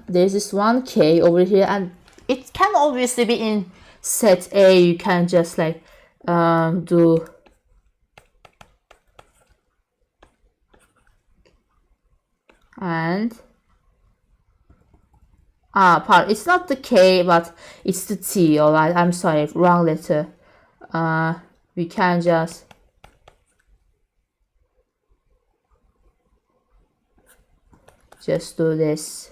there's this one K over here, and it can obviously be in set A. You can just like do and it's not the K, but it's the T. Alright, I'm sorry, wrong letter. We can just do this.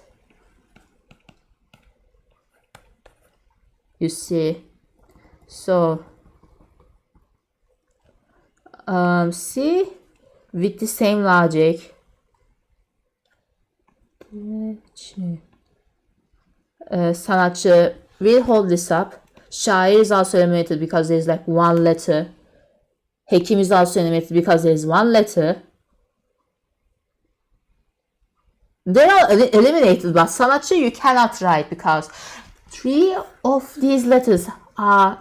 You see, so see, with the same logic, sanatçı will hold this up. Şair is also eliminated because there's like one letter. Hekim is also eliminated because there's one letter. They're all eliminated, but sanatçı you cannot write because 3 of these letters are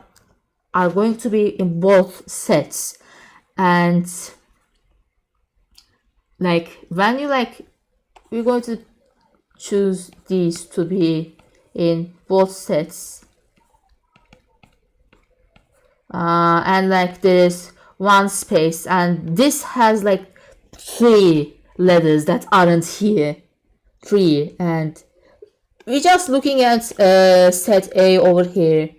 going to be in both sets. And like when you we're going to choose these to be in both sets, and like there's one space, and this has like 3 letters that aren't here, 3, and we're just looking at set A over here.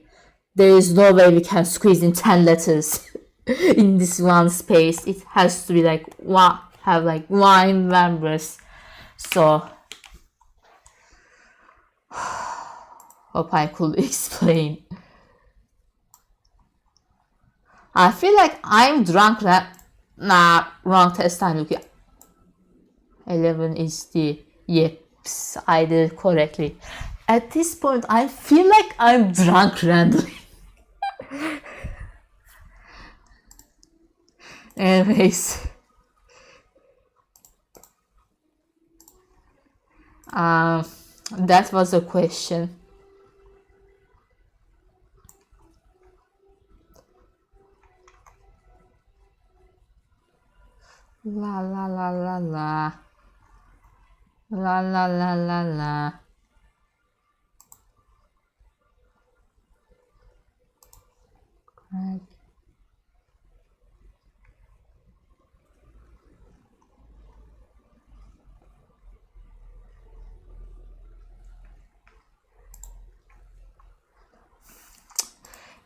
There is no way we can squeeze in 10 letters in this one space. It has to be like one, have like 9 members. So hope I could explain. I feel like I'm drunk. Nah, wrong test time. Okay. 11 is the, yes, I did it correctly. At this point, I feel like I'm drunk randomly. Anyways, that was a question. La la la la la. La la la la la. Right.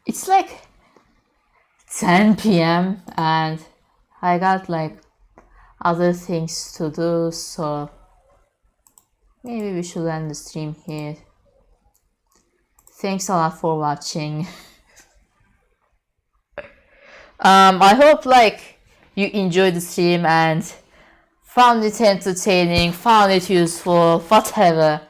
It's like 10 p.m. and I got like other things to do, so maybe we should end the stream here. Thanks a lot for watching. I hope like you enjoyed the stream and found it entertaining, found it useful, whatever.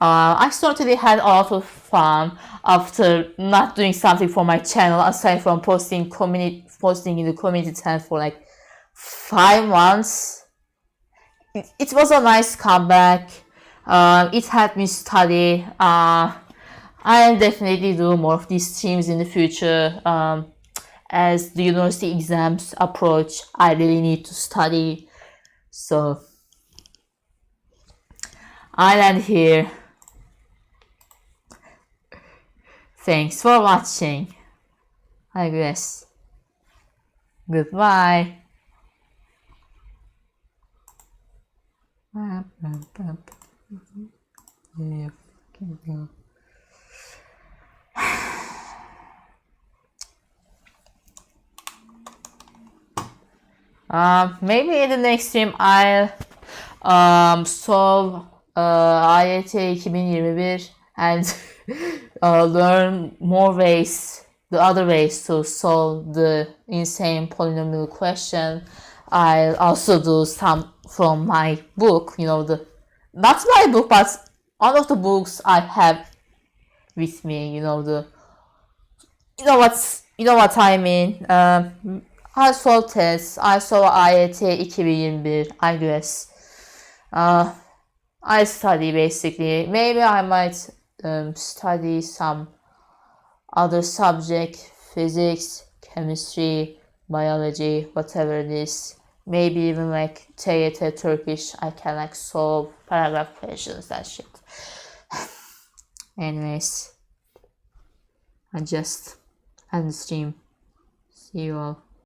I certainly had a lot of fun after not doing something for my channel aside from posting in the community tab for like 5 months. It was a nice comeback. It helped me study. I'll definitely do more of these streams in the future. As the university exams approach, I really need to study. So I'll end here. Thanks for watching. I guess. Goodbye. Maybe in the next stream I'll solve AYT 2021 and learn more ways, the other ways to solve the insane polynomial question. I'll also do some from my book, not my book, but one of the books I have with me, you know what I mean. I solved tests, I saw AYT 2021, I guess. I study basically. Maybe I might study some other subject, physics, chemistry, biology, whatever it is. Maybe even like TYT Turkish, I can like solve paragraph questions, that shit. Anyways, I just end the stream. See you all.